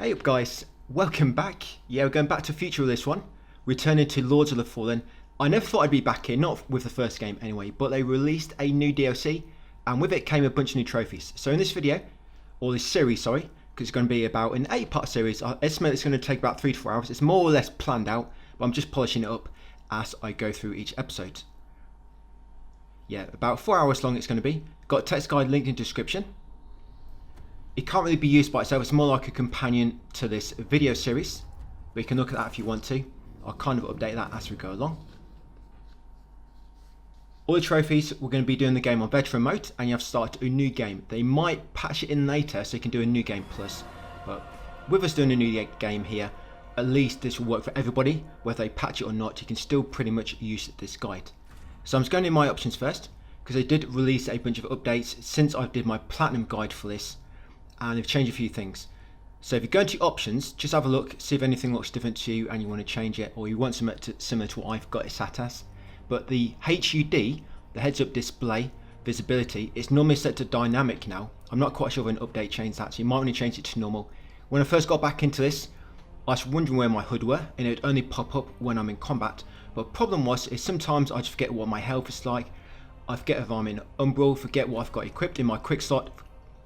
Hey up guys, welcome back. Yeah, we're going back to future with this one, returning to Lords of the Fallen. I never thought I'd be back here, not with the first game anyway, but they released a new DLC and with it came a bunch of new trophies. So in this video, or this series, sorry, because it's going to be about an 8-part series, I estimate it's going to take about 3 to 4 hours. It's more or less planned out, but I'm just polishing it up as I go through each episode. Yeah, about 4 hours long it's going to be. Got a text guide linked in the description. It can't really be used by itself, it's more like a companion to this video series, but you can look at that if you want to. I'll kind of update that as we go along. All the trophies, we're going to be doing the game on veteran mode, and you have to start a new game. They might patch it in later so you can do a new game plus, but with us doing a new game here, at least this will work for everybody. Whether they patch it or not, you can still pretty much use this guide. So I'm just going to my options first, because they did release a bunch of updates since I did my platinum guide for this. And they've changed a few things. So if you go into options, just have a look, see if anything looks different to you and you want to change it, or you want something similar to what I've got it sat as. But the HUD, the heads up display visibility, it's normally set to dynamic now. I'm not quite sure if an update changed that, so you might want to change it to normal. When I first got back into this, I was wondering where my HUD were, and it would only pop up when I'm in combat. But the problem is sometimes I just forget what my health is like. I forget if I'm in Umbral, forget what I've got equipped in my quick slot,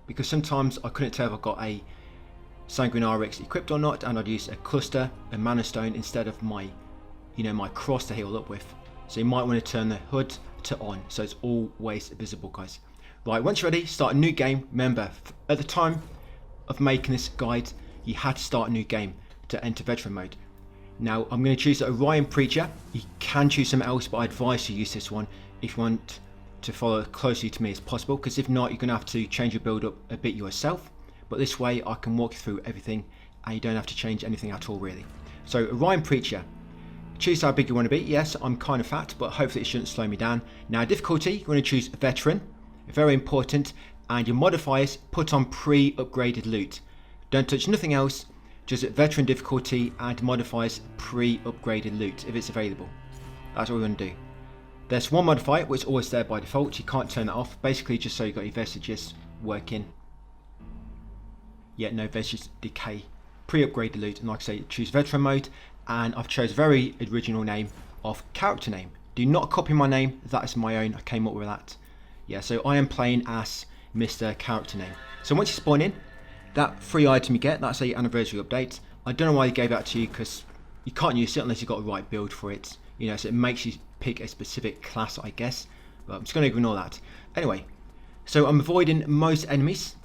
because sometimes I couldn't tell if I got a Sanguinarix equipped or not, and I'd use a cluster, a mana stone instead of my, my cross to heal up with. So you might want to turn the HUD to on, so it's always visible, guys. Right, once you're ready, start a new game. Remember, at the time of making this guide, you had to start a new game to enter veteran mode. Now, I'm going to choose Orion Preacher. You can choose something else, but I advise you use this one if you want to follow as closely to me as possible, because if not, you're going to have to change your build up a bit yourself. But this way I can walk you through everything and you don't have to change anything at all really. So Orion Preacher, choose how big you want to be. Yes, I'm kind of fat, but hopefully it shouldn't slow me down. Now difficulty, you're going to choose veteran, very important, and your modifiers put on pre-upgraded loot. Don't touch nothing else, just veteran difficulty and modifiers pre-upgraded loot if it's available. That's what we're going to do. There's one modifier which is always there by default, you can't turn that off, basically just so you got your vestiges working. No vestige decay, pre-upgraded loot, and like I say, choose veteran mode, and I've chose a very original name of character name. Do not copy my name, that is my own, I came up with that. So I am playing as Mr. Character Name. So once you spawn in, that free item you get, that's a anniversary update. I don't know why they gave that to you, because you can't use it unless you've got a right build for it. So it makes you pick a specific class, I guess. But I'm just going to ignore that. Anyway, so I'm avoiding most enemies.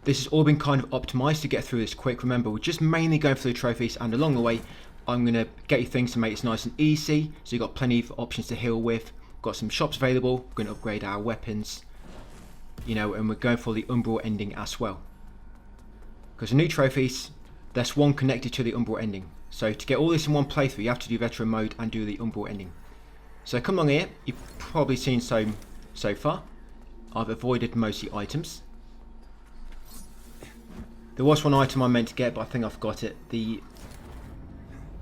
This has all been kind of optimized to get through this quick. Remember, we're just mainly going for the trophies, and along the way, I'm going to get you things to make it nice and easy. So you've got plenty of options to heal with. Got some shops available. We're going to upgrade our weapons. And we're going for the Umbral ending as well. Because the new trophies, there's one connected to the Umbral ending. So to get all this in one playthrough, you have to do veteran mode and do the Umbral ending. So come along here, you've probably seen so far. I've avoided most of the items. There was one item I meant to get, but I think I forgot it. The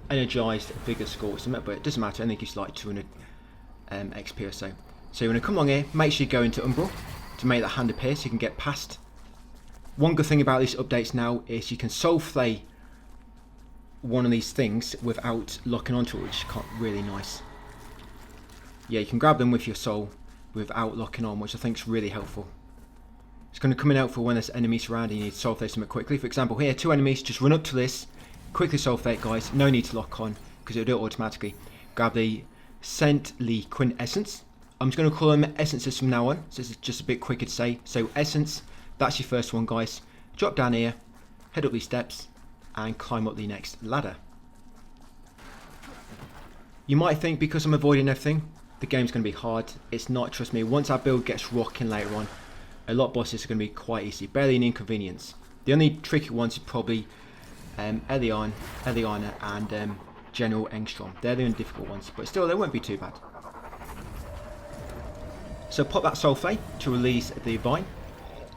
energized vigor score, but it doesn't matter. I think it's like 200 XP or so. So you want to come along here, make sure you go into Umbral to make that hand appear so you can get past. One good thing about these updates now is you can soul flay one of these things without locking onto it, which is really nice. You can grab them with your soul without locking on, which I think is really helpful. It's going to come in helpful when there's enemies around and you need to soul flay something quickly. For example, here, 2 enemies, just run up to this, quickly soul flay it, guys. No need to lock on because it'll do it automatically. Grab the Scently Quintessence. I'm just going to call them essences from now on, so this is just a bit quicker to say. So essence, that's your first one, guys. Drop down here, head up these steps, and climb up the next ladder. You might think because I'm avoiding everything, the game's going to be hard. It's not, trust me. Once our build gets rocking later on, a lot of bosses are going to be quite easy, barely an inconvenience. The only tricky ones are probably Adyr and General Engstrom. They're the only difficult ones, but still they won't be too bad. So pop that soul flay to release the vine,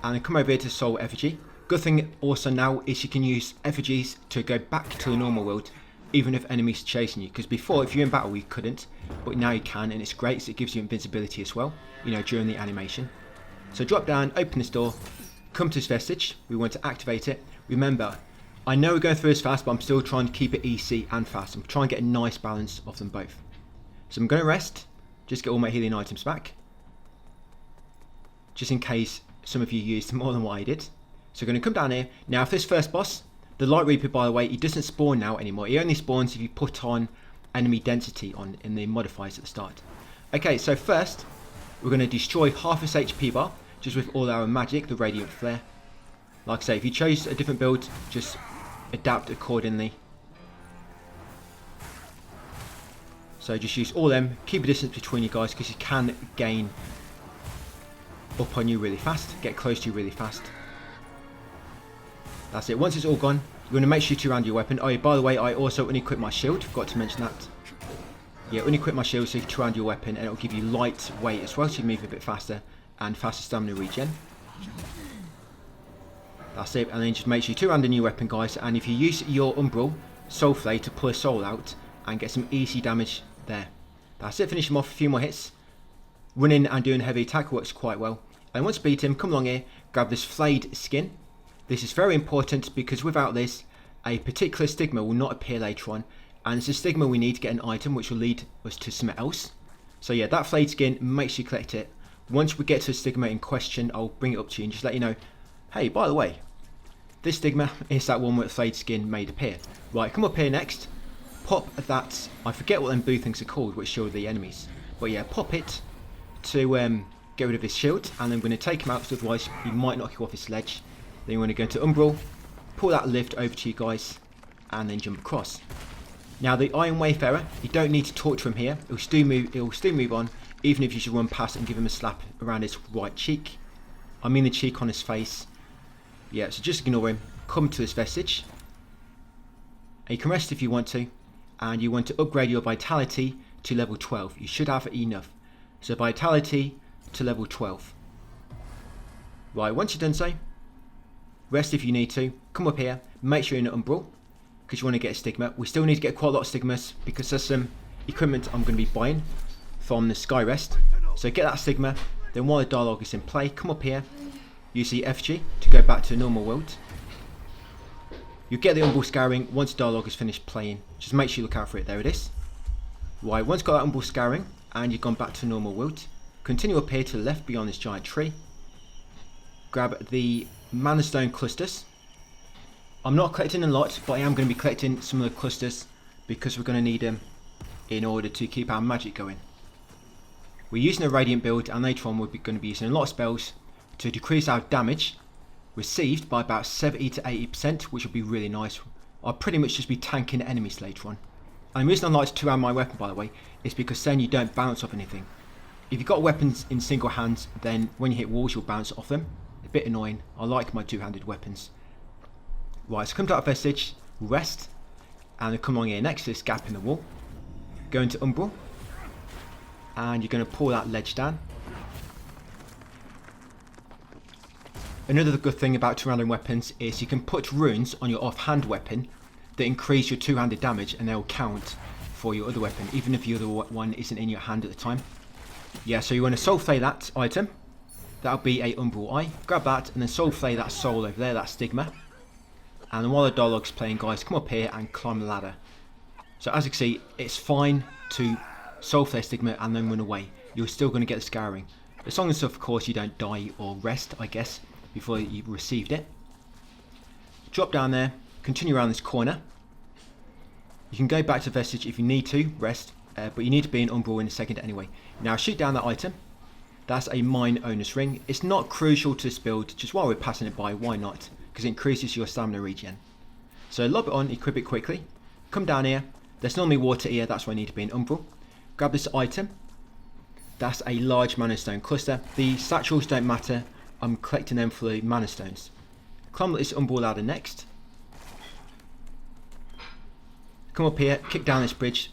and then come over here to soul effigy. Good thing also now is you can use effigies to go back to the normal world, even if enemies are chasing you. Because before, if you're in battle, you couldn't, but now you can, and it's great. So it gives you invincibility as well, during the animation. So drop down, open this door, come to this vestige. We want to activate it. Remember, I know we're going through this fast, but I'm still trying to keep it easy and fast. I'm trying to get a nice balance of them both. So I'm going to rest, just get all my healing items back, just in case some of you used more than what I did. So we're going to come down here. Now for this first boss, the Light Reaper, by the way, he doesn't spawn now anymore. He only spawns if you put on enemy density on in the modifiers at the start. Okay, so first, we're going to destroy half his HP bar, just with all our magic, the Radiant Flare. Like I say, if you chose a different build, just adapt accordingly. So just use all them, keep a distance between you guys, because you can gain up on you really fast, get close to you really fast. That's it. Once it's all gone, you're going to make sure to round your weapon. Oh yeah, by the way, I also unequip my shield, forgot to mention that. Yeah, unequip my shield so you can round your weapon, and it will give you light weight as well, so you move a bit faster, and faster stamina regen. That's it, and then just make sure you two-hand a new weapon, guys, and if you use your Umbral Soul Flay to pull a soul out and get some easy damage there. That's it, finish him off, a few more hits. Running and doing heavy attack works quite well. And once beat him, come along here, grab this flayed skin. This is very important because without this, a particular stigma will not appear later on, and it's a stigma we need to get an item which will lead us to something else. So yeah, that flayed skin, make sure you collect it. Once we get to the stigma in question, I'll bring it up to you and just let you know, hey, by the way, this stigma is that one where the flayed skin made appear. Right, come up here next, pop that, I forget what them blue things are called, which show the enemies. But yeah, pop it to get rid of his shield, and then we're going to take him out, so otherwise he might knock you off his ledge. Then you're going to go into Umbral, pull that lift over to you guys, and then jump across. Now the Iron Wayfarer, you don't need to torture him here, he'll still move on, even if you should run past and give him a slap around his right cheek. I mean the cheek on his face. Yeah, so just ignore him, come to this vestige, and you can rest if you want to, and you want to upgrade your Vitality to level 12. You should have enough. So Vitality to level 12. Right, once you've done so, rest if you need to, come up here, make sure you're in Umbral, because you want to get a stigma. We still need to get quite a lot of stigmas, because there's some equipment I'm going to be buying from the Skyrest. So get that stigma, then while the dialogue is in play, come up here, use the FG to go back to the normal world. You get the Umbral Scouring once the dialogue is finished playing. Just make sure you look out for it, there it is. Right, once you've got that Umbral Scouring, and you've gone back to normal world, continue up here to the left beyond this giant tree. Grab the Mana Stone clusters. I'm not collecting a lot, but I am going to be collecting some of the clusters because we're going to need them in order to keep our magic going. We're using a Radiant build, and later on we're going to be using a lot of spells to decrease our damage received by about 70 to 80%, which will be really nice. I'll pretty much just be tanking enemies later on. And the reason I like to two-hand my weapon, by the way, is because then you don't bounce off anything. If you've got weapons in single hands, then when you hit walls you'll bounce off them. A bit annoying. I like my two-handed weapons. Right, so come to that vestige, rest, and then come along here next to this gap in the wall. Go into Umbral, and you're going to pull that ledge down. Another good thing about two-handed weapons is you can put runes on your off-hand weapon that increase your two-handed damage, and they'll count for your other weapon, even if the other one isn't in your hand at the time. Yeah, so you want to soul flay that item. That'll be a Umbral Eye. Grab that, and then soul flay that soul over there, that stigma. And while the dialogue's playing, guys, come up here and climb the ladder. So as you can see, it's fine to soul flay stigma and then run away. You're still going to get the scouring. As long as, of course, you don't die or rest, I guess, before you've received it. Drop down there, continue around this corner. You can go back to Vestige if you need to, rest, but you need to be in Umbral in a second anyway. Now shoot down that item. That's a Mine Owner's Ring. It's not crucial to this build, just while we're passing it by, why not? Because it increases your stamina regen. So lob it on, equip it quickly. Come down here. There's normally water here, that's why I need to be in Umbral. Grab this item. That's a large Mana Stone cluster. The satchels don't matter. I'm collecting them for the Mana Stones. Climb this Umbral ladder next. Come up here, kick down this bridge.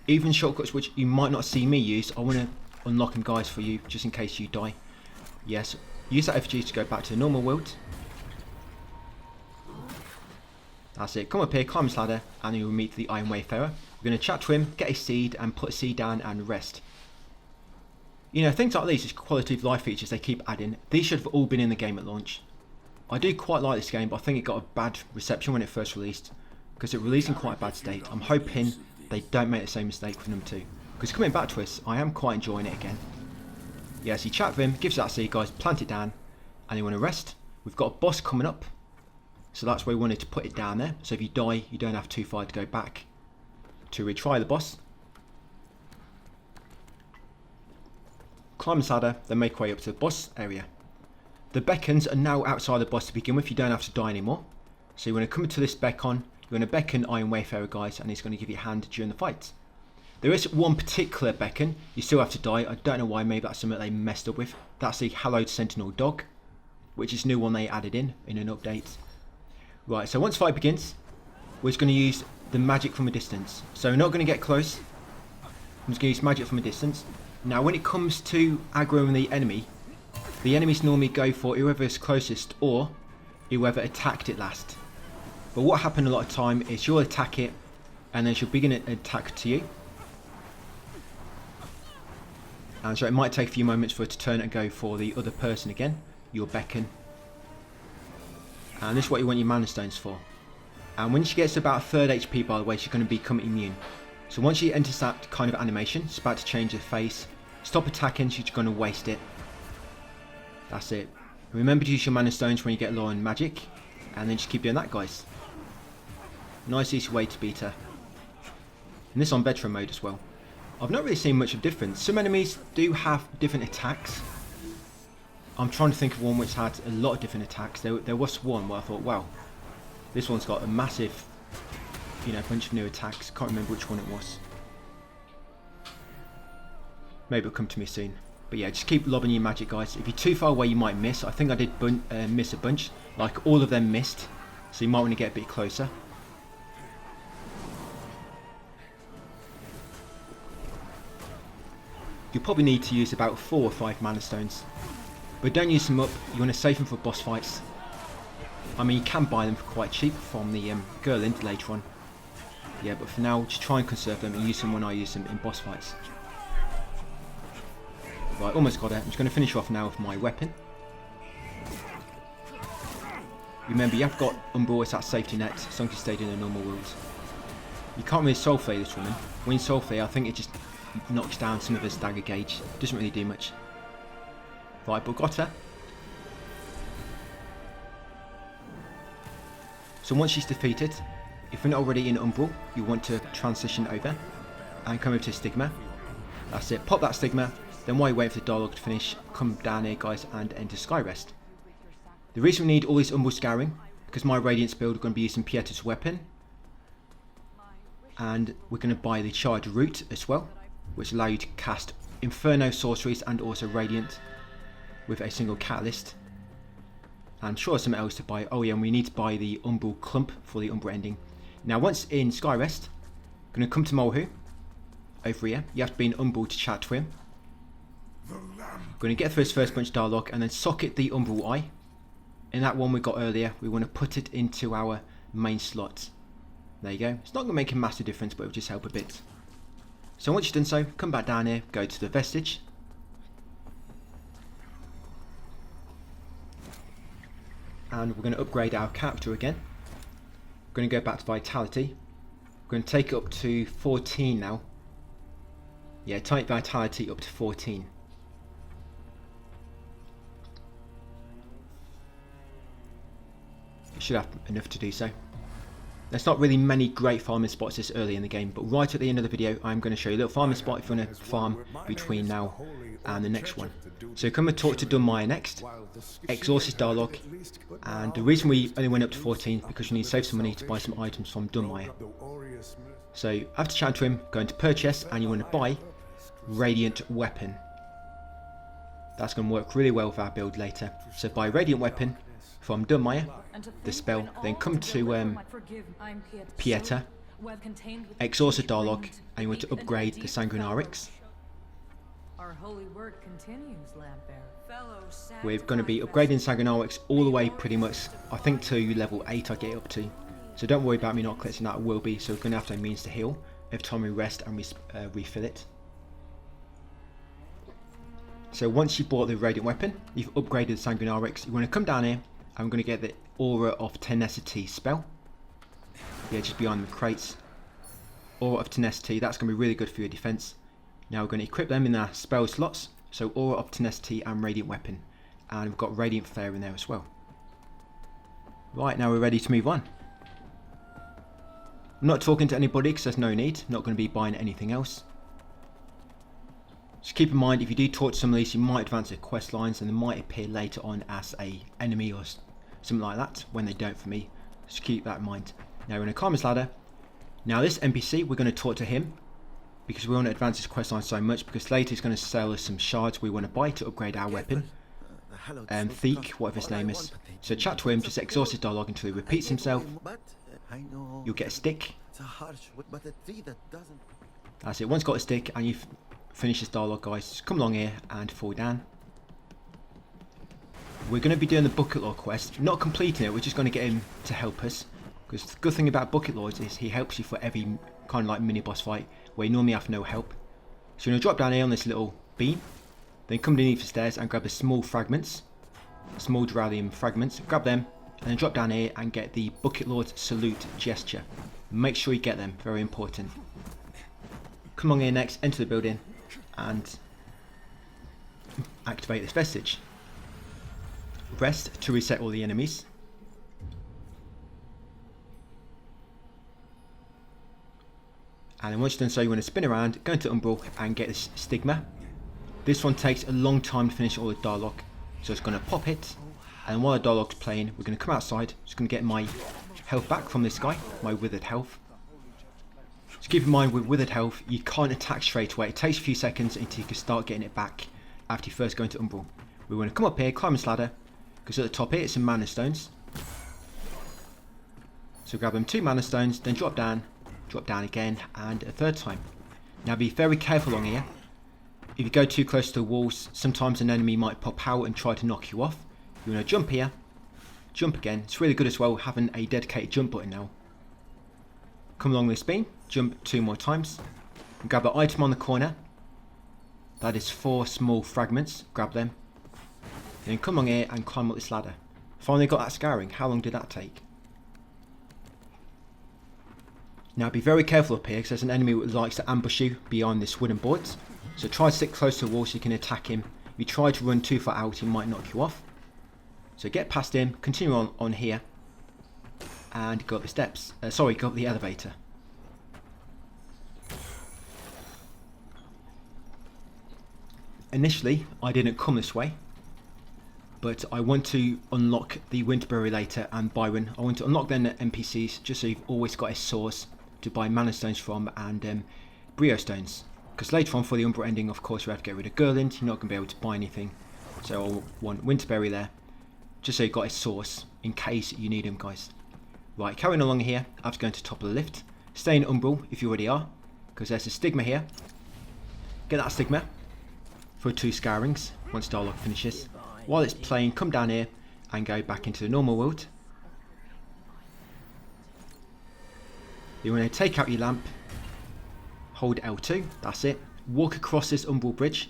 Even shortcuts which you might not see me use, I want to unlock them, guys, for you, just in case you die. Yes, use that FG to go back to the normal world. That's it. Come up here, climb this ladder, and you'll meet the Iron Wayfarer. We're going to chat to him, get a seed, and put a seed down and rest. You know, things like these, quality of life features they keep adding, these should have all been in the game at launch. I do quite like this game, but I think it got a bad reception when it first released, because it released in quite a bad state. I'm hoping they don't make the same mistake for number 2, because coming back to us, I am quite enjoying it again. Yeah, so you chat with him, gives that seed, guys, plant it down, and you want to rest. We've got a boss coming up, so that's why we wanted to put it down there, so if you die, you don't have too far to go back to retry the boss. Climb this ladder, then make your way up to the boss area. The beacons are now outside the boss to begin with, you don't have to die anymore. So you want to come to this beacon, you want to beckon Iron Wayfarer, guys, and he's going to give you a hand during the fight. There is one particular beacon, you still have to die, I don't know why, maybe that's something they messed up with. That's the Hallowed Sentinel Dog, which is a new one they added in an update. Right, so once the fight begins, we're just going to use the magic from a distance. So we're not going to get close, I'm just going to use magic from a distance. Now when it comes to aggroing the enemies normally go for whoever is closest or whoever attacked it last. But what happened a lot of time is you'll attack it and then she'll begin an attack to you. And so it might take a few moments for it to turn and go for the other person again, your beacon. And this is what you want your mana stones for. And when she gets to about 1/3 HP, by the way, she's going to become immune. So once she enters that kind of animation, it's about to change her face. Stop attacking, she's going to waste it. That's it. Remember to use your mana stones when you get low on magic. And then just keep doing that, guys. Nice easy way to beat her. And this on veteran mode as well. I've not really seen much of difference. Some enemies do have different attacks. I'm trying to think of one which had a lot of different attacks. There was one where I thought, wow, this one's got a massive, bunch of new attacks. Can't remember which one it was. Maybe it'll come to me soon. But yeah, just keep lobbing your magic, guys. If you're too far away, you might miss. I think I did miss a bunch. Like, all of them missed. So you might want to get a bit closer. You'll probably need to use about 4 or 5 mana stones. But don't use them up. You want to save them for boss fights. I mean, you can buy them for quite cheap from the girl later on. Yeah, but for now, just try and conserve them and use them when I use them in boss fights. Right, almost got it. I'm just going to finish off now with my weapon. Remember, you have got Umbral as that safety net, as long as you stayed in a normal world. You can't really soul flay this woman. When you soul flay, I think it just knocks down some of her stagger gauge. Doesn't really do much. Right, but got her. So once she's defeated, if you're not already in Umbral, you want to transition over and come over to Stigma. That's it, pop that Stigma, then while you wait for the dialogue to finish, come down here, guys, and enter Skyrest. The reason we need all this Umbral scouring, because my Radiance build, we're going to be using Pieter's weapon, and we're going to buy the Charge Root as well, which allow you to cast Inferno sorceries and also Radiant with a single catalyst. I'm sure there's something else to buy. Oh yeah, and we need to buy the Umbral Clump for the Umbral ending. Now once in Skyrest, I'm going to come to Molhu, over here. You have to be in Umbral to chat to him. Going to get through his first bunch of dialogue and then socket the Umbral Eye. In that one we got earlier, we want to put it into our main slot. There you go. It's not going to make a massive difference, but it will just help a bit. So once you've done so, come back down here, go to the Vestige. And we're going to upgrade our character again. We're going to go back to Vitality. We're going to take it up to 14 now. Yeah, take Vitality up to 14. It should have enough to do so. There's not really many great farming spots this early in the game, but right at the end of the video I'm going to show you a little farming spot if you want to farm between now and the next one. So come and talk to Dunmire next, exhaust his dialogue, and the reason we only went up to 14 is because you need to save some money to buy some items from Dunmire. So after chatting to him, go into purchase and you want to buy Radiant Weapon. That's going to work really well with our build later. So buy Radiant Weapon from Dunmire, the spell, then come to Pieter, exhaust the dialogue, and you want to upgrade the Sanguinarix. We're going to be upgrading Sanguinarix all the way pretty much, I think to level 8 I get up to. So don't worry about me not collecting that, I will be, so we're going to have to have means to heal every time we rest and refill it. So once you've bought the Radiant Weapon, you've upgraded the Sanguinarix, you want to come down here I'm going to get the Aura of Tenacity spell. Yeah, just behind the crates. Aura of Tenacity, that's going to be really good for your defense. Now we're going to equip them in our spell slots. So Aura of Tenacity and Radiant Weapon. And we've got Radiant Flare in there as well. Right, now we're ready to move on. I'm not talking to anybody because there's no need. Not going to be buying anything else. Just keep in mind, if you do talk to some of these, you might advance their quest lines and they might appear later on as a enemy or something like that, when they don't for me. Just keep that in mind. Now we're going to climb this ladder. Now this NPC, we're going to talk to him because we want to advance his quest line so much, because later he's going to sell us some shards we want to buy to upgrade our weapon. Theek, whatever his name is. So chat to him, just exhaust his dialogue until he repeats himself. You'll get a stick. That's it, once you've got a stick and you've finished this dialogue, guys, just come along here and fall down. We're going to be doing the Bucket Lord quest, not completing it, we're just going to get him to help us. Because the good thing about Bucket Lords is he helps you for every kind of like mini boss fight where you normally have no help. So you're going to drop down here on this little beam, then come underneath the stairs and grab the small fragments, small duralium fragments, grab them, and then drop down here and get the Bucket Lord Salute gesture. Make sure you get them, very important. Come along here next, enter the building, and activate this vestige. Rest to reset all the enemies. And then once you've done so, you want to spin around, go into Umbral and get this Stigma. This one takes a long time to finish all the dialogue, so it's going to pop it. And while the dialogue's playing, we're going to come outside. Just going to get my health back from this guy, my withered health. Just keep in mind, with withered health, you can't attack straight away. It takes a few seconds until you can start getting it back after you first go into Umbral. We're going to come up here, climb this ladder, because at the top here it's some mana stones. So grab them 2 mana stones, then drop down again, and a third time. Now be very careful along here. If you go too close to the walls, sometimes an enemy might pop out and try to knock you off. You want to jump here, jump again. It's really good as well having a dedicated jump button now. Come along this beam, jump 2 more times, and grab the item on the corner. That is 4 small fragments, grab them. Then come along here and climb up this ladder. Finally got that scouring. How long did that take? Now be very careful up here because there's an enemy that likes to ambush you behind this wooden boards. So try to stick close to the wall so you can attack him. If you try to run too far out, he might knock you off. So get past him, continue on here, and go up the steps. Go up the elevator. Initially, I didn't come this way, but I want to unlock the Winterberry later and Byron. I want to unlock them NPCs just so you've always got a source to buy mana stones from and brio stones. Because later on for the Umbral ending, of course, we have to get rid of Gerland. You're not going to be able to buy anything. So I'll want Winterberry there, just so you've got a source in case you need them, guys. Right, carrying along here, I have to go to the top of the lift. Stay in Umbral if you already are, because there's a Stigma here. Get that Stigma for 2 scourings once dialogue finishes. While it's playing, come down here and go back into the normal world. You want to take out your lamp, hold L2, that's it. Walk across this Umbral bridge,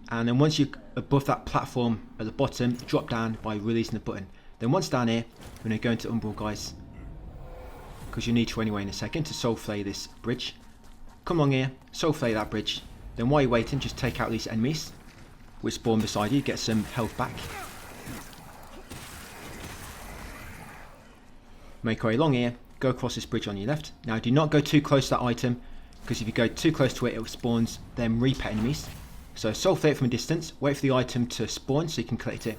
and then once you're above that platform at the bottom, drop down by releasing the button. Then once down here, we're going to go into Umbral, guys, because you need to anyway in a second to soul flay this bridge. Come along here, soul flay that bridge. Then while you're waiting, just take out these enemies which spawn beside you, get some health back. Make your way along here, go across this bridge on your left. Now do not go too close to that item, because if you go too close to it, it spawns them Reaper enemies. So soul flay it from a distance, wait for the item to spawn so you can collect it.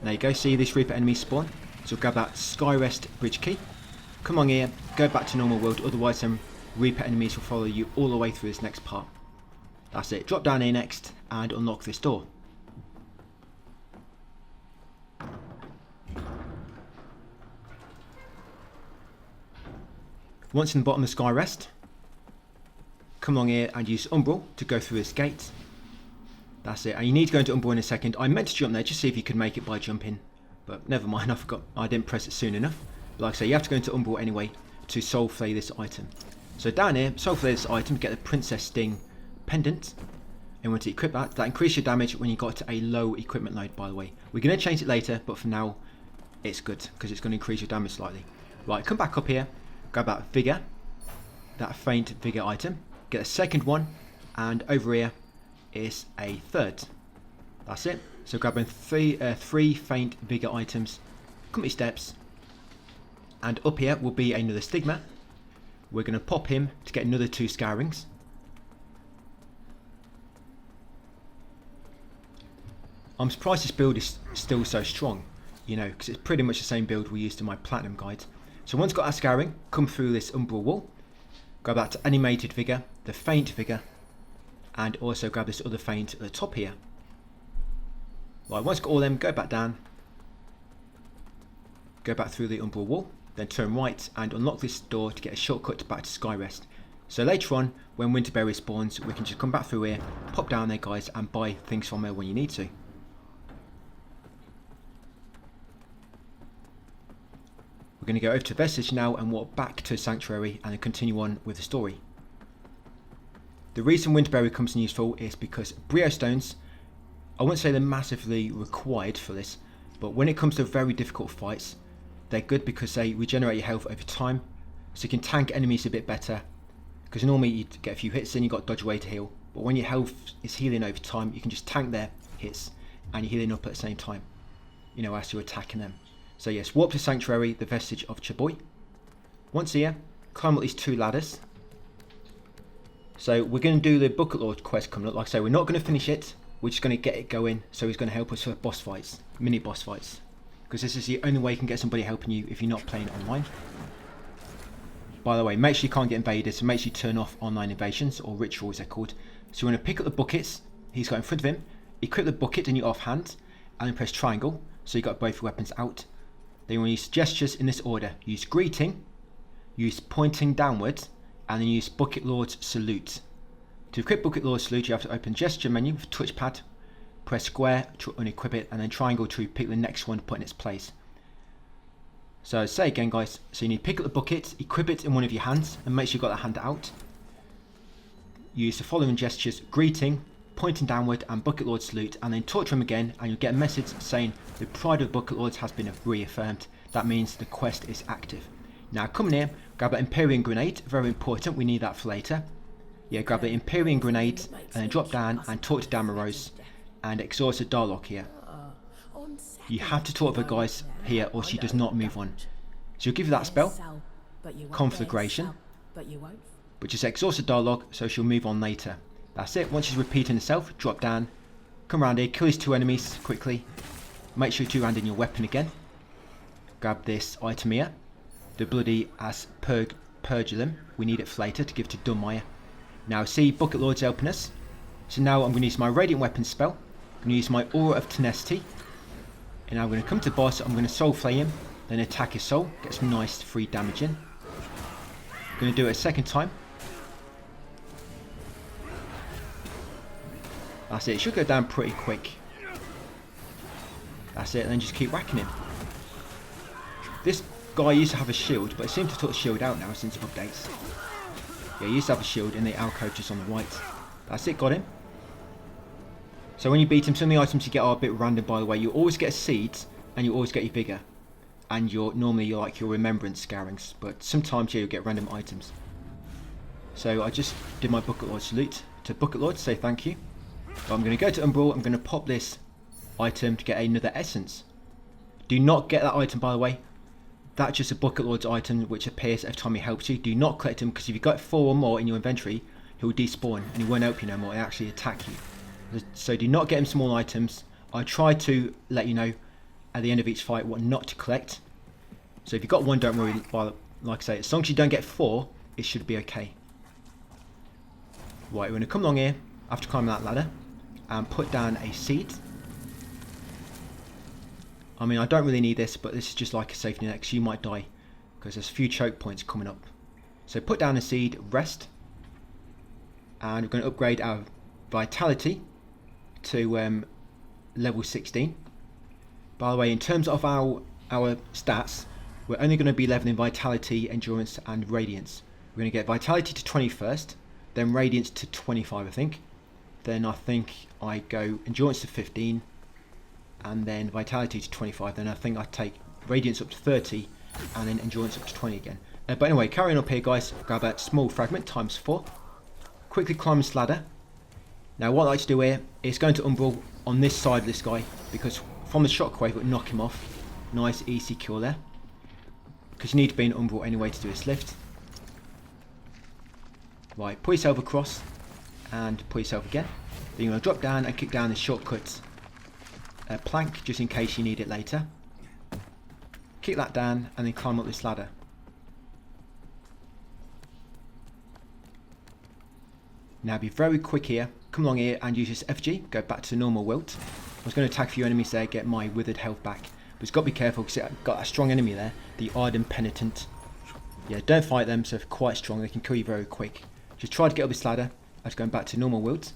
There you go, see this Reaper enemy spawn? So grab that Skyrest bridge key. Come on here, go back to normal world, otherwise some Reaper enemies will follow you all the way through this next part. That's it, drop down here next and unlock this door. Once in the bottom of Skyrest, come along here and use Umbral to go through this gate. That's it, and you need to go into Umbral in a second. I meant to jump there just see if you could make it by jumping, but never mind, I forgot, I didn't press it soon enough. But like I say, you have to go into Umbral anyway to soul flay this item. So down here, soul flay this item, get the Princess Sting pendant, and want to equip that. That increases your damage when you got to a low equipment load, by the way. We're going to change it later, but for now, it's good, because it's going to increase your damage slightly. Right, come back up here, grab that Vigor, that faint Vigor item, get a second one, and over here is a third. That's it. So grabbing three faint Vigor items, company steps, and up here will be another Stigma. We're going to pop him to get another 2 Scourings. I'm surprised this build is still so strong, you know, because it's pretty much the same build we used in my Platinum guide. So once got our Scouring, come through this Umbral Wall, grab that Animated Vigor, the Faint Vigor, and also grab this other Faint at the top here. Right, once got all them, go back down, go back through the Umbral Wall, then turn right and unlock this door to get a shortcut back to Skyrest. So later on, when Winterberry spawns, we can just come back through here, pop down there guys, and buy things from there when you need to. We're going to go over to Vestige now and walk back to Sanctuary and then continue on with the story. The reason Winterberry comes in useful is because Brio Stones, I wouldn't say they're massively required for this, but when it comes to very difficult fights, they're good because they regenerate your health over time, so you can tank enemies a bit better, because normally you get a few hits and you've got dodge away to heal, but when your health is healing over time, you can just tank their hits and you're healing up at the same time, you know, as you're attacking them. So yes, warp to Sanctuary, the Vestige of Chaboy. Once here, climb up these 2 ladders. So we're going to do the Bucket Lord quest coming up. Like I say, we're not going to finish it, we're just going to get it going, so he's going to help us for boss fights, mini boss fights. Because this is the only way you can get somebody helping you if you're not playing online. By the way, make sure you can't get invaded, so make sure you turn off online invasions, or rituals they're called. So you want to pick up the buckets he's got in front of him, equip the bucket in your offhand, and then press triangle, so you've got both weapons out. Then you want to use gestures in this order. Use greeting, use pointing downwards, and then use Bucket Lord's salute. To equip Bucket Lord's salute, you have to open gesture menu with touchpad, press square to unequip it, and then triangle to pick the next one to put in its place. So say again guys, so you need to pick up the bucket, equip it in one of your hands, and make sure you've got that hand out. Use the following gestures: greeting, pointing downward, and Bucket Lord salute, and then talk to him again, and you'll get a message saying the pride of the Bucket Lords has been reaffirmed. That means the quest is active. Now come in here, grab that Empyrean Grenade, very important, we need that for later. Yeah, grab the Empyrean Grenade, and then drop down and talk to Damarose, and exhaust the dialogue here. You have to talk to the guys here or she does not move on. So you'll give you that spell, Conflagration, but just exhaust the dialogue so she'll move on later. That's it. Once she's repeating herself, drop down, come around here, kill these 2 enemies quickly. Make sure you 2-hand in your weapon again. Grab this item here, the bloody Aspergillum. We need it for later to give to Dunmire. Now see, Bucket Lord's helping us. So now I'm going to use my Radiant Weapon spell. I'm going to use my Aura of Tenacity. And now I'm going to come to the boss, I'm going to Soul Flay him, then attack his soul, get some nice free damage in. I'm going to do it a second time. That's it, it should go down pretty quick. That's it, and then just keep whacking him. This guy used to have a shield, but it seems to have took the shield out now since updates. Yeah, he used to have a shield in the alcove just on the right. That's it, got him. So when you beat him, some of the items you get are a bit random by the way. You always get a seed, and you always get your Vigor. And normally you're like your Remembrance Scourings, but sometimes yeah, you'll get random items. So I just did my Bucket Lord salute to Bucket Lord to say thank you. But I'm going to go to Umbral, I'm going to pop this item to get another essence. Do not get that item by the way. That's just a Bucket Lord's item which appears every time he helps you. Do not collect him because if you've got 4 or more in your inventory, he'll despawn and he won't help you no more, he'll actually attack you. So do not get him small items. I try to let you know at the end of each fight what not to collect. So if you've got 1, don't worry, like I say, as long as you don't get 4, it should be okay. Right, we're going to come along here after climbing that ladder and put down a seed. I mean, I don't really need this, but this is just like a safety net because you might die because there's a few choke points coming up. So put down a seed, rest, and we're going to upgrade our vitality to level 16. By the way, in terms of our stats, we're only going to be leveling vitality, endurance, and radiance. We're going to get vitality to 20 first, then radiance to 25, I think. then I think I go Endurance to 15, and then Vitality to 25. Then I think I take Radiance up to 30, and then Endurance up to 20 again. But anyway, carrying up here, guys, grab a small fragment times 4. Quickly climb this ladder. Now what I like to do here is going to Umbral on this side of this guy, because from the shockwave it will knock him off. Nice easy kill there. Because you need to be in Umbral anyway to do this lift. Right, put yourself across and put yourself again. Then you're going to drop down and kick down the shortcut plank just in case you need it later. Kick that down and then climb up this ladder. Now be very quick here. Come along here and use this FG. Go back to normal wilt. I was going to attack a few enemies there, get my withered health back. But it's got to be careful because I've got a strong enemy there. The Ardent Penitent. Yeah, don't fight them, so they're quite strong. They can kill you very quick. Just try to get up this ladder. I was going back to normal wilt.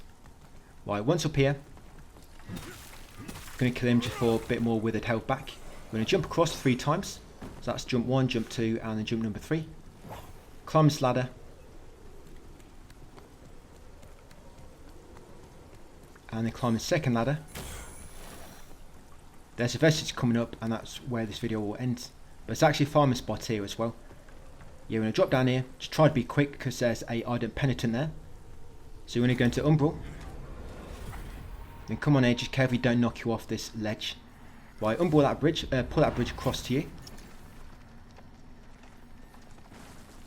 Right, once up here. Going to kill him just for a bit more withered health back. We're going to jump across 3 times. So that's jump 1, jump 2, and then jump number 3. Climb this ladder. And then climb the second ladder. There's a vestige coming up, and that's where this video will end. But it's actually a farming spot here as well. You're going to drop down here. Just try to be quick because there's a Ardent Penitent there. So you're going to go into Umbral. Then come on here, just carefully don't knock you off this ledge. Right, Umbral that bridge, pull that bridge across to you.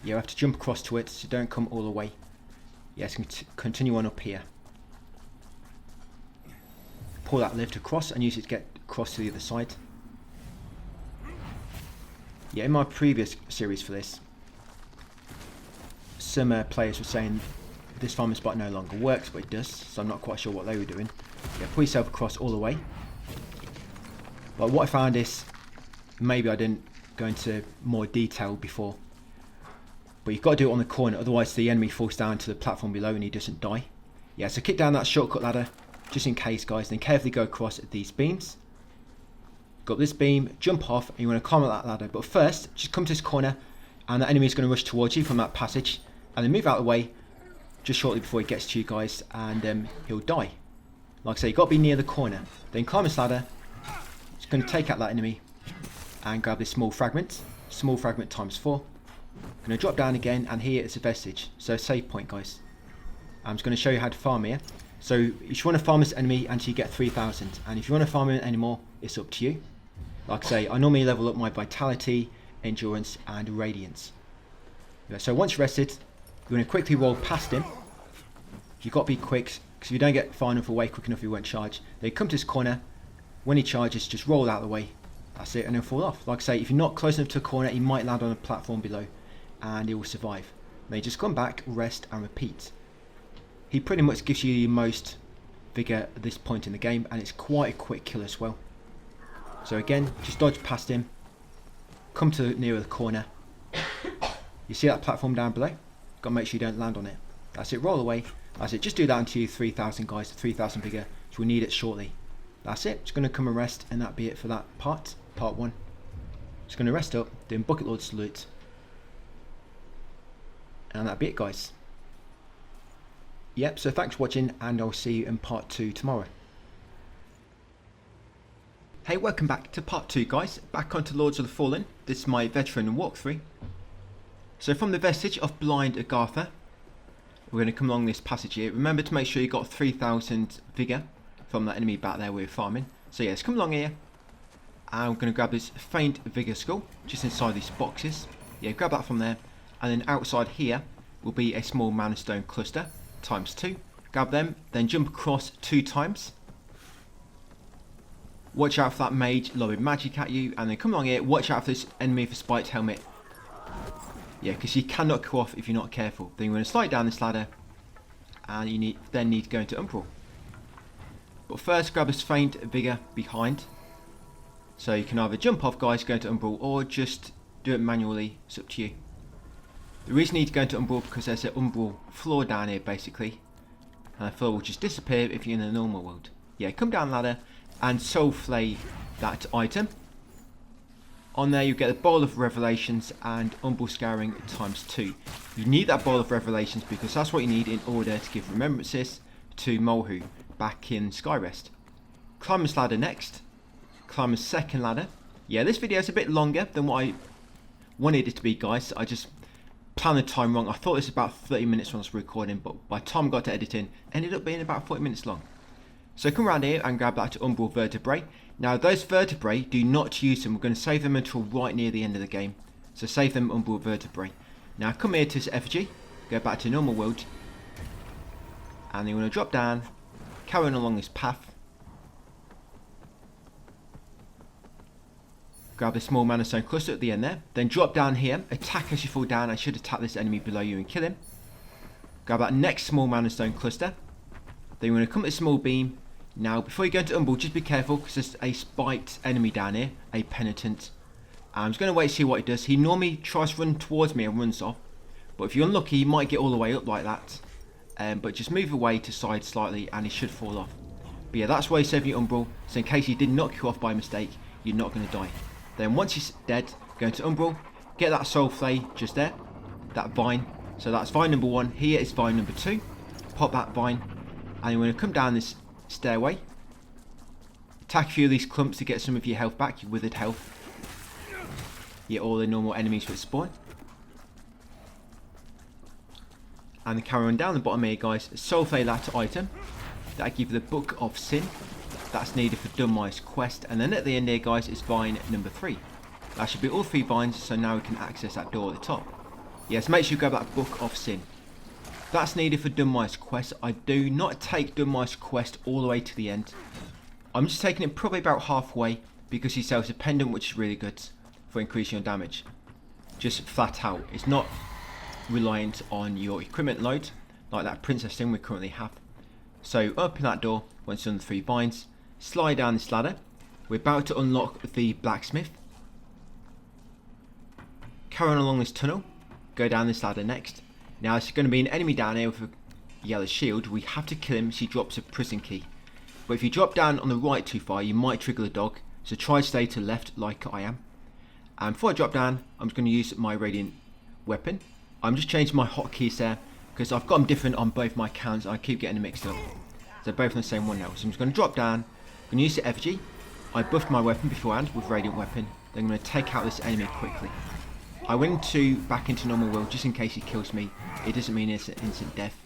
You have to jump across to it, so don't come all the way. Yes, continue on up here. Pull that lift across and use it to get across to the other side. Yeah, in my previous series for this, some players were saying this farming spot no longer works, but it does, so I'm not quite sure what they were doing. Yeah, pull yourself across all the way. But what I found is, maybe I didn't go into more detail before, but you've got to do it on the corner, otherwise the enemy falls down to the platform below and he doesn't die. Yeah, so kick down that shortcut ladder, just in case, guys, then carefully go across these beams. Got this beam, jump off, and you want to climb up that ladder. But first, just come to this corner, and the enemy is going to rush towards you from that passage, and then move out of the way, just shortly before he gets to you guys, and he'll die. Like I say, you've got to be near the corner. Then climb this ladder, just going to take out that enemy, and grab this small fragment times 4. Going to drop down again, and here it's a vestige, so save point, guys. I'm just going to show you how to farm here. So you just want to farm this enemy until you get 3,000, and if you want to farm it anymore, it's up to you. Like I say, I normally level up my Vitality, Endurance, and Radiance. So once you're rested, you're going to quickly roll past him. You've got to be quick, because if you don't get far enough away quick enough, you won't charge. Then come to this corner. When he charges, just roll out of the way. That's it, and he'll fall off. Like I say, if you're not close enough to a corner, he might land on a platform below, and he will survive. Then you just come back, rest, and repeat. He pretty much gives you the most vigor at this point in the game, and it's quite a quick kill as well. So again, just dodge past him, come to nearer the corner. You see that platform down below? Got to make sure you don't land on it. That's it, roll away. That's it, just do that until you 3,000, guys, 3,000 vigor, so we'll need it shortly. That's it, just going to come and rest, and that'll be it for that part 1. Just going to rest up, doing Bucket Lord Salute, and that'll be it, guys. Yep, so thanks for watching, and I'll see you in part 2 tomorrow. Hey, welcome back to part 2, guys. Back onto Lords of the Fallen. This is my veteran walkthrough. So from the vestige of Blind Agartha, we're going to come along this passage here. Remember to make sure you got 3,000 vigor from that enemy back there we were farming. So yeah, let's come along here, and we're going to grab this faint vigor skull just inside these boxes. Yeah, grab that from there, and then outside here will be a small mana stone cluster times 2. Grab them, then jump across 2 times. Watch out for that mage lobbing magic at you, and then come along here. Watch out for this enemy with a spiked helmet. Yeah, because you can knock you off if you're not careful. Then you're going to slide down this ladder, and you need to go into Umbral. But first, grab this faint vigor behind. So you can either jump off, guys, go into Umbral, or just do it manually. It's up to you. The reason you need to go into Umbral because there's an Umbral floor down here, basically. And the floor will just disappear if you're in the normal world. Yeah, come down the ladder and soul flay that item. On there you get a Bowl of Revelations and Umbral Scouring times 2. You need that Bowl of Revelations because that's what you need in order to give remembrances to Molhu back in Skyrest. Climber's ladder next. Climber's second ladder. Yeah, this video is a bit longer than what I wanted it to be, guys. I just planned the time wrong. I thought it was about 30 minutes when I was recording, but by the time I got to editing, it ended up being about 40 minutes long. So come around here and grab that umbral vertebrae. Now those vertebrae, do not use them. We're going to save them until right near the end of the game. So save them umbral vertebrae. Now come here to this effigy, go back to normal world, and you want to drop down, carry on along this path. Grab the small mana stone cluster at the end there, then drop down here, attack as you fall down. I should attack this enemy below you and kill him. Grab that next small mana stone cluster. Then you want to come to the small beam. Now before you go into umbral, just be careful because there's a spiked enemy down here, a penitent. I'm just going to wait to see what he does. He normally tries to run towards me and runs off, but if you're unlucky he might get all the way up like that. But just move away to side slightly and he should fall off. But yeah, that's why you save your umbral, so in case he did knock you off by mistake, you're not going to die. Then once he's dead, go into umbral, get that soul flay just there, that vine. So that's vine number 1, here is vine number 2. Pop that vine, and you want to come down this stairway, attack a few of these clumps to get some of your health back, your withered health. Yeah, all the normal enemies will spawn. And then carry on down the bottom here, guys, soul flay that item, that'll give you the Book of Sin. That's needed for Dunmire's quest. And then at the end here, guys, is vine number 3. That should be all 3 vines, so now we can access that door at the top. Yes, make sure you grab that Book of Sin. That's needed for Dunmire's quest. I do not take Dunmire's quest all the way to the end. I'm just taking it probably about halfway because he sells a pendant, which is really good for increasing your damage. Just flat out. It's not reliant on your equipment load like that princess thing we currently have. So open that door once you're on the 3 vines. Slide down this ladder. We're about to unlock the blacksmith. Carry on along this tunnel. Go down this ladder next. Now there's going to be an enemy down here with a yellow shield. We have to kill him so he drops a prison key. But if you drop down on the right too far, you might trigger the dog. So try to stay to the left like I am. And before I drop down, I'm just going to use my radiant weapon. I'm just changing my hotkeys there because I've got them different on both my accounts. I keep getting them mixed up. They're both on the same one now. So I'm just going to drop down. I'm going to use the effigy. I buffed my weapon beforehand with radiant weapon. Then I'm going to take out this enemy quickly. I went back into normal world just in case he kills me. It doesn't mean it's an instant death.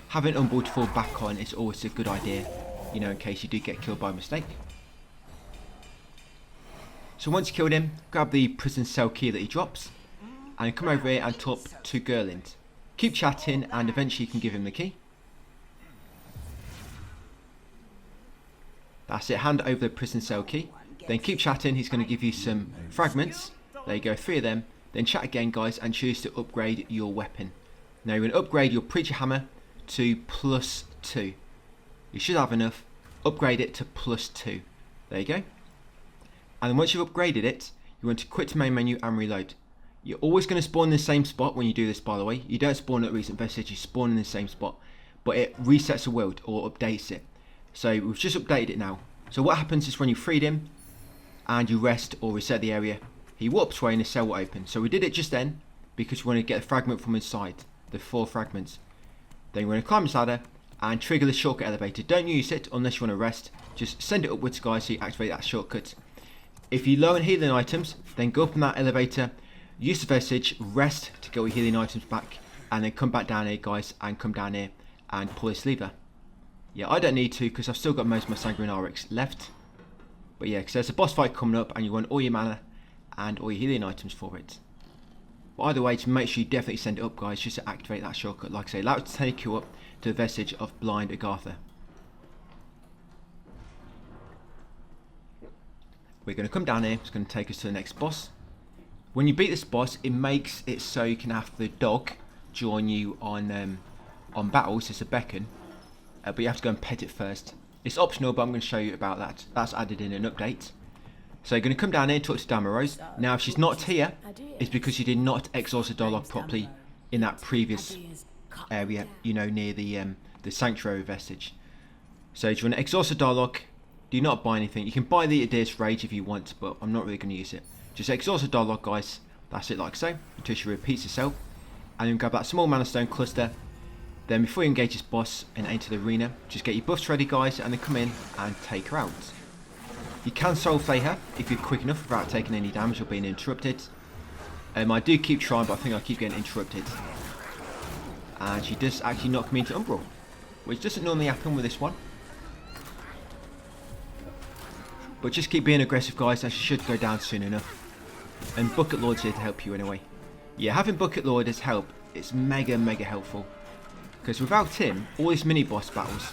Having umbral to fall back on is always a good idea, you know, in case you do get killed by mistake. So once you killed him, grab the prison cell key that he drops, and come over here and talk to Gerlind. Keep chatting, and eventually you can give him the key. That's it, hand over the prison cell key. Then keep chatting, he's going to give you some fragments. There you go, 3 of them. Then chat again, guys, and choose to upgrade your weapon. Now you're going to upgrade your preacher hammer to +2. You should have enough. Upgrade it to +2. There you go. And then once you've upgraded it, you want to quit the main menu and reload. You're always going to spawn in the same spot when you do this, by the way. You don't spawn at recent vestige, you spawn in the same spot. But it resets the world or updates it. So we've just updated it now. So what happens is when you freed him and you rest or reset the area, he warps away and the cell will open. So we did it just then because we want to get a fragment from inside, the 4 fragments. Then we're going to climb this ladder and trigger the shortcut elevator. Don't use it unless you want to rest. Just send it upwards, guys, so you activate that shortcut. If you low on healing items, then go up in that elevator, use the vestige, rest to get your healing items back, and then come back down here, guys, and come down here and pull this lever. Yeah, I don't need to because I've still got most of my Sanguine RX left. But yeah, because there's a boss fight coming up and you want all your mana and all your healing items for it. But either way, to make sure you definitely send it up, guys, just to activate that shortcut. Like I say, that will take you up to the vestige of Blind Agartha. We're going to come down here, it's going to take us to the next boss. When you beat this boss, it makes it so you can have the dog join you on battles. It's a beacon. But you have to go and pet it first. It's optional, but I'm going to show you about that. That's added in an update. So you're going to come down here and talk to Damarose. Now if she's not here, it's because you did not exhaust the dialogue properly in that previous area, you know, near the Sanctuary vestige. So if you want to exhaust the dialogue, do not buy anything. You can buy the Adyr's Rage if you want, but I'm not really going to use it. Just exhaust the dialogue, guys. That's it, like so, until she repeats herself. And then grab that small mana stone cluster. Then before you engage this boss and enter the arena, just get your buffs ready guys and then come in and take her out. You can soul flay her if you're quick enough without taking any damage or being interrupted. I do keep trying, but I think I keep getting interrupted. And she does actually knock me into Umbral, which doesn't normally happen with this one. But just keep being aggressive guys, as she should go down soon enough. And Bucket Lord's here to help you anyway. Yeah, having Bucket Lord as help is mega helpful. Because without him, all these mini boss battles,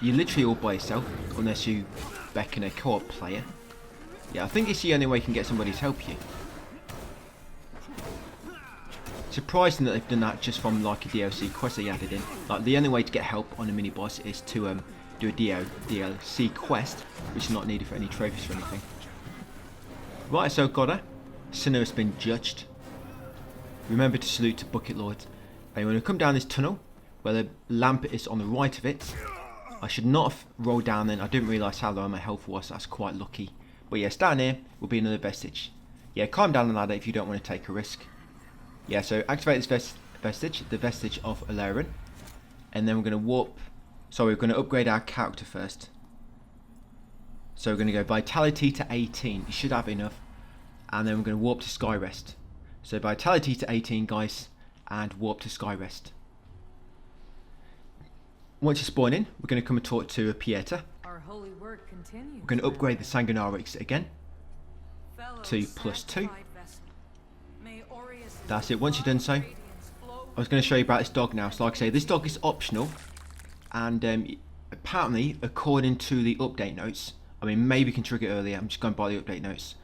you're literally all by yourself, unless you beckon a co-op player. Yeah, I think it's the only way you can get somebody to help you. Surprising that they've done that just from like a DLC quest they added in. Like the only way to get help on a mini boss is to do a DLC quest, which is not needed for any trophies or anything. Right, so got her. Sinner has been judged. Remember to salute to Bucket Lord. And when we come down this tunnel, where the lamp is on the right of it, I should not have rolled down then. I didn't realise how low my health was. That's quite lucky. But yes, down here will be another vestige. Yeah, climb down the ladder if you don't want to take a risk. Yeah, so activate this vestige, the vestige of Adyr. And then we're going to warp. So we're going to upgrade our character first. So we're going to go vitality to 18. You should have enough. And then we're going to warp to Skyrest. So vitality to 18 guys, and warp to Skyrest. Once you spawn in, we're going to come and talk to Pieter. Our holy work continues. We're going to upgrade the Sanguinarix again to +2. That's it. Once you've done so, I was going to show you about this dog now. So like I say, this dog is optional, and apparently, according to the update notes, I mean maybe you can trigger it earlier. I'm just going by the update notes.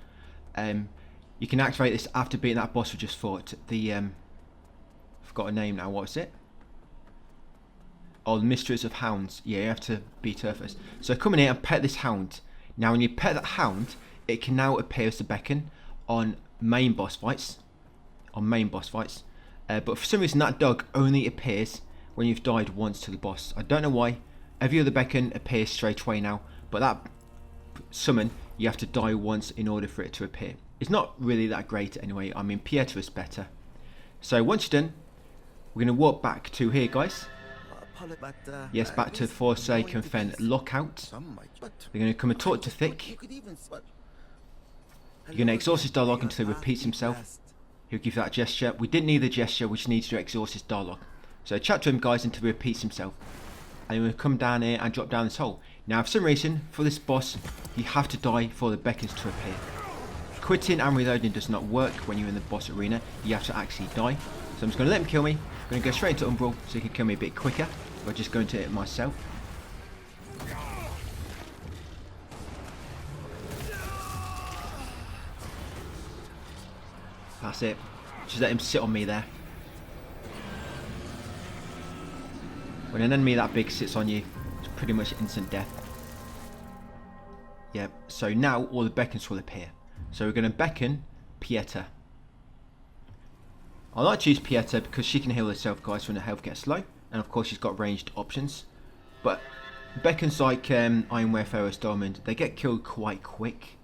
You can activate this after beating that boss we just fought. The forgot a name now. What is it? Oh, the Mistress of Hounds. Yeah, you have to beat her first. So come in here and pet this hound. Now when you pet that hound, it can now appear as a beacon on main boss fights. But for some reason that dog only appears when you've died once to the boss. I don't know why. Every other beacon appears straight away now, but that summon you have to die once in order for it to appear. It's not really that great anyway. I mean Pieter is better. So once you're done, we're going to walk back to here guys. Yes, back to Forsaken Fen Lockout. We're going to come and talk to Thick. You're going to exhaust his dialogue until he repeats himself. He'll give that gesture. We didn't need the gesture, we just need to exhaust his dialogue. So chat to him guys until he repeats himself. And we'll come down here and drop down this hole. Now for some reason, for this boss, you have to die for the beacons to appear. Quitting and reloading does not work when you're in the boss arena. You have to actually die. So I'm just going to let him kill me. I'm going to go straight into Umbral so he can kill me a bit quicker by just going to it myself. That's it. Just let him sit on me there. When an enemy that big sits on you, it's pretty much instant death. Yep, so now all the beacons will appear. So we're going to beckon Pieter. I like to use Pieter because she can heal herself guys when her health gets low. And of course she's got ranged options. But beacons like Iron Wayfarer's Diamond, they get killed quite quick.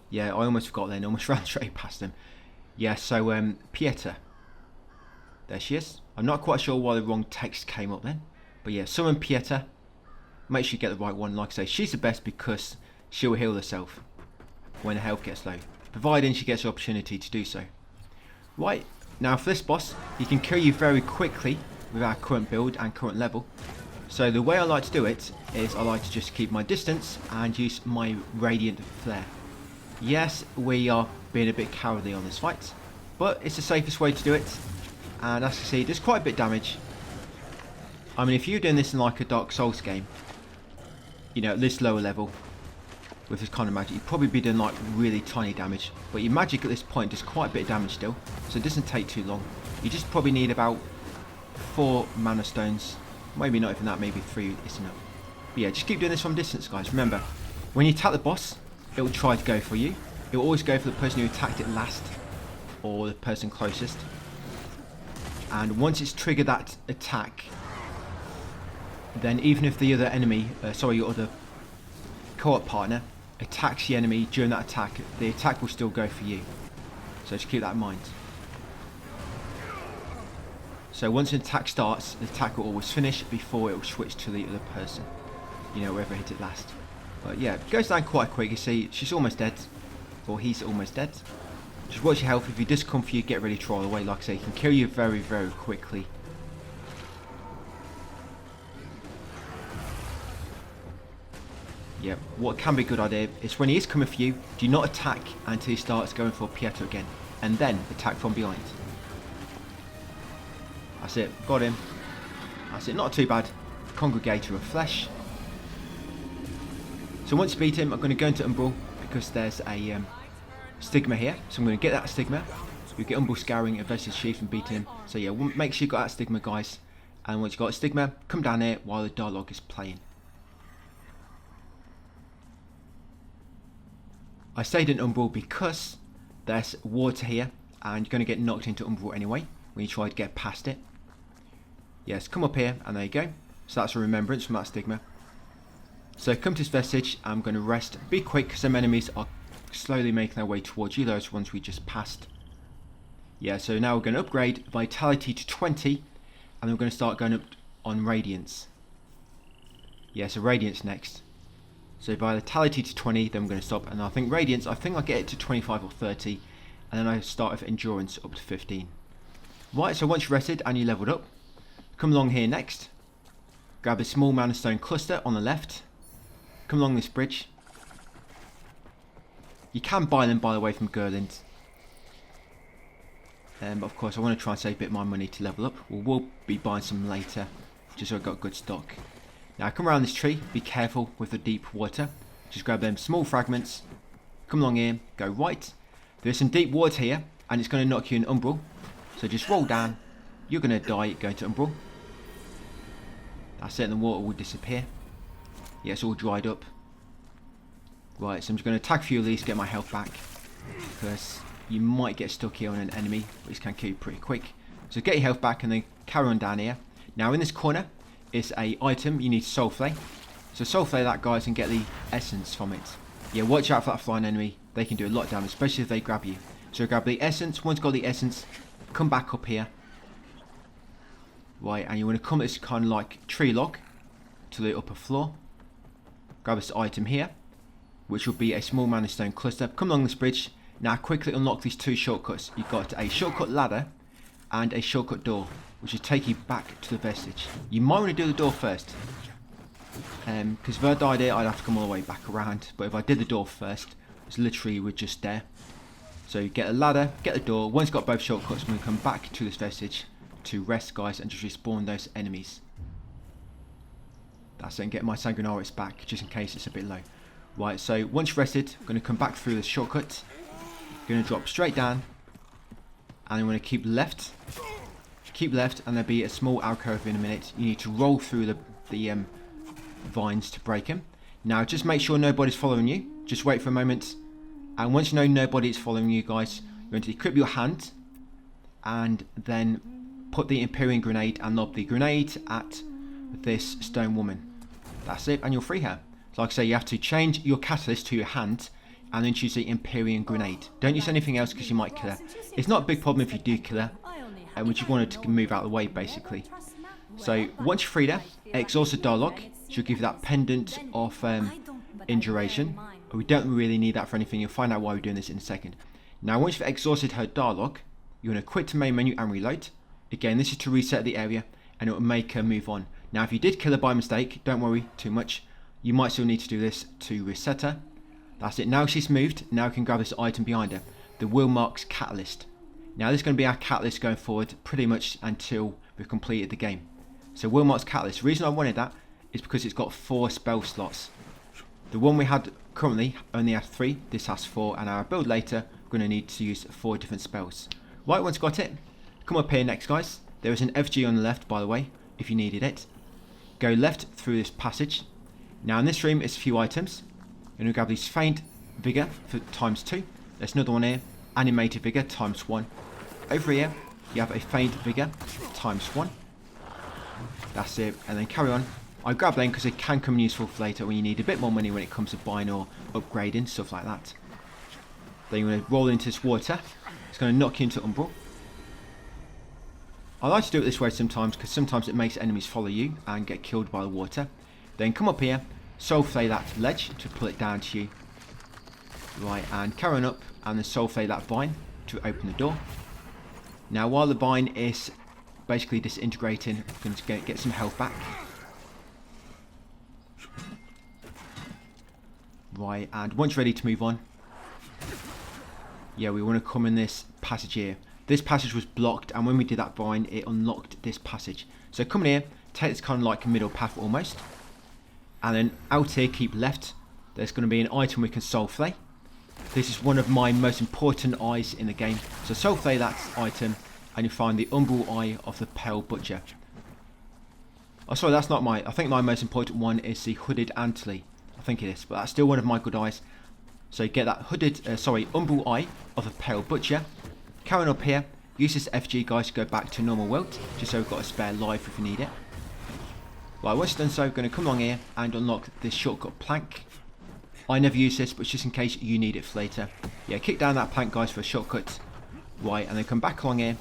Yeah, I almost forgot then, almost ran straight past them. Yeah, so Pieter. There she is. I'm not quite sure why the wrong text came up then. But yeah, summon Pieter. Make sure you get the right one. Like I say, she's the best because she'll heal herself when her health gets low, providing she gets the opportunity to do so. Right, now for this boss, he can kill you very quickly with our current build and current level. So the way I like to do it is I like to just keep my distance and use my Radiant Flare. Yes, we are being a bit cowardly on this fight, but it's the safest way to do it. And as you see, there's quite a bit of damage. I mean, if you're doing this in like a Dark Souls game, you know, at this lower level, with this kind of magic, you'd probably be doing like really tiny damage. But your magic at this point does quite a bit of damage still, so it doesn't take too long. You just probably need about 4 mana stones, maybe not even that, maybe 3 is enough. But yeah, just keep doing this from distance guys. Remember, when you attack the boss, it will try to go for you. It will always go for the person who attacked it last, or the person closest. And once it's triggered that attack, then even if the other enemy, your other co-op partner attacks the enemy during that attack, the attack will still go for you. So just keep that in mind. So once an attack starts, the attack will always finish before it will switch to the other person. You know, whoever hit it last. But yeah, it goes down quite quick. You see, she's almost dead. Or he's almost dead. Just watch your health. If he does come for you, get ready to roll away. Like I say, he can kill you very, very quickly. Yeah, what can be a good idea is when he is coming for you, do not attack until he starts going for Pietro again. And then attack from behind. That's it, got him. That's it, not too bad. Congregator of Flesh. So once you beat him, I'm going to go into Umbral because there's a Stigma here. So I'm going to get that Stigma. You get Umbral Scouring, invest his sheath and beat him. So yeah, make sure you got that Stigma, guys. And once you got a Stigma, come down here while the dialogue is playing. I stayed in Umbral because there's water here and you're going to get knocked into Umbral anyway when you try to get past it. Yes, come up here and there you go. So that's a remembrance from that Stigma. So come to this vestige, I'm going to rest. Be quick because some enemies are slowly making their way towards you, those ones we just passed. Yeah, so now we're going to upgrade Vitality to 20 and we're going to start going up on Radiance. Yeah, so Radiance next. So Vitality to 20, then we're going to stop, and I think Radiance, I think I'll get it to 25 or 30, and then I start with Endurance up to 15. Right, so once you're rested and you leveled up, come along here next, grab a small Mana Stone cluster on the left, come along this bridge. You can buy them, by the way, from Gerland. But of course I want to try and save a bit of my money to level up. We'll be buying some later, just so I've got good stock. Now come around this tree, be careful with the deep water. Just grab them small fragments, come along here, go right. There's some deep water here, and it's going to knock you in Umbral. So just roll down, you're going to die going to Umbral. That's it, and the water will disappear. Yeah, it's all dried up. Right, so I'm just going to attack a few of these, get my health back. Because you might get stuck here on an enemy, which can kill you pretty quick. So get your health back and then carry on down here. Now in this corner, is a item you need to soul flay. So soul flay that, guys, and get the essence from it. Yeah, watch out for that flying enemy. They can do a lot of damage, especially if they grab you. So grab the essence. Once you've got the essence, come back up here. Right, and you want to come at this kind of like tree log to the upper floor. Grab this item here, which will be a small Mana Stone cluster. Come along this bridge. Now quickly unlock these two shortcuts. You've got a shortcut ladder and a shortcut door, which will take you back to the vestige. You might want to do the door first, because if I died here, I'd have to come all the way back around. But if I did the door first, it's literally we're just there. So you get a ladder, get the door. Once you've got both shortcuts, I'm going to come back to this vestige to rest, guys, and just respawn those enemies. That's it, and get my Sanguinaris back, just in case it's a bit low. Right, so once you've rested, I'm going to come back through this shortcut. Going to drop straight down, and I'm going to keep left. Keep left, and there'll be a small alcove in a minute. You need to roll through the vines to break them. Now just make sure nobody's following you. Just wait for a moment, and once you know nobody is following you, guys, you're going to equip your hand and then put the Empyrean grenade and lob the grenade at this stone woman. That's it, and you'll free her. So like I say, you have to change your catalyst to your hand and then choose the Empyrean grenade. Don't use anything else because you might kill her. It's not a big problem if you do kill her, which you wanted to move out of the way, basically. So once you freed her, exhausted dialogue. She'll give you that pendant of induration. We don't really need that for anything. You'll find out why we're doing this in a second. Now once you've exhausted her dialogue, you're going to quit to main menu and reload. Again, this is to reset the area and it will make her move on. Now if you did kill her by mistake, don't worry too much. You might still need to do this to reset her. That's it. Now she's moved. Now we can grab this item behind her, the Wilmark's Catalyst. Now this is going to be our catalyst going forward pretty much until we've completed the game. So Wilmark's Catalyst, the reason I wanted that is because it's got 4 spell slots. The one we had currently only had 3, this has 4, and our build later we're going to need to use 4 different spells. Right, once got it, come up here next, guys. There is an FG on the left, by the way, if you needed it. Go left through this passage. Now in this room is a few items. You're going to grab these Faint Vigor for ×2. There's another one here, Animated Vigor ×1. Over here, you have a Faint Vigor ×1. That's it, and then carry on. I grab them because it can come useful for later when you need a bit more money when it comes to buying or upgrading, stuff like that. Then you're going to roll into this water. It's going to knock you into Umbral. I like to do it this way sometimes because sometimes it makes enemies follow you and get killed by the water. Then come up here, soul flay that ledge to pull it down to you. Right, and carry on up and then soul flay that vine to open the door. Now while the vine is basically disintegrating, I'm going to get some health back. Right, and once ready to move on, yeah, we want to come in this passage here. This passage was blocked, and when we did that vine, it unlocked this passage. So come in here, take this kind of like a middle path almost, and then out here keep left. There's going to be an item we can soul flay. This is one of my most important eyes in the game. So soul flay that item, and you find the umbral eye of the pale butcher. Oh, sorry, that's not I think my most important one is the hooded antler. I think it is, but that's still one of my good eyes. So you get that umbral eye of the pale butcher. Carrying up here, use this FG guys to go back to normal world, just so we've got a spare life if we need it. Right, once done so, going to come along here and unlock this shortcut plank. I never use this, but just in case you need it for later. Yeah, kick down that plank guys for a shortcut. Right, and then come back along here.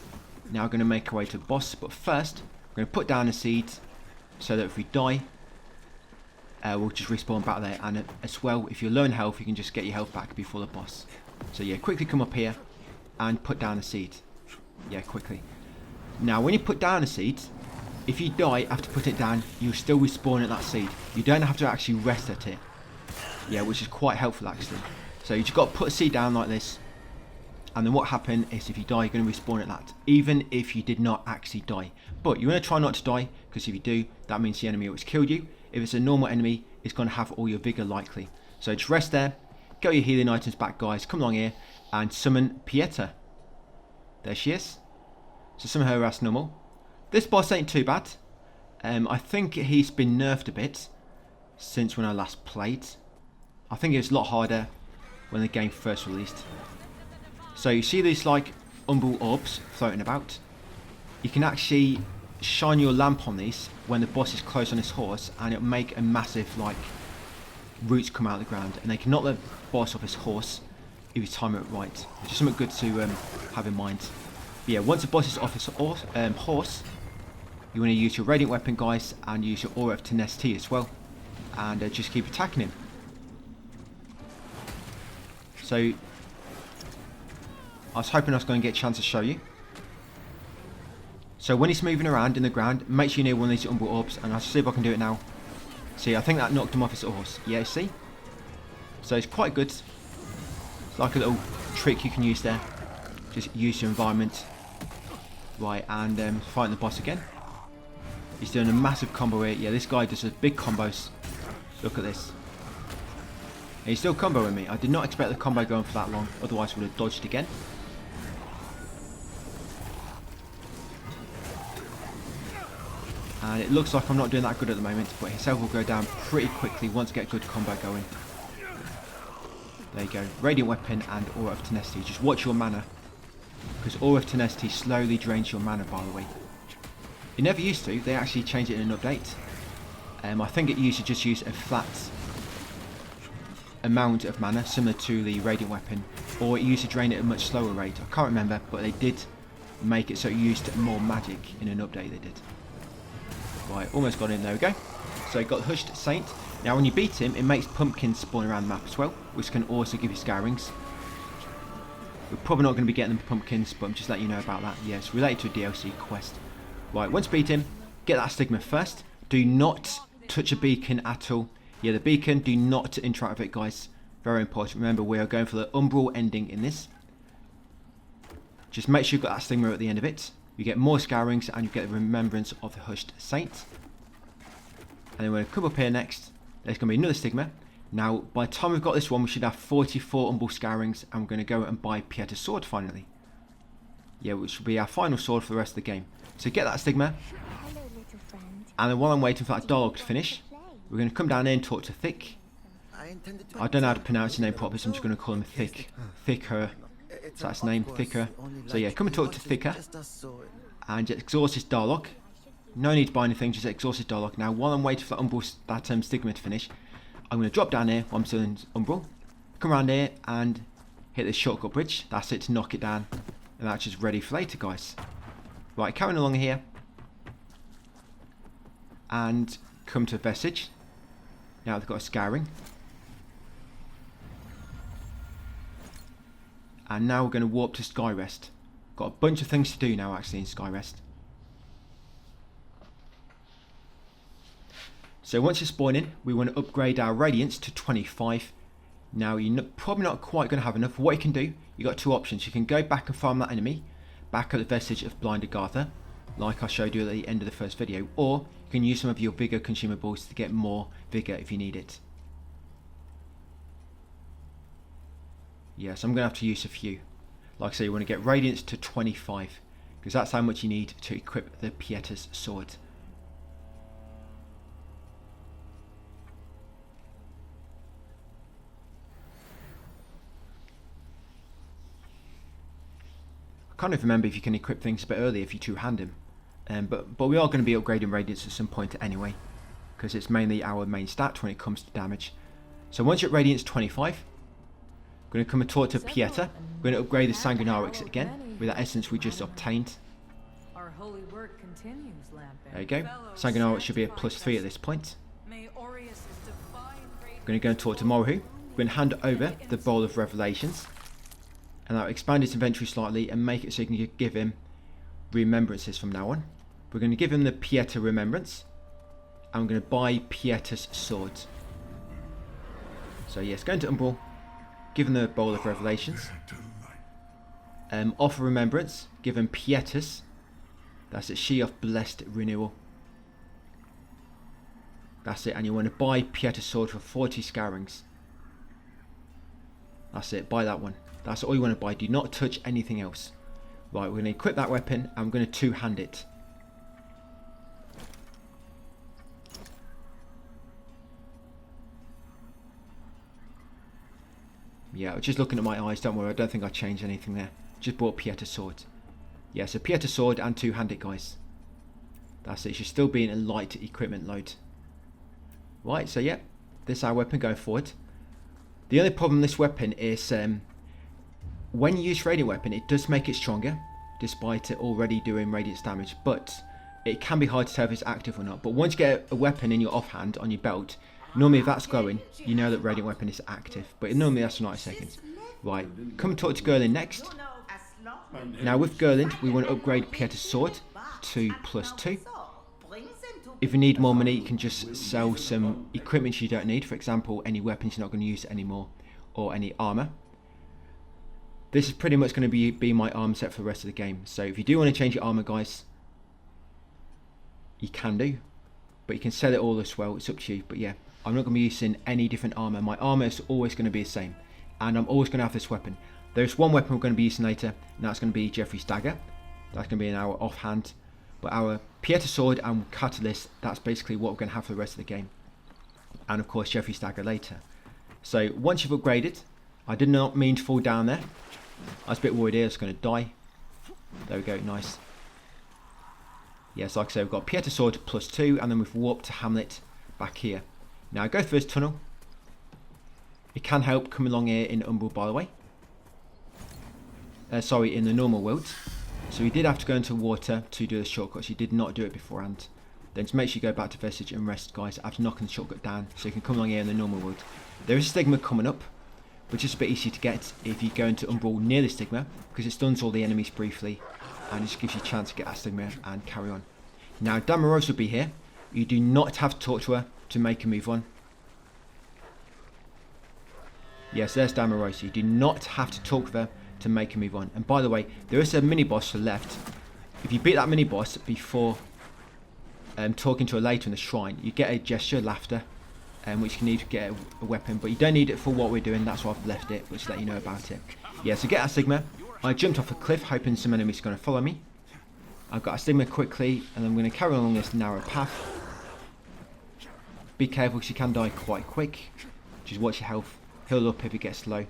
Now we're going to make our way to the boss, but first, we're going to put down the seeds, so that if we die, we'll just respawn back there, and as well, if you're low in health, you can just get your health back before the boss. So yeah, quickly come up here and put down a seed. Yeah, quickly. Now when you put down a seed, if you die after putting it down, you'll still respawn at that seed. You don't have to actually rest at it. Yeah, which is quite helpful actually. So you just got to put a seed down like this, and then what happens is if you die, you're going to respawn at that, even if you did not actually die. But you want to try not to die, because if you do, that means the enemy always killed you. If it's a normal enemy, it's going to have all your vigor likely. So just rest there, get your healing items back guys, come along here and summon Pieta. There she is. So summon her as normal. This boss ain't too bad. I think he's been nerfed a bit since when I last played. I think it was a lot harder when the game first released. So you see these like umbral orbs floating about. You can actually shine your lamp on these when the boss is close on his horse, and it'll make a massive like roots come out of the ground, and they can knock the boss off his horse if you time it right. It's just something good to have in mind. But yeah, once the boss is off his horse, you want to use your radiant weapon guys and use your aura of tenacity as well, and just keep attacking him. So I was hoping I was going to get a chance to show you. So when he's moving around in the ground, make sure you near one of these umbral orbs, and I'll see if I can do it now. See, I think that knocked him off his horse. Yeah, see? So it's quite good. It's like a little trick you can use there. Just use your environment. Right, and fighting the boss again. He's doing a massive combo here. Yeah, this guy does a big combos. Look at this. And he's still comboing me. I did not expect the combo going for that long, otherwise I would have dodged again. And it looks like I'm not doing that good at the moment, but his health will go down pretty quickly once I get a good combo going. There you go. Radiant weapon and aura of tenacity. Just watch your mana, because aura of tenacity slowly drains your mana, by the way. It never used to. They actually changed it in an update. I think it used to just use a flat amount of mana, similar to the radiant weapon, or it used to drain it at a much slower rate. I can't remember, but they did make it so it used more magic in an update. They did. Right, almost got him, there we go. So got Hushed Saint. Now when you beat him, it makes pumpkins spawn around the map as well, which can also give you sky rings. We're probably not going to be getting them pumpkins, but I'm just letting you know about that. Yeah, it's related to a DLC quest. Right, once beat him, get that stigma first. Do not touch a beacon at all. Yeah, the beacon, do not interact with it, guys. Very important. Remember, we are going for the umbral ending in this. Just make sure you've got that stigma at the end of it. You get more sky rings, and you get the remembrance of the Hushed Saint. And then we're going to come up here next. There's going to be another stigma. Now, by the time we've got this one, we should have 44 umbral sky rings, and we're going to go and buy Pieta's sword finally. Yeah, which will be our final sword for the rest of the game. So get that stigma. And then while I'm waiting for that dialogue to finish, we're going to come down here and talk to Thick. I don't know how to pronounce his name properly, so I'm just going to call him Thick. Thicker. So that's his name, Thicker. So yeah, come and talk to Thicker. And just exhaust his dialogue. No need to buy anything, just exhaust his dialogue. Now, while I'm waiting for that stigma to finish, I'm going to drop down here while I'm still in umbral. Come around here and hit this shortcut bridge. That's it to knock it down. And that's just ready for later, guys. Right, carrying along here. And come to Vestige. Now they've got a scouring. And now we're going to warp to Skyrest. Got a bunch of things to do now actually in Skyrest. So once you spawn in, we want to upgrade our Radiance to 25. Now you're probably not quite going to have enough. What you can do, you've got two options. You can go back and farm that enemy, back at the Vestige of Blind Agartha, like I showed you at the end of the first video, or you can use some of your Vigor consumables to get more Vigor if you need it. Yes, I'm going to have to use a few. Like I say, you want to get Radiance to 25, because that's how much you need to equip the Pieta's sword. I can't even remember if you can equip things a bit earlier if you two-hand him. But we are going to be upgrading Radiance at some point anyway, because it's mainly our main stat when it comes to damage. So once you're at Radiance 25, we're going to come and talk to Pieta. We're going to upgrade the Sanguinarix again with that essence we just obtained. Our holy work continues, there you go. Sanguinarix should be at +3 at this point. We're going to go and talk to Morhu. We're going to hand over the Bowl of Revelations. And that'll expand his inventory slightly and make it so you can give him remembrances from now on. We're going to give him the Pieta remembrance. And we're going to buy Pieta's sword. So yes, going to Umbral. Give him the Bowl of Revelations. Offer remembrance. Give him Pieta's. That's it. She of Blessed Renewal. That's it. And you want to buy Pieta's sword for 40 scourings. That's it. Buy that one. That's all you want to buy. Do not touch anything else. Right, we're going to equip that weapon and I'm going to two-hand it. Yeah, just looking at my eyes, don't worry, I don't think I changed anything there. Just bought Pieta's sword. Yeah, so Pieta's sword and two-hand it, guys. That's it, it should still be in a light equipment load. Right, so yeah, this is our weapon going forward. The only problem with this weapon is when you use Radiant Weapon, it does make it stronger, despite it already doing Radiance damage, but it can be hard to tell if it's active or not. But once you get a weapon in your offhand on your belt, normally if that's glowing, you know that Radiant Weapon is active, but normally that's for 90 seconds. Right, come and talk to Gerlind next. Now with Gerlind, we want to upgrade Pieta's sword to +2. If you need more money, you can just sell some equipment you don't need, for example, any weapons you're not going to use anymore, or any armour. This is pretty much going to be my arm set for the rest of the game. So if you do want to change your armour, guys, you can do. But you can sell it all as well, it's up to you. But yeah, I'm not going to be using any different armour. My armour is always going to be the same. And I'm always going to have this weapon. There's one weapon we're going to be using later, and that's going to be Jeffrey's dagger. That's going to be in our offhand. But our Pieta sword and catalyst, that's basically what we're going to have for the rest of the game. And of course Jeffrey's dagger later. So once you've upgraded, I did not mean to fall down there. I was a bit worried here, I was going to die. There we go, nice. Yes, like I said, we've got Pieta sword +2, and then we've warped to Hamlet back here. Now go through this tunnel. It can help come along here in Umbral, by the way. Sorry, in the normal world. So we did have to go into water to do the shortcuts. You did not do it beforehand. Then to make sure you go back to Vestige and rest, guys, after knocking the shortcut down, so you can come along here in the normal world. There is a stigma coming up, which is a bit easier to get if you go into Umbral near the stigma, because it stuns all the enemies briefly, and it just gives you a chance to get that stigma and carry on. Now Damaros will be here. You do not have to talk to her to make a move on. Yes, there's Damaros. You do not have to talk with her to make a move on. And by the way, there is a mini boss to the left. If you beat that mini boss before talking to her later in the shrine, you get a gesture, laughter, which you can need to get a weapon, but you don't need it for what we're doing. That's why I've left it, but to let you know about it. Yeah, so get a Sigma. I jumped off a cliff hoping some enemies are going to follow me. I've got a Sigma quickly, and I'm going to carry along this narrow path. Be careful because you can die quite quick. Just watch your health. Heal up if it gets low.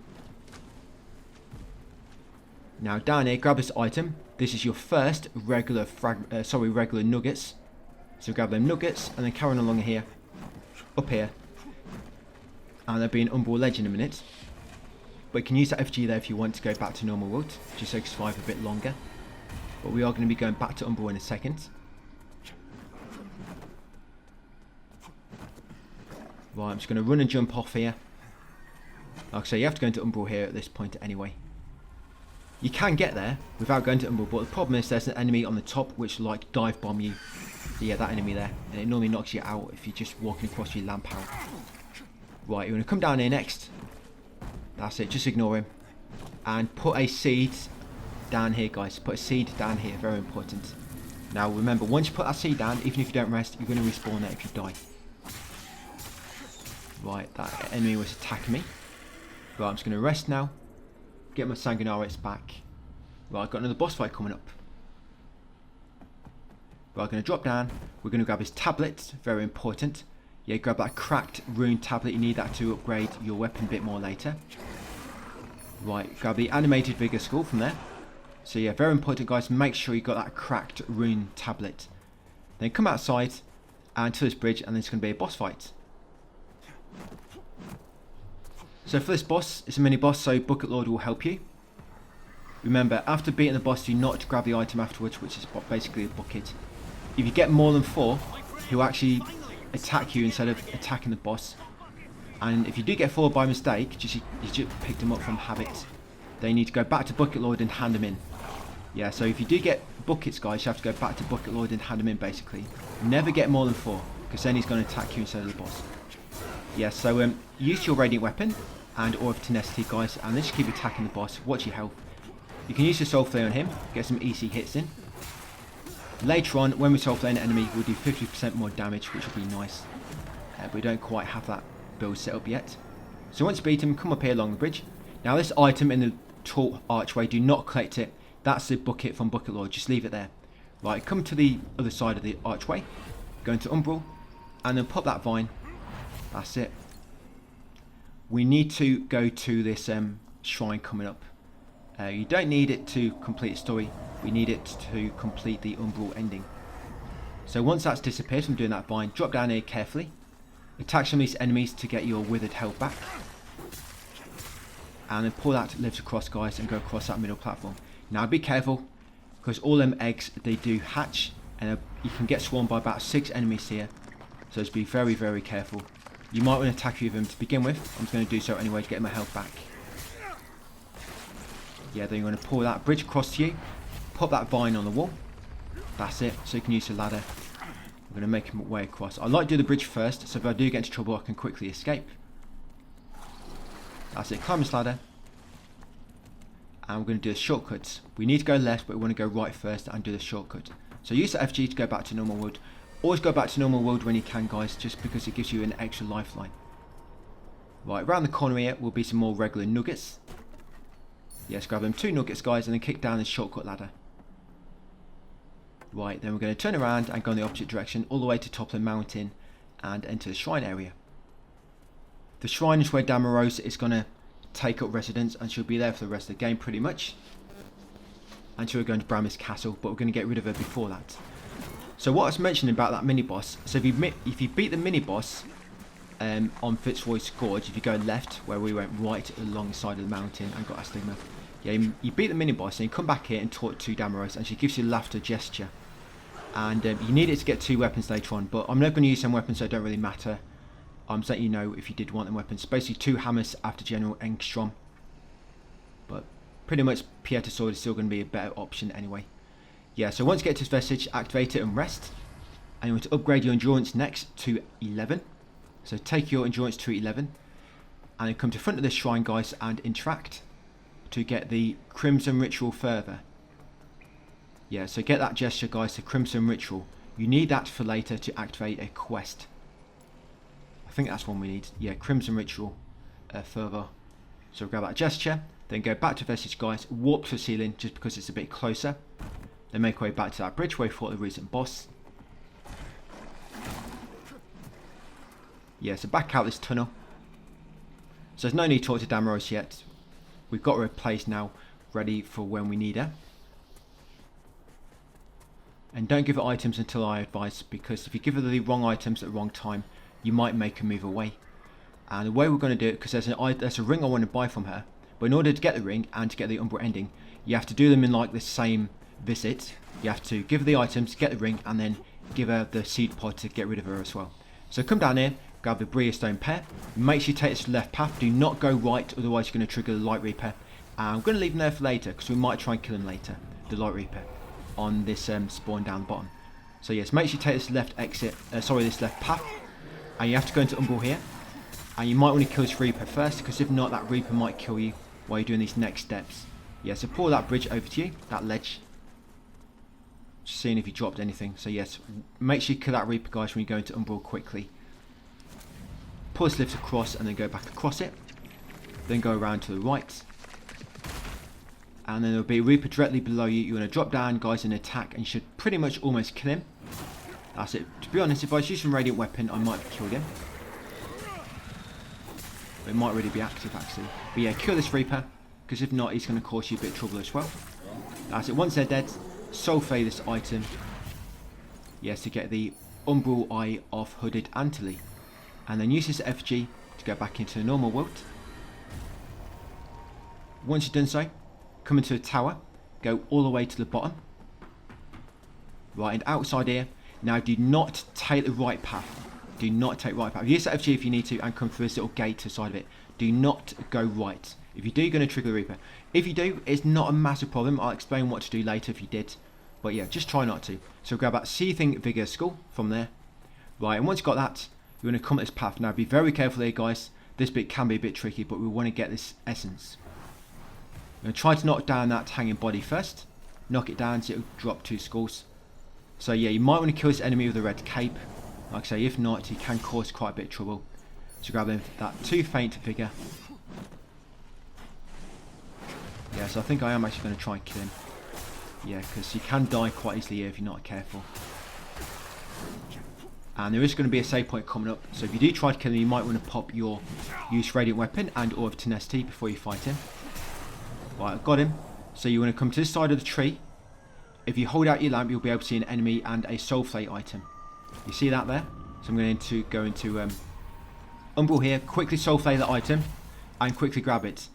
Now down here, grab this item. This is your first regular nuggets. So grab them nuggets and then carry on along here, up here, and there'll be an Umbral Ledge in a minute. But you can use that FG there if you want to go back to normal world, just so you can survive a bit longer. but we are going to be going back to Umbral in a second. Right, I'm just going to run and jump off here. Like I say, you have to go into Umbral here at this point anyway. You can get there without going to Umbral, but the problem is there's an enemy on the top which like dive bomb you. Yeah, that enemy there, and it normally knocks you out if you're just walking across your lamp house. Right, you're going to come down here next. That's it, just ignore him. And put a seed down here, guys. Put a seed down here, very important. Now remember, once you put that seed down, even if you don't rest, you're going to respawn there if you die. Right, that enemy was attacking me. Right, I'm just going to rest now. Get my Sanguinarius back. Right, I've got another boss fight coming up. Right, I'm going to drop down. We're going to grab his tablet, very important. Yeah, grab that cracked rune tablet. You need that to upgrade your weapon a bit more later. Right, grab the animated vigor skull from there. So yeah, very important, guys. Make sure you got that cracked rune tablet. Then come outside and to this bridge, and then it's going to be a boss fight. So for this boss, it's a mini boss, so Bucket Lord will help you. Remember, after beating the boss, do not grab the item afterwards, which is basically a bucket. If you get more than 4, he'll actually attack you instead of attacking the boss. And if you do get 4 by mistake, you just picked them up from habit, then you need to go back to Bucket Lord and hand them in. Yeah, so if you do get buckets, guys, you have to go back to Bucket Lord and hand them in, basically. Never get more than 4, because then he's going to attack you instead of the boss. Yeah, so use your Radiant Weapon and Aura of Tenacity, guys, and then just keep attacking the boss. Watch your health. You can use your Soul Flare on him, get some easy hits in. Later on, when we Soul Flare an enemy, we'll do 50% more damage, which will be nice. But we don't quite have that build set up yet. So once you beat him, come up here along the bridge. Now this item in the tall archway, do not collect it. That's the bucket from Bucket Lord, just leave it there. Right, come to the other side of the archway, go into Umbral, and then pop that vine. That's it. We need to go to this shrine coming up. You don't need it to complete the story, we need it to complete the Umbral ending. So once that's disappeared from doing that vine, drop down here carefully, attack some of these enemies to get your withered health back, and then pull that lives across, guys, and go across that middle platform. Now be careful, because all them eggs, they do hatch, and you can get swarmed by about 6 enemies here, so just be very, very careful. You might want to attack a few of them to begin with. I'm just going to do so anyway to get my health back. Yeah, then you're going to pull that bridge across to you, pop that vine on the wall. That's it, so you can use the ladder. I'm going to make my way across. I like to do the bridge first, so if I do get into trouble, I can quickly escape. That's it, climb this ladder. And we're going to do the shortcuts. We need to go left, but we want to go right first and do the shortcut. So use the FG to go back to normal world. Always go back to normal world when you can, guys, just because it gives you an extra lifeline. Right, around the corner here will be some more regular nuggets. Yes, grab them 2 nuggets, guys, and then kick down the shortcut ladder. Right, then we're going to turn around and go in the opposite direction all the way to top of the mountain and enter the shrine area. The shrine is where Damarosa is going to take up residence, and she'll be there for the rest of the game pretty much. And she'll go into Brammer's castle, but we're going to get rid of her before that. So what I was mentioning about that mini boss, so if you beat the mini boss on Fitzroy's Gorge, if you go left where we went right alongside of the mountain and got Astigma, yeah, you beat the mini boss and you come back here and talk to Damarosa, and she gives you laughter gesture, and you need it to get 2 weapons later on, but I'm not going to use some weapons, so it don't really matter. I'm just letting you know if you did want them weapons. Basically 2 hammers after General Engstrom, but pretty much Pieter Sword is still going to be a better option anyway. Yeah, so once you get to this vestige, activate it and rest. And you want to upgrade your endurance next to 11. So take your endurance to 11. And then come to the front of this shrine, guys, and interact to get the Crimson Ritual further. Yeah, so get that gesture, guys, the Crimson Ritual. You need that for later to activate a quest. I think that's one we need. Yeah, Crimson Ritual further. So grab that gesture, then go back to vestige, guys, warp to the ceiling just because it's a bit closer. Then make our way back to that bridge where we fought the recent boss. Yeah, so back out this tunnel. So there's no need to talk to Damarosa yet. We've got her in place now, ready for when we need her. And don't give her items until I advise, because if you give her the wrong items at the wrong time, you might make her move away. And the way we're going to do it, because there's a ring I want to buy from her, but in order to get the ring and to get the Umbral ending, you have to do them in like the same visit, you have to give her the items, get the ring, and then give her the seed pod to get rid of her as well. So come down here, grab the Bria Stone Pear, make sure you take this left path, do not go right, otherwise you're going to trigger the Light Reaper. And I'm going to leave him there for later, because we might try and kill him later, the Light Reaper, on this spawn down the bottom. So yes, make sure you take this left exit, this left path, and you have to go into Umbral here, and you might want to kill this Reaper first, because if not, that Reaper might kill you while you're doing these next steps. Yeah, so pull that bridge over to you, that ledge, just seeing if you dropped anything. So yes, make sure you kill that Reaper, guys, when you go into Umbral quickly. Pull this lift across and then go back across it, then go around to the right, and then there'll be a Reaper directly below you. You're going to drop down, guys, and attack, and you should pretty much almost kill him. That's it. To be honest, if I was using Radiant Weapon, I might have killed him. But it might really be active, actually. But yeah, kill this Reaper, because if not, he's going to cause you a bit of trouble as well. That's it. Once they're dead, Soulflay this item. Yes, to get the Umbral Eye of Hooded Antley. And then use this FG to go back into the normal world. Once you've done so, come into a tower, go all the way to the bottom. Right, and outside here, now do not take the right path. Do not take right path. Use the FG if you need to and come through this little gate to the side of it. Do not go right. If you do, you're going to trigger the Reaper. If you do, it's not a massive problem. I'll explain what to do later if you did. But yeah, just try not to. So grab that Seething Vigor Skull from there. Right, and once you've got that, you're going to come at this path. Now be very careful here, guys. This bit can be a bit tricky, but we want to get this essence. I'm going to try to knock down that hanging body first. Knock it down so it'll drop 2 skulls. So yeah, you might want to kill this enemy with a red cape. Like I say, if not, he can cause quite a bit of trouble. So grab him, that too faint figure. Yeah, so I think I am actually going to try and kill him. Yeah, because you can die quite easily here if you're not careful. And there is going to be a save point coming up. So if you do try to kill him, you might want to pop your use Radiant Weapon and or of Tenacity before you fight him. Right, I've got him. So you want to come to this side of the tree. If you hold out your lamp, you'll be able to see an enemy and a Soulflay item. You see that there? So I'm going to go into Umbral here, quickly Soulflay the item, and quickly grab it.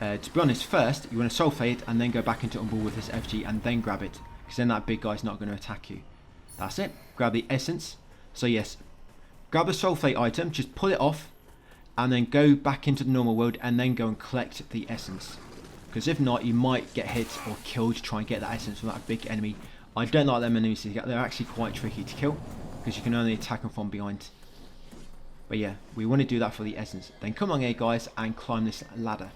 To be honest, first you want to Soulflay it and then go back into Umbral with this FG and then grab it, because then that big guy's not going to attack you. That's it. Grab the essence. So yes, grab the Soulflay item, just pull it off, and then go back into the normal world and then go and collect the essence. Because if not, you might get hit or killed to try and get that essence from that big enemy. I don't like them enemies. They're actually quite tricky to kill because you can only attack them from behind. But yeah, we want to do that for the essence. Then come on here, guys, and climb this ladder.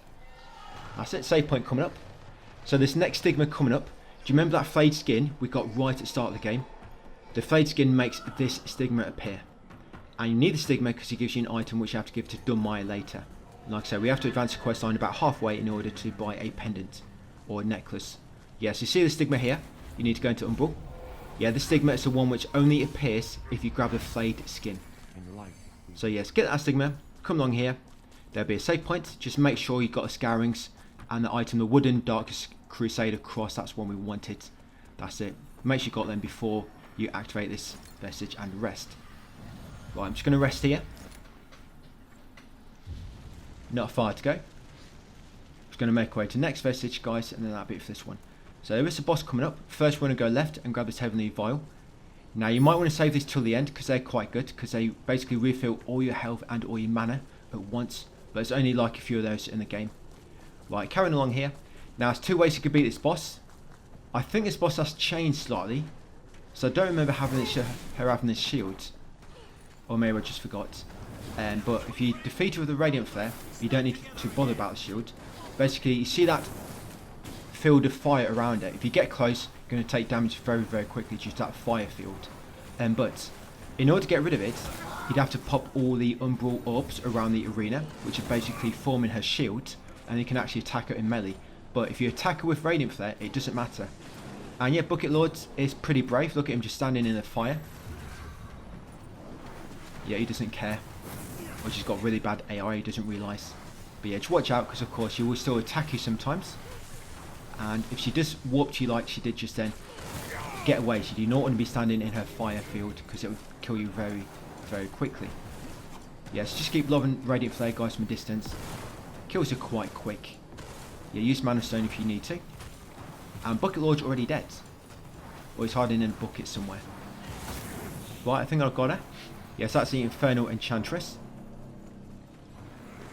That's it. Save point coming up. So this next stigma coming up. Do you remember that flayed skin we got right at the start of the game? The flayed skin makes this stigma appear. And you need the stigma because it gives you an item which you have to give to Dunmire later. Like I said, we have to advance the quest line about halfway in order to buy a pendant or a necklace. Yes, you see the stigma here. You need to go into Umbral. Yeah, the stigma is the one which only appears if you grab the flayed skin. So yes, get that stigma, come along here. There'll be a save point. Just make sure you've got the scourings and the item, the wooden Darkest Crusader cross. That's one we wanted. That's it. Make sure you got them before you activate this vestige and rest. Right, I'm just going to rest here. Not far to go. Just going to make our way to next vestige, guys, and then that'll be it for this one. So there is a boss coming up. First, we're going to go left and grab this Heavenly Vial. Now, you might want to save these till the end because they're quite good, because they basically refill all your health and all your mana at once. But it's only like a few of those in the game. Right, carrying along here. Now, there's 2 ways you could beat this boss. I think this boss has changed slightly. So I don't remember having this, her having this shield. Or maybe I just forgot. But if you defeat her with a Radiant Flare, you don't need to bother about the shield. Basically, you see that field of fire around it. If you get close, you're going to take damage very, very quickly due to that fire field. But in order to get rid of it, you'd have to pop all the Umbral orbs around the arena, which are basically forming her shield, and you can actually attack her in melee. But if you attack her with Radiant Flare, it doesn't matter. And yeah, Bucket Lord is pretty brave. Look at him just standing in the fire. Yeah, he doesn't care. Or she's got really bad AI, he doesn't realise. But yeah, just watch out, because of course she will still attack you sometimes. And if she does warp to you like she did just then, get away. You do not want to be standing in her fire field, because it will kill you very, very quickly. Yes, just keep lobbing Radiant Flare, guys, from a distance. Kills her quite quick. Yeah, use Mana Stone if you need to. And Bucket Lord's already dead. Or he's hiding in a bucket somewhere. Right, I think I've got her. Yes, that's the Infernal Enchantress.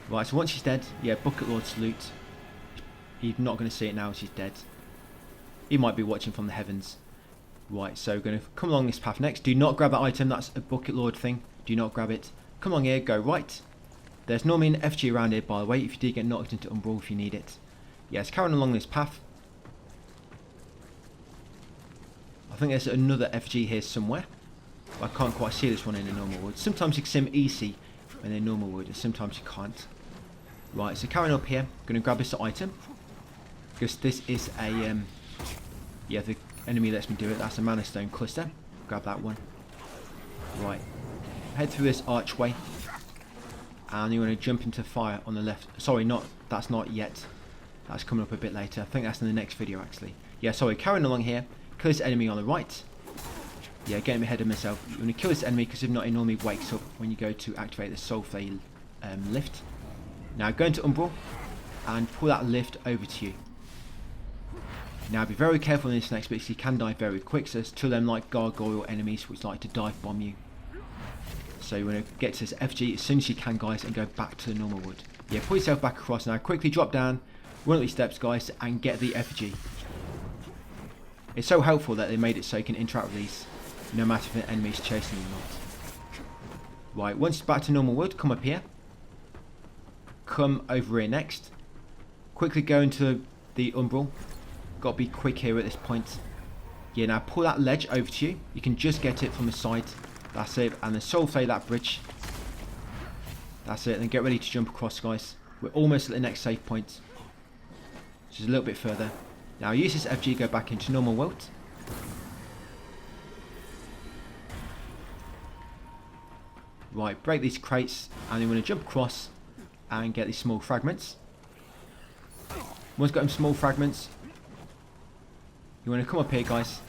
Right, so once she's dead, yeah, Bucket Lord salute. He's not going to see it now as she's dead. He might be watching from the heavens. Right, so we're going to come along this path next. Do not grab that item, that's a Bucket Lord thing. Do not grab it. Come along here, go right. There's normally an FG around here, by the way, if you do get knocked into Umbral if you need it. Yes, carrying along this path. I think there's another FG here somewhere. I can't quite see this one in a normal wood. Sometimes you can see them easy in a normal wood, and sometimes you can't. Right, so carrying up here, I'm going to grab this item. Because this is a, yeah, the enemy lets me do it. That's a Mana Stone cluster. Grab that one. Right, head through this archway. And you want to jump into fire on the left. Sorry, that's not yet. That's coming up a bit later. I think that's in the next video actually. Yeah, sorry, carrying along here. Kill this enemy on the right. Yeah, getting ahead of myself. You want to kill this enemy because if not, he normally wakes up when you go to activate the Soul Flame lift. Now go into Umbral and pull that lift over to you. Now be very careful in this next bit because you can die very quick. So there's two of them like gargoyle enemies which like to dive bomb you. So you want to get to this FG as soon as you can, guys, and go back to the normal wood. Yeah, pull yourself back across. Now quickly drop down, run up these steps, guys, and get the FG. It's so helpful that they made it so you can interact with these no matter if an enemy's chasing you or not. Right, once back to normal wood, come up here. Come over here next. Quickly go into the Umbral. Got to be quick here at this point. Yeah, now pull that ledge over to you. You can just get it from the side. That's it. And then Soul Flame that bridge. That's it. Then get ready to jump across, guys. We're almost at the next save point. Just a little bit further. Now use this FG, go back into normal world. Right, break these crates, and you want to jump across and get these small fragments. Once got them small fragments, you want to come up here, guys,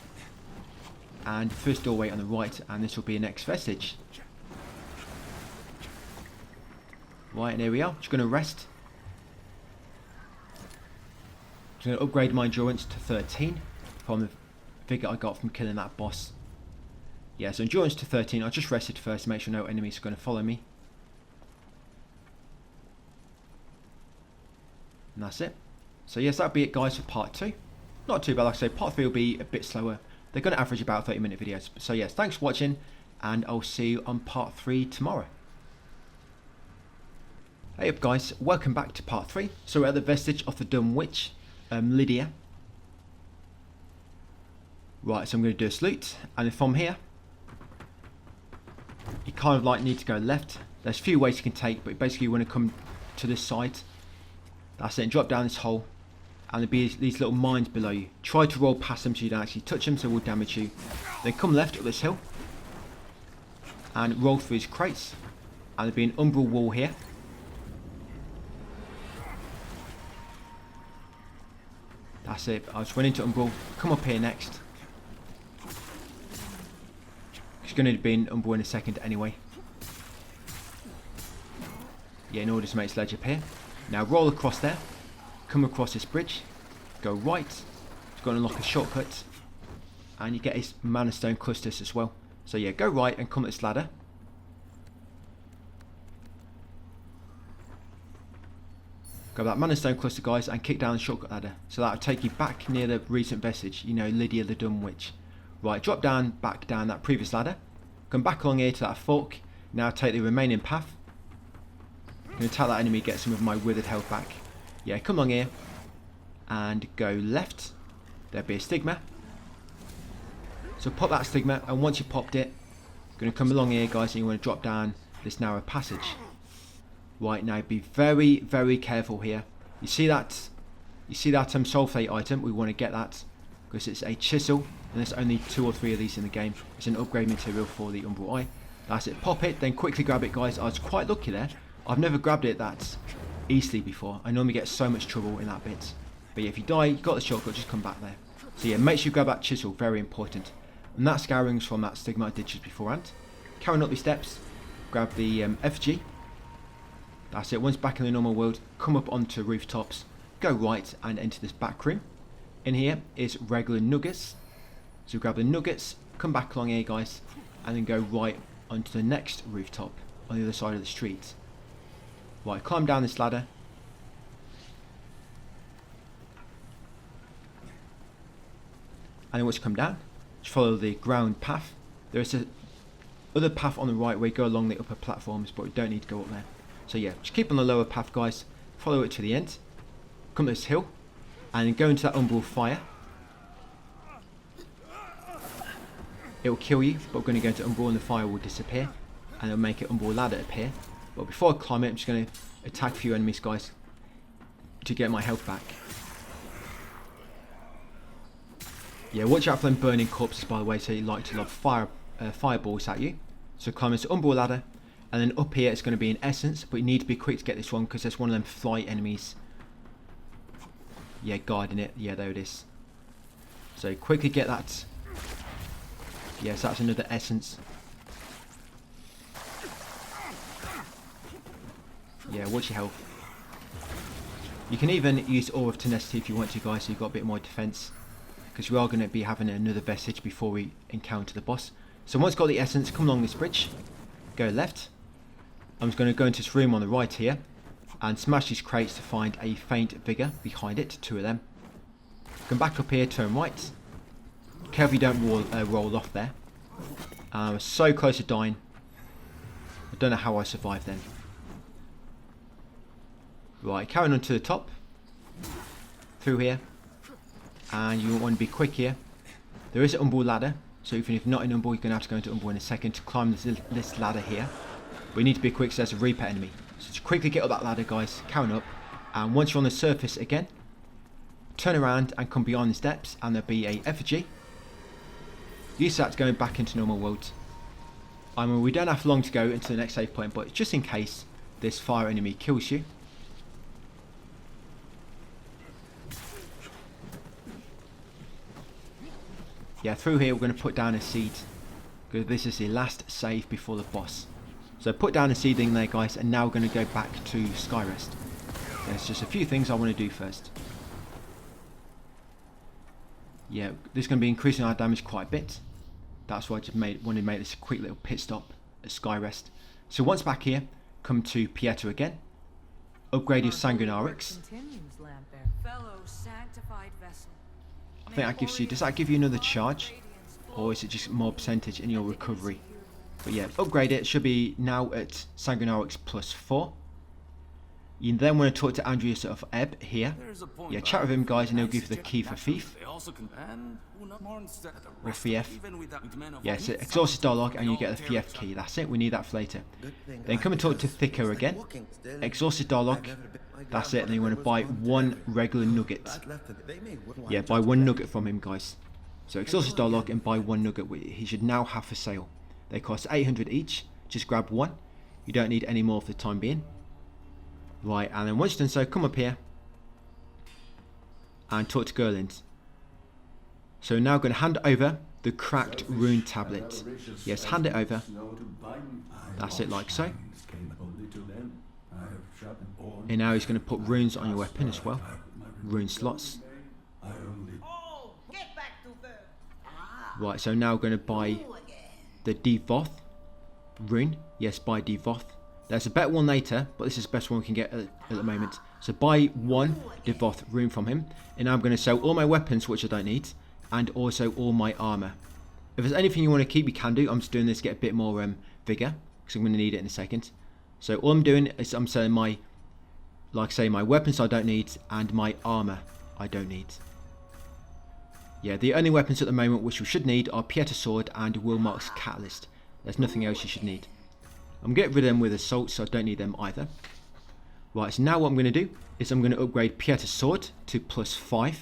and first doorway on the right, and this will be a next vestige. Right, and here we are. Just going to rest. Just going to upgrade my endurance to 13 from the figure I got from killing that boss. Yeah, so endurance to 13. I just rested first to make sure no enemies are going to follow me. And that's it. So yes, that'll be it, guys, for part 2. Not too bad, like I say, part 3 will be a bit slower. They're going to average about 30-minute videos. So yes, thanks for watching, and I'll see you on part 3 tomorrow. Hey up, guys, welcome back to part 3. So we're at the vestige of the Dumb Witch, Lydia. Right, so I'm going to do a salute, and from here, you kind of like need to go left. There's a few ways you can take, but basically you want to come to this side. That's it, and drop down this hole, and there'll be these little mines below you. Try to roll past them so you don't actually touch them, so it will damage you. Then come left up this hill, and roll through these crates, and there'll be an umbral wall here. That's it, I just went into umbral. Come up here next. It's going to be an umbral in a second anyway. Yeah, in order to make this ledge up here. Now roll across there, come across this bridge, go right, it's going to unlock a shortcut, and you get his Mana Stone clusters as well. So yeah, go right and come at this ladder. Grab that Mana Stone cluster, guys, and kick down the shortcut ladder. So that'll take you back near the recent vestige, you know, Lydia the Dumb Witch. Right, drop down, back down that previous ladder, come back along here to that fork, now take the remaining path. I'm going to attack that enemy, get some of my withered health back. Yeah, come along here and go left. There'll be a stigma. So pop that stigma, and once you popped it, you're going to come along here, guys, and you want to drop down this narrow passage. Right, now be very, very careful here. You see that sulfate item? We want to get that because it's a chisel, and there's only 2 or 3 of these in the game. It's an upgrade material for the Umbral Eye. That's it. Pop it, then quickly grab it, guys. I was quite lucky there. I've never grabbed it that easily before. I normally get so much trouble in that bit. But yeah, if you die, you've got the shortcut, just come back there. So yeah, make sure you grab that chisel, very important. And that scouring's from that stigma I did just beforehand. Carrying up these steps, grab the FG. That's it, once back in the normal world, come up onto rooftops, go right and enter this back room. in here is regular nuggets. So grab the nuggets, come back along here guys, and then go right onto the next rooftop on the other side of the street. Right, climb down this ladder. And then once you come down, just follow the ground path. There is a other path on the right where you go along the upper platforms, but we don't need to go up there. So yeah, just keep on the lower path guys, follow it to the end, come to this hill, and then go into that umbral fire. It will kill you, but we're going to go into umbral and the fire will disappear, and it'll make an umbral ladder appear. But before I climb it, I'm just going to attack a few enemies guys to get my health back. Yeah, watch out for them burning corpses by the way, so you like to lob fireballs at you. So climb this umbral ladder, and then up here it's going to be an essence, but you need to be quick to get this one because there's one of them fly enemies. Yeah, guarding it. Yeah, there it is. So quickly get that. Yes, that's another essence. Yeah, watch your health. You can even use Aura of Tenacity if you want to guys, so you've got a bit more defense. Because we are going to be having another vestige before we encounter the boss. So once got the essence, come along this bridge, go left. I'm just going to go into this room on the right here and smash these crates to find a faint vigor behind it, 2 of them. Come back up here, turn right. Careful you don't roll off there. I was so close to dying. I don't know how I survived then. Right, carrying on to the top. Through here. And you want to be quick here. There is an umbral ladder, so even if you're not in umbral, you're going to have to go into umbral in a second to climb this ladder here. But you need to be quick, so there's a reaper enemy. So just quickly get up that ladder guys, carrying up, and once you're on the surface again, turn around and come beyond the steps, and there'll be a effigy. Use that to go back into normal world. I mean, we don't have long to go into the next save point, but just in case this fire enemy kills you. Yeah, through here we're going to put down a seed, because this is the last save before the boss. So put down a seedling there guys, and now we're going to go back to Skyrest. There's just a few things I want to do first. Yeah, this is going to be increasing our damage quite a bit. That's why I just wanted to make this a quick little pit stop at Skyrest. So once back here, come to Pieter again. Upgrade your Sanguinarix. I think that gives you, does that give you another charge? Or is it just more percentage in your recovery? But yeah, upgrade it. It should be now at Sanguinarix +4. You then want to talk to Adyr of Ebb here. Yeah, chat with him guys and he'll give you the key for Thief. Or Thief. Yeah, it's an exhausted dialogue and you get the Thief key. That's it, we need that for later. Then come and talk to Thicker again. Exhausted dialogue. That's it, and then you want to buy 1 regular nugget. Yeah, buy 1 nugget from him guys. So exhausted dialogue and buy 1 nugget he should now have for sale. They cost 800 each. Just grab 1. You don't need any more for the time being. Right, and then once you've done so, come up here and talk to Gerland. So now I'm going to hand over the cracked rune tablet. Yes, hand it over. That's it, like so. And now he's going to put runes on your weapon as well. Rune slots. Right, so now we're going to buy the Devoth rune. Yes, buy Devoth. There's a better one later, but this is the best one we can get at the moment. So buy 1 Devoth rune from him. And now I'm going to sell all my weapons, which I don't need, and also all my armour. If there's anything you want to keep, you can do. I'm just doing this to get a bit more vigour, because I'm going to need it in a second. So all I'm doing is I'm selling my, like I say, my weapons I don't need, and my armour I don't need. Yeah, the only weapons at the moment which we should need are Pieter's sword and Wilmark's catalyst. There's nothing else you should need. I'm getting rid of them with assault, so I don't need them either. Right, so now what I'm going to do is I'm going to upgrade Pieter's sword to +5.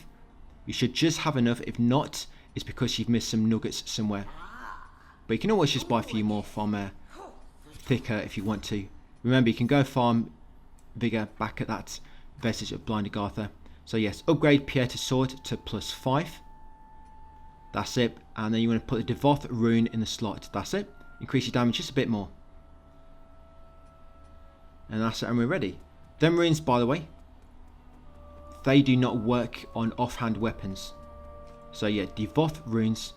You should just have enough. If not, it's because you've missed some nuggets somewhere. But you can always just buy a few more from Thicker if you want to. Remember, you can go farm Vigor back at that vestige of Blind Agartha. So yes, upgrade Pieter's sword to +5. That's it. And then you want to put the Devoth rune in the slot. That's it. Increase your damage just a bit more. And that's it, and we're ready. Them runes, by the way, they do not work on offhand weapons. So yeah, devoth runes,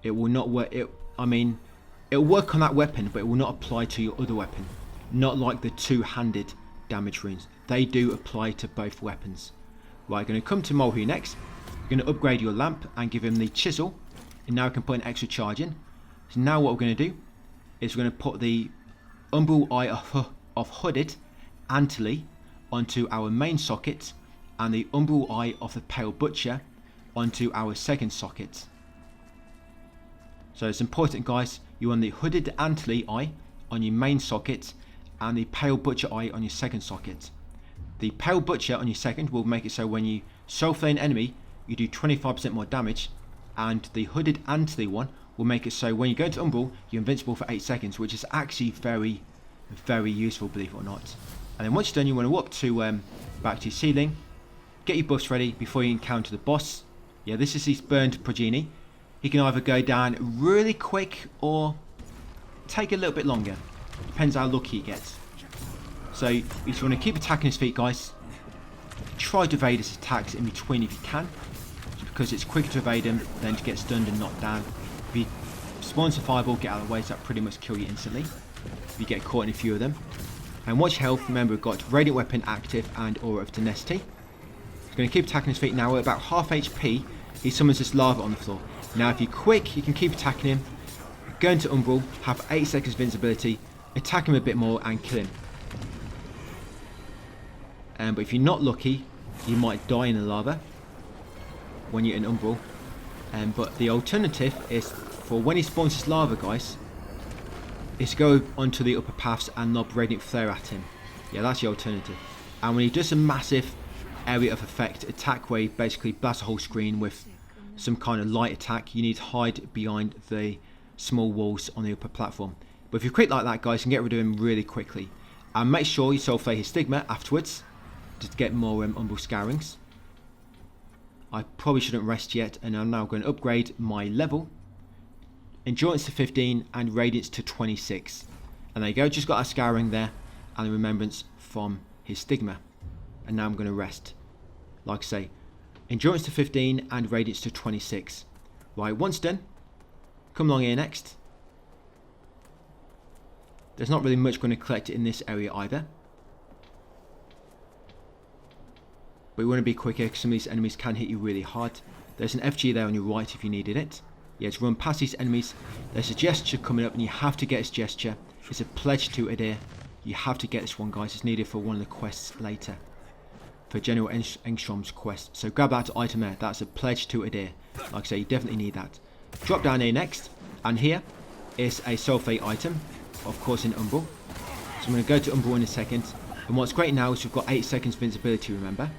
it will not work. It'll work on that weapon, but it will not apply to your other weapon. Not like the two-handed damage runes. They do apply to both weapons. Right, going to come to Molhu next. We're going to upgrade your lamp and give him the chisel. And now we can put an extra charge in. So now what we're going to do is we're going to put the Umbral Eye of Hooded Antley onto our main socket, and the Umbral Eye of the Pale Butcher onto our second socket. So it's important, guys, you want the Hooded Antley Eye on your main socket and the Pale Butcher Eye on your second socket. The Pale Butcher on your second will make it so when you soul flay an enemy, you do 25% more damage, and the Hooded Antley one will make it so when you go into Umbral, you're invincible for 8 seconds, which is actually very, very useful, believe it or not. And then once you're done, you want to walk to back to your ceiling, get your buffs ready before you encounter the boss. Yeah, this is his burned progeny. He can either go down really quick or take a little bit longer. Depends how lucky he gets. So you just want to keep attacking his feet, guys. Try to evade his attacks in between if you can, because it's quicker to evade him than to get stunned and knocked down. If he spawns a fireball, get out of the way, so that pretty much kill you instantly if you get caught in a few of them. And watch your health. Remember, we've got Radiant Weapon active and Aura of Tenacity. He's going to keep attacking his feet. Now at about half HP, he summons this lava on the floor. Now if you're quick, you can keep attacking him, go into Umbral, have 8 seconds of invincibility, attack him a bit more and kill him. But if you're not lucky, you might die in the lava when you're in Umbral. But the alternative is, for when he spawns his lava, guys, is go onto the upper paths and lob Radiant Flare at him. Yeah, that's the alternative. And when he does a massive area of effect attack where he basically blasts a whole screen with some kind of light attack, you need to hide behind the small walls on the upper platform. But if you're quick like that, guys, you can get rid of him really quickly. And make sure you soul flay his stigma afterwards to get more Umbral Scourings. I probably shouldn't rest yet, and I'm now going to upgrade my level. Endurance to 15 and Radiance to 26. And there you go, just got a Scouring there and the Remembrance from his stigma. And now I'm going to rest. Like I say, Endurance to 15 and Radiance to 26. Right, once done, come along here next. There's not really much going to collect in this area either. But you want to be quicker because some of these enemies can hit you really hard. There's an FG there on your right if you needed it. Yeah, to run past these enemies. There's a gesture coming up and you have to get this gesture. It's a pledge to Adyr. You have to get this one, guys. It's needed for one of the quests later. For General Engstrom's quest. So grab that item there. That's a pledge to Adyr. Like I say, you definitely need that. Drop down here next. And here is a soul flay item. Of course in Umbral. So I'm going to go to Umbral in a second. And what's great now is we've got 8 seconds of invincibility, remember.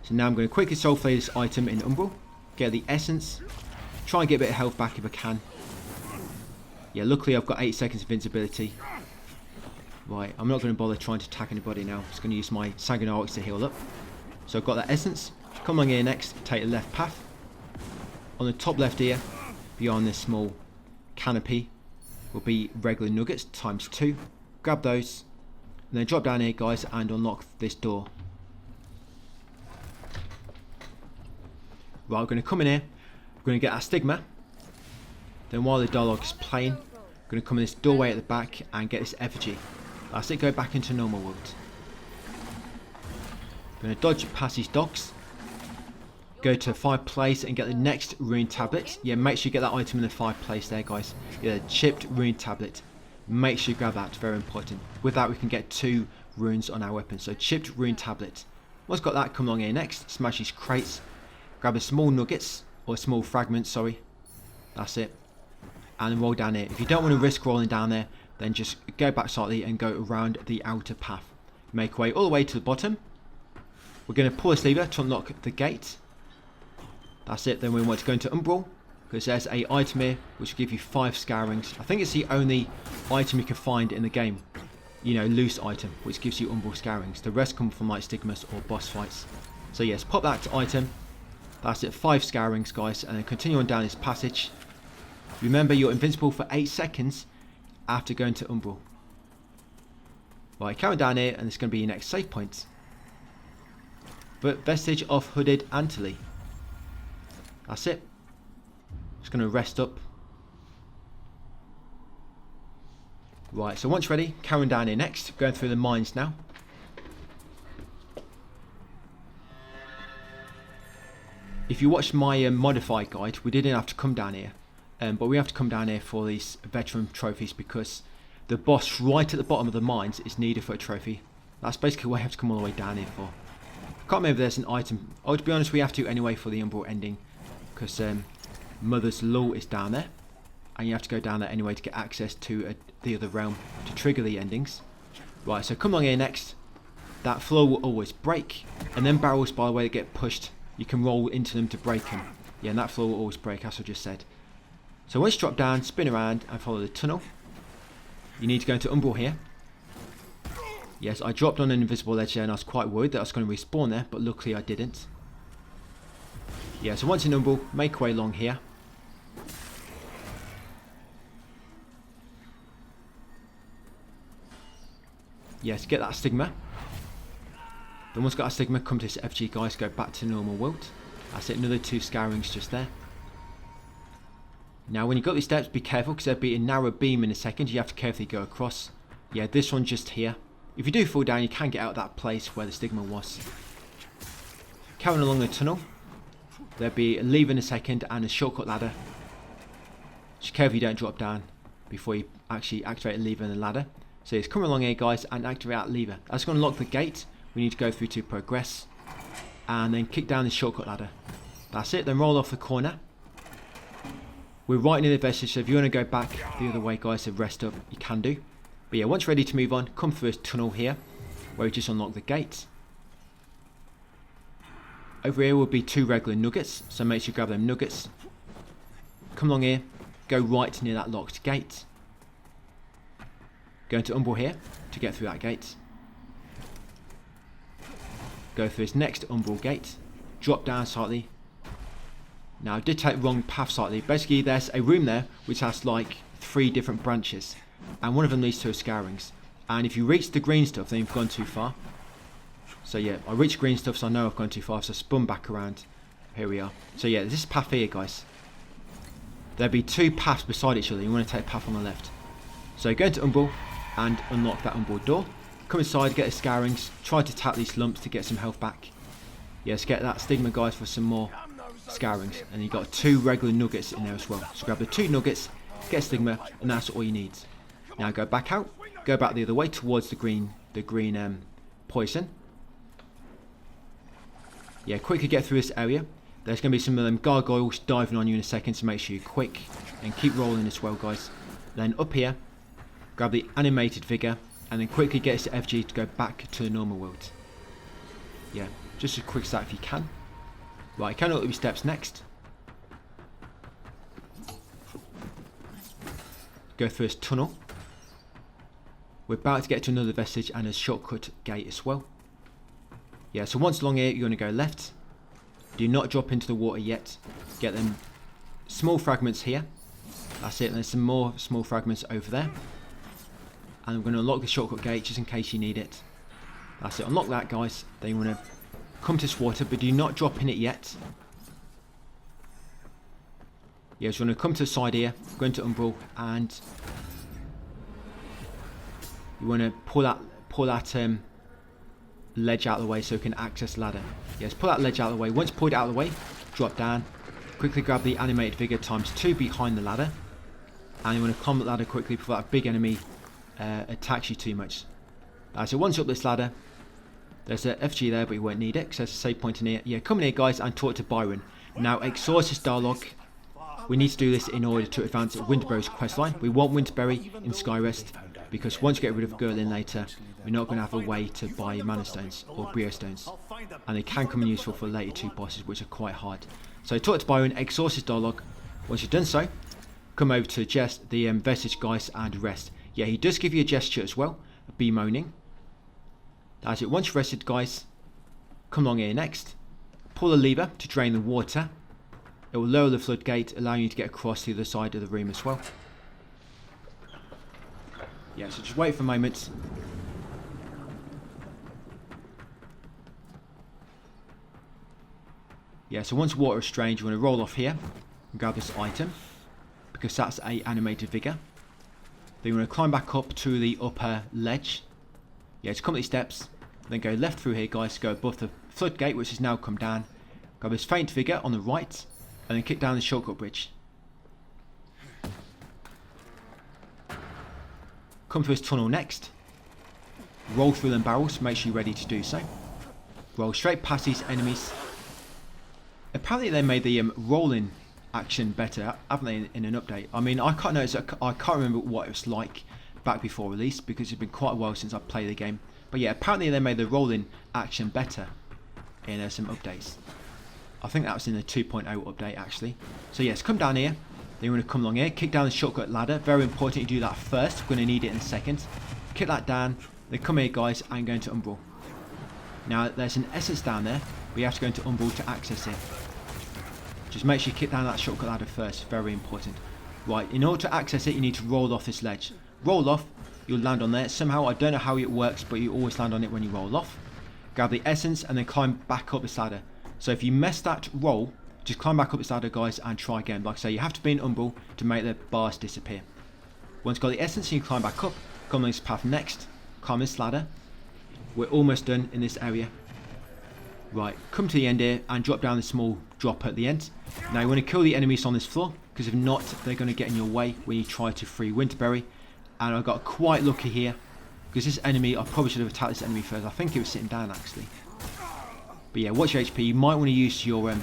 So now I'm going to quickly soul flay this item in Umbral. Get the essence. Try and get a bit of health back if I can. Yeah, luckily I've got 8 seconds of invincibility. Right, I'm not going to bother trying to attack anybody now. I'm just going to use my Sanguinarics to heal up. So I've got that essence. Come along here next, take the left path. On the top left here, beyond this small canopy, will be regular nuggets times 2. Grab those, and then drop down here, guys, and unlock this door. Right, we're going to come in here. We're going to get our stigma. Then while the dialogue is playing, we're going to come in this doorway at the back and get this effigy. That's it, go back into normal world. We're going to dodge past these docks. Go to fireplace and get the next rune tablet. Yeah, make sure you get that item in the fireplace there, guys. Yeah, chipped rune tablet. Make sure you grab that, it's very important. With that we can get 2 runes on our weapon. So chipped rune tablet. Once got that, come along here next. Smash these crates. Grab a small nuggets, or a small fragment, sorry. That's it. And then roll down here. If you don't want to risk rolling down there, then just go back slightly and go around the outer path. Make way all the way to the bottom. We're going to pull this lever to unlock the gate. That's it. Then we want to go into Umbral, because there's a item here which will give you 5 scourings. I think it's the only item you can find in the game, you know, loose item, which gives you Umbral scourings. The rest come from like stigmas or boss fights. So yes, pop that item. That's it, 5 scourings, guys, and then continue on down this passage. Remember, you're invincible for 8 seconds after going to Umbral. Right, carry down here, and it's going to be your next save point. vestige of hooded Antley. That's it. Just going to rest up. Right, so once ready, carrying down here next. Going through the mines now. If you watched my modified guide, we didn't have to come down here. But we have to come down here for these veteran trophies because the boss right at the bottom of the mines is needed for a trophy. That's basically what I have to come all the way down here for. I can't remember if there's an item. Oh, to be honest, we have to anyway for the Umbral ending. Because Mother's Law is down there. And you have to go down there anyway to get access to the other realm to trigger the endings. Right, so come along here next. That floor will always break. And then barrels, by the way, that get pushed, you can roll into them to break them. Yeah, and that floor will always break, as I just said. So once you drop down, spin around and follow the tunnel. You need to go into Umbral here. Yes, I dropped on an invisible ledge there and I was quite worried that I was going to respawn there, but luckily I didn't. Yeah, so once in Umbral, make your way along here. Yes, get that stigma. Then once you got that stigma, come to this FG, guys, go back to the normal world. That's it, another 2 scourings just there. Now when you got these steps, be careful because there'll be a narrow beam in a second. You have to carefully go across. Yeah, this one just here. If you do fall down, you can get out of that place where the stigma was. Carrying along the tunnel, there'll be a lever in a second and a shortcut ladder. Just careful you don't drop down before you actually activate a lever and the ladder. So just come along here, guys, and activate that lever. That's going to lock the gate we need to go through to progress. And then kick down the shortcut ladder. That's it, then roll off the corner. We're right near the vestige, so if you want to go back the other way, guys, to rest up, you can do. But yeah, once ready to move on, come through this tunnel here, where we just unlock the gate. Over here will be 2 regular nuggets, so make sure you grab them nuggets. Come along here, go right near that locked gate. Go into Umbral here to get through that gate. Go through this next Umbral gate, drop down slightly. Now I did take the wrong path slightly. Basically there's a room there which has like 3 different branches. And one of them leads to a scourings. And if you reach the green stuff, then you've gone too far. So yeah, I reached green stuff, so I know I've gone too far, so I spun back around. Here we are. So yeah, this path here, guys. There'll be 2 paths beside each other. You want to take the path on the left. So go into Umbral and unlock that Umbral door. Come inside, get the scourings. Try to tap these lumps to get some health back. Yes, get that stigma, guys, for some more scourings. And you've got 2 regular nuggets in there as well. So grab the 2 nuggets, get a stigma, and that's all you need. Now go back out, go back the other way towards the green poison. Yeah, quickly get through this area. There's going to be some of them gargoyles diving on you in a second, so make sure you're quick and keep rolling as well, guys. Then up here, grab the animated vigor and then quickly get us to FG to go back to the normal world. Yeah, just a quick start if you can. Right, can look at your steps next. Go through this tunnel. We're about to get to another vestige and a shortcut gate as well. Yeah, so once along here, you're going to go left. Do not drop into the water yet. Get them small fragments here. That's it. And there's some more small fragments over there. And we're going to unlock the shortcut gate just in case you need it. That's it. Unlock that, guys. Then you want to come to this water, but do not drop in it yet. Yeah, so you want to come to the side here, go into Umbral, and you want to pull that ledge out of the way so you can access the ladder. Yes, pull that ledge out of the way. Once pulled it out of the way, drop down. Quickly grab the animated vigor ×2 behind the ladder. And you want to climb the ladder quickly before that big enemy attacks you too much. So once up this ladder, there's a FG there, but you won't need it because there's a save point in here. Yeah, come in here, guys, and talk to Byron. Now, exhaust this dialogue. We need to do this in order to advance Winterberry's questline. We want Winterberry in Skyrest because once you get rid of Gerlin later, we're not going to have a way to buy mana stones or brio stones, and they can come in useful for later 2 bosses, which are quite hard. So talk to Byron, exhaust his dialogue. Once you've done so, come over to the vestige, guys, and rest. Yeah, he does give you a gesture as well, a bemoaning. That's it. Once you've rested, guys, come along here next. Pull the lever to drain the water. It will lower the floodgate, allowing you to get across to the other side of the room as well. Yeah, so just wait for a moment. Yeah, so once water is strained, you want to roll off here and grab this item, because that's a animated vigor. Then you want to climb back up to the upper ledge. Yeah, just come these steps, then go left through here, guys, go above the floodgate, which has now come down. Grab this faint vigor on the right, and then kick down the shortcut bridge. Come to this tunnel next. Roll through them barrels, make sure you're ready to do so. Roll straight past these enemies. Apparently they made the rolling action better, haven't they, in an update? I mean, I can't remember what it was like back before release, because it's been quite a while since I played the game. But yeah, apparently they made the rolling action better in some updates. I think that was in the 2.0 update actually. So yes, come down here. Then you want to come along here, kick down the shortcut ladder. Very important you do that first. We're going to need it in a second. Kick that down. Then come here, guys, and go into Umbral. Now there's an essence down there, but you have to go into Umbral to access it. Just make sure you kick down that shortcut ladder first. Very important. Right, in order to access it, you need to roll off this ledge. Roll off, you'll land on there. Somehow, I don't know how it works, but you always land on it when you roll off. Grab the essence and then climb back up this ladder. So if you mess that roll, just climb back up this ladder, guys, and try again. Like I say, you have to be in Umbral to make the bars disappear. Once you've got the essence, you climb back up. Come on this path next. Climb this ladder. We're almost done in this area. Right, come to the end here and drop down the small drop at the end. Now you want to kill the enemies on this floor, because if not, they're going to get in your way when you try to free Winterberry. And I got quite lucky here, because this enemy, I probably should have attacked this enemy first. I think it was sitting down actually. But yeah, watch your HP. You might want to use your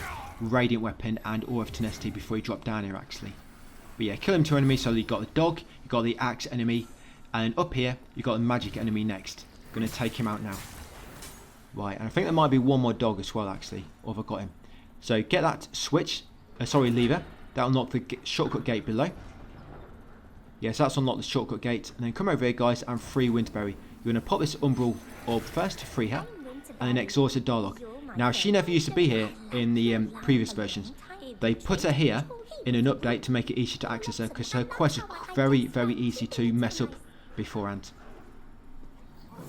Radiant Weapon and Aura of Tenacity before you drop down here actually. But yeah, kill them two enemies. So you've got the dog, you've got the axe enemy, and up here you've got the magic enemy next. Going to take him out now. Right, and I think there might be one more dog as well actually, or have I got him? So get that switch, lever. That'll unlock the shortcut gate below. Yes, that's unlocked the shortcut gate. And then come over here, guys, and free Winterberry. You're going to pop this Umbral orb first to free her, and then exhaust the dialogue. Now, she never used to be here in the previous versions. They put her here in an update to make it easier to access her, because her quest is very, very easy to mess up beforehand.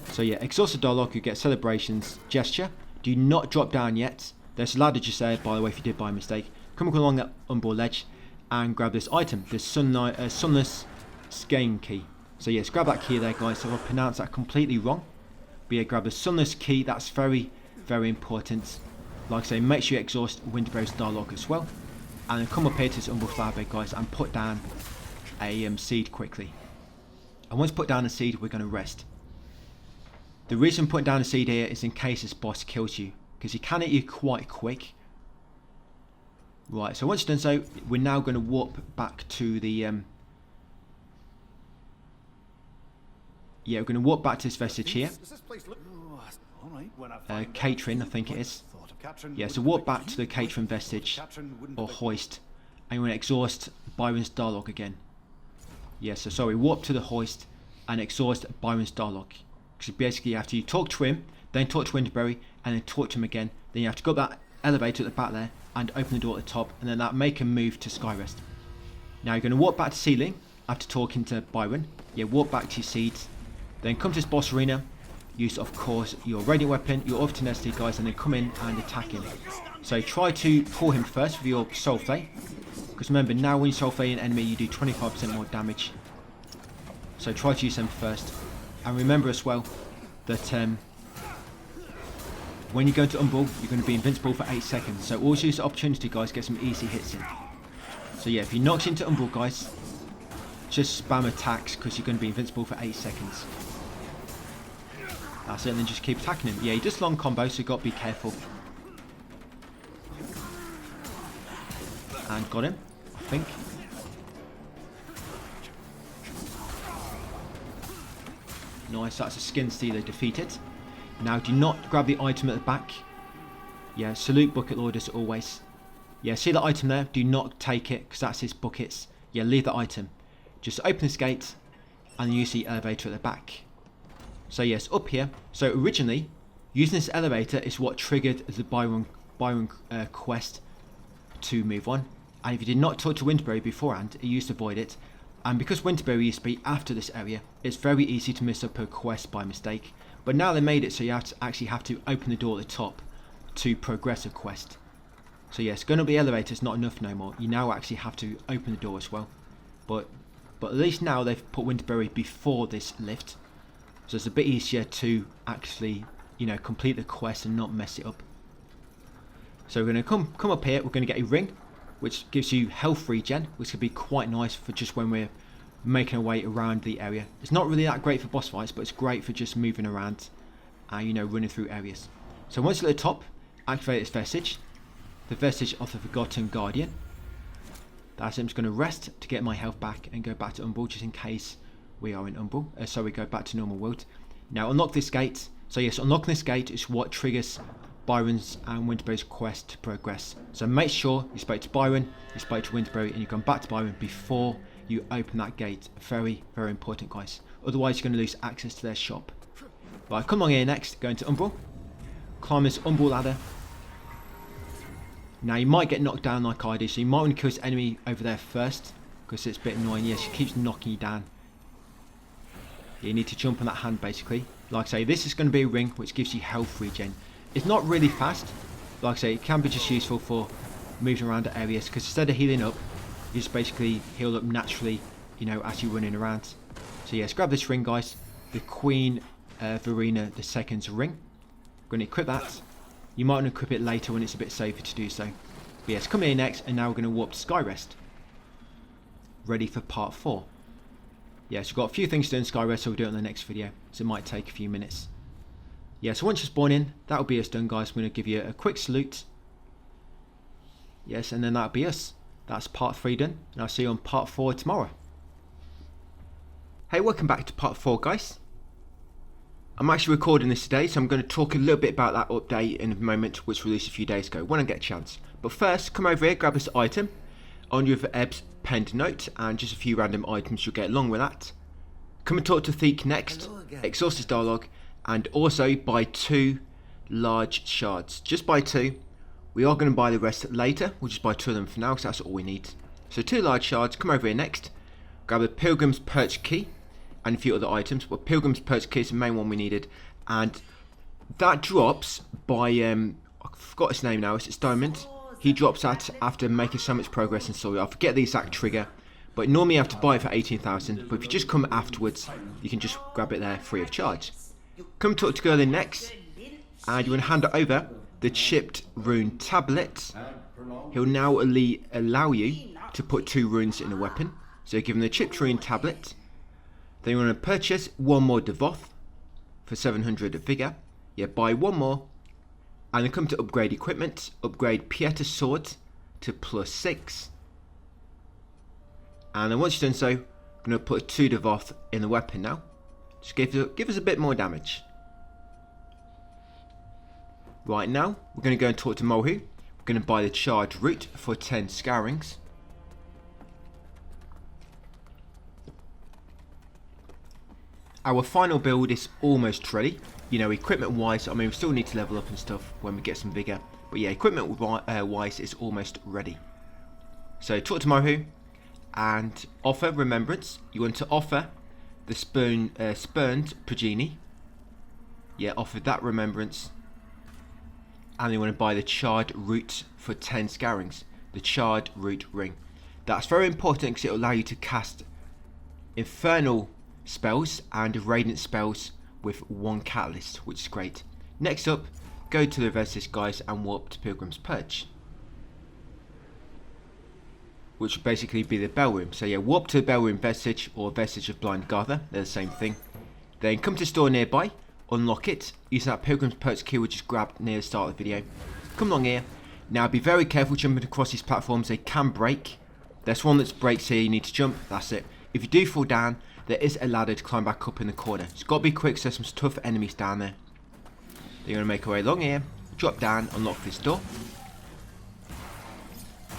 So yeah, exhaust the dialogue, you get celebrations, gesture. Do not drop down yet. There's a ladder just there, by the way, if you did by mistake. Come along that Umbral ledge and grab this item, this Sunless Skein Key. So yes, grab that key there, guys. So I'll pronounce that completely wrong. But yeah, grab the Sunless Key. That's very, very important. Like I say, make sure you exhaust Winterberry's dialogue as well. And then come up here to this Umbral flower bed, guys, and put down a seed quickly. And once put down a seed, we're going to rest. The reason putting down a seed here is in case this boss kills you, because he can hit you quite quick. Right, so once done so, we're now going to warp back to the we're going to walk back to this vestige here. Catering, I think it is. Yeah, so walk back to the catering vestige, or hoist, and you want to exhaust Byron's dialogue again. Yeah, so sorry, warp to the hoist and exhaust Byron's dialogue. Because basically you have to talk to him, then talk to Winterberry, and then talk to him again. Then you have to go up that elevator at the back there, and open the door at the top, and then that make him move to Skyrest. Now you're going to walk back to ceiling after talking to Byron. Yeah, walk back to your seats. Then come to this boss arena. Use, of course, your Radiant Weapon, your Aura of Tenacity, guys, and then come in and attack him. So try to pull him first with your Soul Flay. Because remember, now when you Soul Flay an enemy, you do 25% more damage. So try to use them first. And remember as well that when you go into Umbral, you're going to be invincible for 8 seconds. So always use the opportunity, guys, get some easy hits in. So yeah, if he knocks into Umbral, guys, just spam attacks because you're going to be invincible for 8 seconds. That's it, and then just keep attacking him. Yeah, he does long combos, so you've got to be careful. And got him, I think. Nice, that's a skin stealer defeated. Now do not grab the item at the back. Yeah, salute Bucket Lord as always. Yeah, see that item there? Do not take it, because that's his buckets. Yeah, leave the item. Just open this gate, and use the elevator at the back. So yes, up here. So originally, using this elevator is what triggered the Byron quest to move on. And if you did not talk to Winterberry beforehand, it used to avoid it. And because Winterberry used to be after this area, it's very easy to miss up her quest by mistake. But now they made it so you actually have to open the door at the top to progress a quest. So yes, going up the elevator is not enough no more. You now actually have to open the door as well. But at least now they've put Winterberry before this lift. So it's a bit easier to actually, you know, complete the quest and not mess it up. So we're going to come up here. We're going to get a ring, which gives you health regen, which could be quite nice for just when we're making our way around the area. It's not really that great for boss fights, but it's great for just moving around and, you know, running through areas. So once you're at the top, activate this vestige. The vestige of the Forgotten Guardian. That's it. I'm just going to rest to get my health back and go back to Umbral just in case we are in Umbral. So we go back to normal world. Now unlock this gate. So yes, unlocking this gate is what triggers Byron's and Winterberry's quest to progress. So make sure you spoke to Byron, you spoke to Winterberry, and you've gone back to Byron before you open that gate. Very, very important, guys. Otherwise, you're going to lose access to their shop. Right, come along here next. Go into Umbral. Climb this Umbral ladder. Now, you might get knocked down like I do, so you might want to kill this enemy over there first, because it's a bit annoying. Yes, she keeps knocking you down. You need to jump on that hand, basically. Like I say, this is going to be a ring, which gives you health regen. It's not really fast. Like I say, it can be just useful for moving around the areas, because instead of healing up, you just basically heal up naturally, you know, as you're running around. So yes, grab this ring, guys. The Queen Verena II's ring. I'm going to equip that. You might want to equip it later when it's a bit safer to do so. But yes, come here next, and now we're going to warp to Skyrest. Ready for part 4. Yes, we've got a few things to do in Skyrest, so we'll do it in the next video. So it might take a few minutes. Yeah, so once you spawn in, that'll be us done, guys. I'm going to give you a quick salute. Yes, and then that'll be us. That's part 3 done, and I'll see you on part 4 tomorrow. Hey, welcome back to part 4, guys. I'm actually recording this today, so I'm going to talk a little bit about that update in a moment, which released a few days ago, when I get a chance. But first, come over here, grab this item, on your Ebb's penned note, and just a few random items you'll get along with that. Come and talk to Theek next, exhaust his dialogue, and also buy 2 large shards. Just buy 2. We are going to buy the rest later. We'll just buy 2 of them for now, because that's all we need. So 2 large shards. Come over here next. Grab the Pilgrim's Perch Key and a few other items. But Pilgrim's Perch Key is the main one we needed. And that drops by, I forgot his name now. It's Diamond. He drops that after making so much progress in story. I forget the exact trigger. But normally you have to buy it for 18,000. But if you just come afterwards, you can just grab it there free of charge. Come talk to Gerlin next. And you want to hand it over. The chipped rune tablet. He'll now allow you to put 2 runes in a weapon. So give him the chipped rune tablet. Then you want to purchase 1 more Devoth for 700 vigor. Yeah, buy 1 more. And then come to upgrade equipment. Upgrade Pieter's sword to +6. And then once you've done so, I'm going to put 2 Devoth in the weapon now. Just give us a bit more damage. Right now, we're going to go and talk to Mohu. We're going to buy the charged root for 10 scourings. Our final build is almost ready. You know, equipment wise, I mean, we still need to level up and stuff when we get some vigor. But yeah, equipment wise is almost ready. So talk to Mohu and offer remembrance. You want to offer the spurned Progeny. Yeah, offer that remembrance. And you want to buy the charred root for 10 scourings. The charred root ring. That's very important because it will allow you to cast infernal spells and radiant spells with 1 catalyst, which is great. Next up, go to the Vestige, guys, and warp to Pilgrim's Perch, which will basically be the Bell Room. So yeah, warp to the Bell Room Vestige or Vestige of Blind Gather. They're the same thing. Then come to store nearby. Unlock it using that Pilgrim's Perch key which is grabbed near the start of the video. Come along here. Now be very careful jumping across these platforms. They can break. There's one that breaks here. You need to jump. That's it. If you do fall down, there is a ladder to climb back up in the corner. It's got to be quick, so there's some tough enemies down there. Then you're going to make our way along here. Drop down. Unlock this door.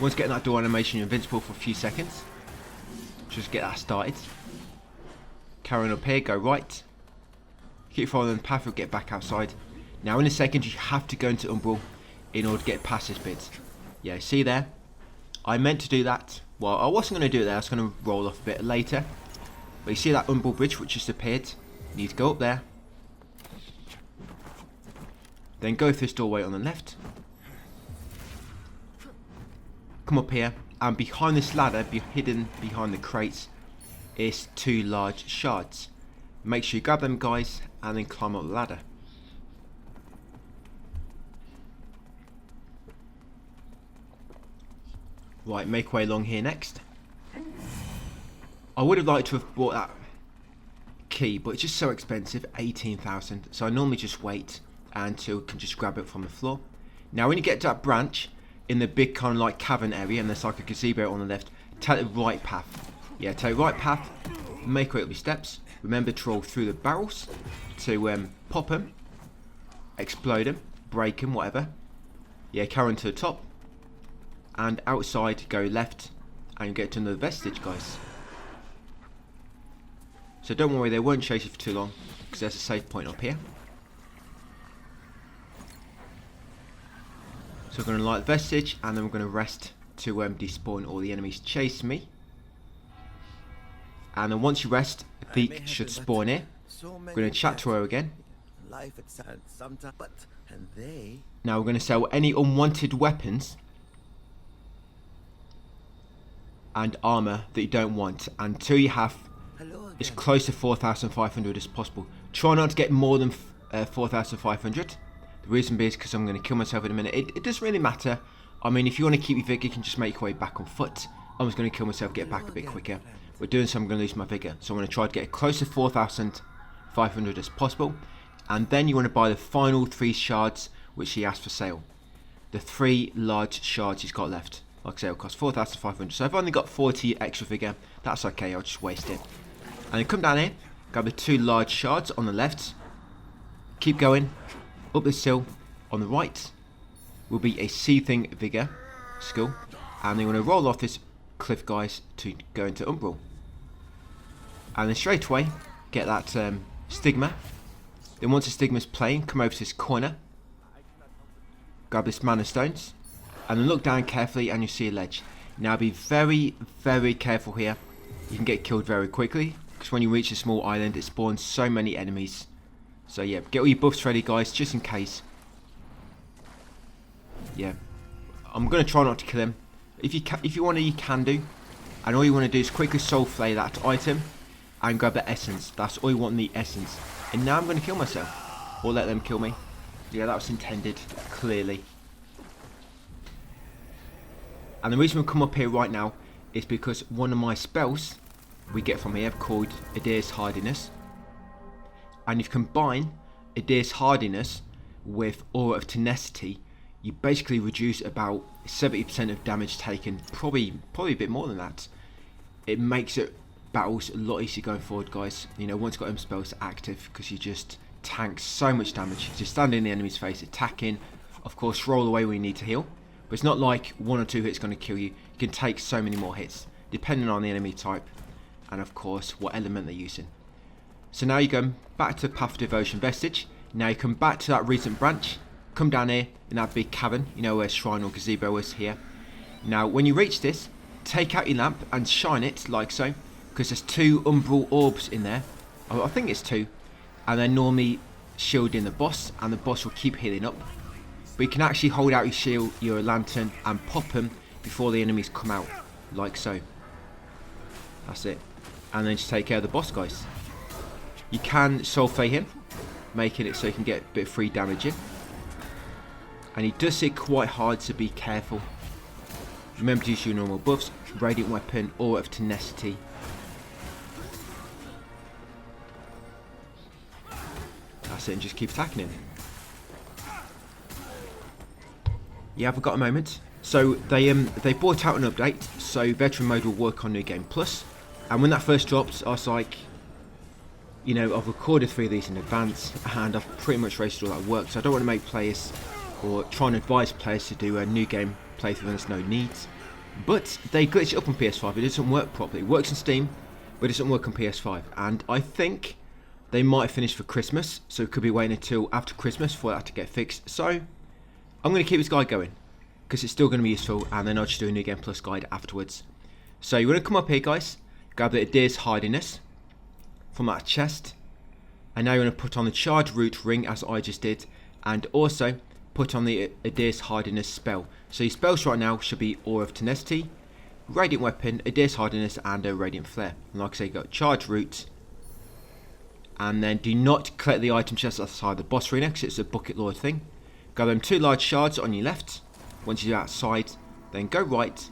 Once getting that door animation, you're invincible for a few seconds. Just get that started. Carrying up here. Go right. Keep following the path, we'll get back outside. Now in a second you have to go into Umbral in order to get past this bit. Yeah, see there? I meant to do that. Well, I wasn't going to do it there, I was going to roll off a bit later. But you see that Umbral bridge which just appeared? You need to go up there. Then go through this doorway on the left. come up here, and behind this ladder, hidden behind the crates, is 2 large shards. Make sure you grab them, guys, and then climb up the ladder. Right, make way along here next. I would have liked to have bought that key, but it's just so expensive, 18,000. So I normally just wait until I can just grab it from the floor. Now when you get to that branch, in the big kind of like cavern area, and there's like a gazebo on the left, take the right path. Yeah, take the right path, make way up your steps. Remember to roll through the barrels to pop them, explode them, break them, whatever. Yeah, carry on to the top. And outside, go left, and you get to another vestige, guys. So don't worry, they won't chase you for too long, because there's a save point up here. So we're going to light the vestige, and then we're going to rest to despawn all the enemies chase me. And then once you rest, Thiek should spawn here. We're going to chat to her again. Now we're going to sell any unwanted weapons and armor that you don't want until you have as close to 4,500 as possible. Try not to get more than 4,500. The reason being is because I'm going to kill myself in a minute. It doesn't really matter. I mean, if you want to keep your vigor, you can just make your way back on foot. I'm just going to kill myself, get back a bit quicker. We're doing so I'm going to lose my vigor. So I'm going to try to get as close to 4,500 as possible. And then you want to buy the final 3 shards which he asked for sale. The 3 large shards he's got left. Like I say, it'll cost 4,500. So I've only got 40 extra vigor. That's okay, I'll just waste it. And then come down here, grab the 2 large shards on the left. Keep going. Up this hill on the right will be a seething vigor skill. And then you want to roll off this cliff, guys, to go into Umbral. And then straight away, get that stigma. Then once the stigma's playing, come over to this corner. Grab this mana stones. And then look down carefully and you see a ledge. Now be very, very careful here. You can get killed very quickly, because when you reach a small island, it spawns so many enemies. So yeah, get all your buffs ready, guys, just in case. Yeah, I'm going to try not to kill him. If you want to, you can do. And all you want to do is quickly soul flay that item and grab the essence. That's all you want in the essence. And now I'm going to kill myself. Or let them kill me. Yeah, that was intended, clearly. And the reason we come up here right now is because one of my spells we get from here called Adyr's Hardiness. And if you combine Adyr's Hardiness with Aura of Tenacity, you basically reduce about 70% of damage taken, probably a bit more than that. It makes it battles a lot easier going forward, guys. You know, once you've got them spells active, because you just tank so much damage. Just stand in the enemy's face, attacking, of course roll away when you need to heal. But it's not like 1 or 2 hits going to kill you. You can take so many more hits, depending on the enemy type, and of course what element they're using. So now you go back to Path of Devotion Vestige. Now you come back to that recent branch. Come down here in that big cavern, you know where shrine or gazebo is here. Now when you reach this, take out your lamp and shine it like so, because there's 2 umbral orbs in there. I think it's 2, and they're normally shielding the boss, and the boss will keep healing up. But you can actually hold out your shield, your lantern, and pop them before the enemies come out, like so. That's it. And then just take care of the boss, guys. You can soul flay him, making it so you can get a bit of free damage in. And he does hit quite hard, so be careful. Remember to use your normal buffs, Radiant Weapon, Aura of Tenacity. That's it, and just keep attacking him. Yeah, I've got a moment. So they brought out an update, so Veteran Mode will work on New Game Plus. And when that first dropped, I was like, you know, I've recorded 3 of these in advance, and I've pretty much raced all that work, so I don't want to make players, or try and advise players to do a New Game playthrough when there's no needs. But they glitched it up on PS5, it doesn't work properly. It works on Steam, but it doesn't work on PS5. And I think they might have finished for Christmas, so it could be waiting until after Christmas for that to get fixed. So I'm going to keep this guide going, because it's still going to be useful, and then I'll just do a New Game Plus guide afterwards. So you want to come up here, guys, grab the Adyr's Hardiness from that chest, and now you want to put on the Charge Root Ring, as I just did, and also put on the Adyr's Hardiness spell. So your spells right now should be Aura of Tenacity, Radiant Weapon, Adyr's Hardiness, and a Radiant Flare. And like I say, you got Charge Root. And then do not collect the item chest outside the boss arena because it's a Bucket Lord thing. Grab them 2 large shards on your left. Once you're outside, then go right.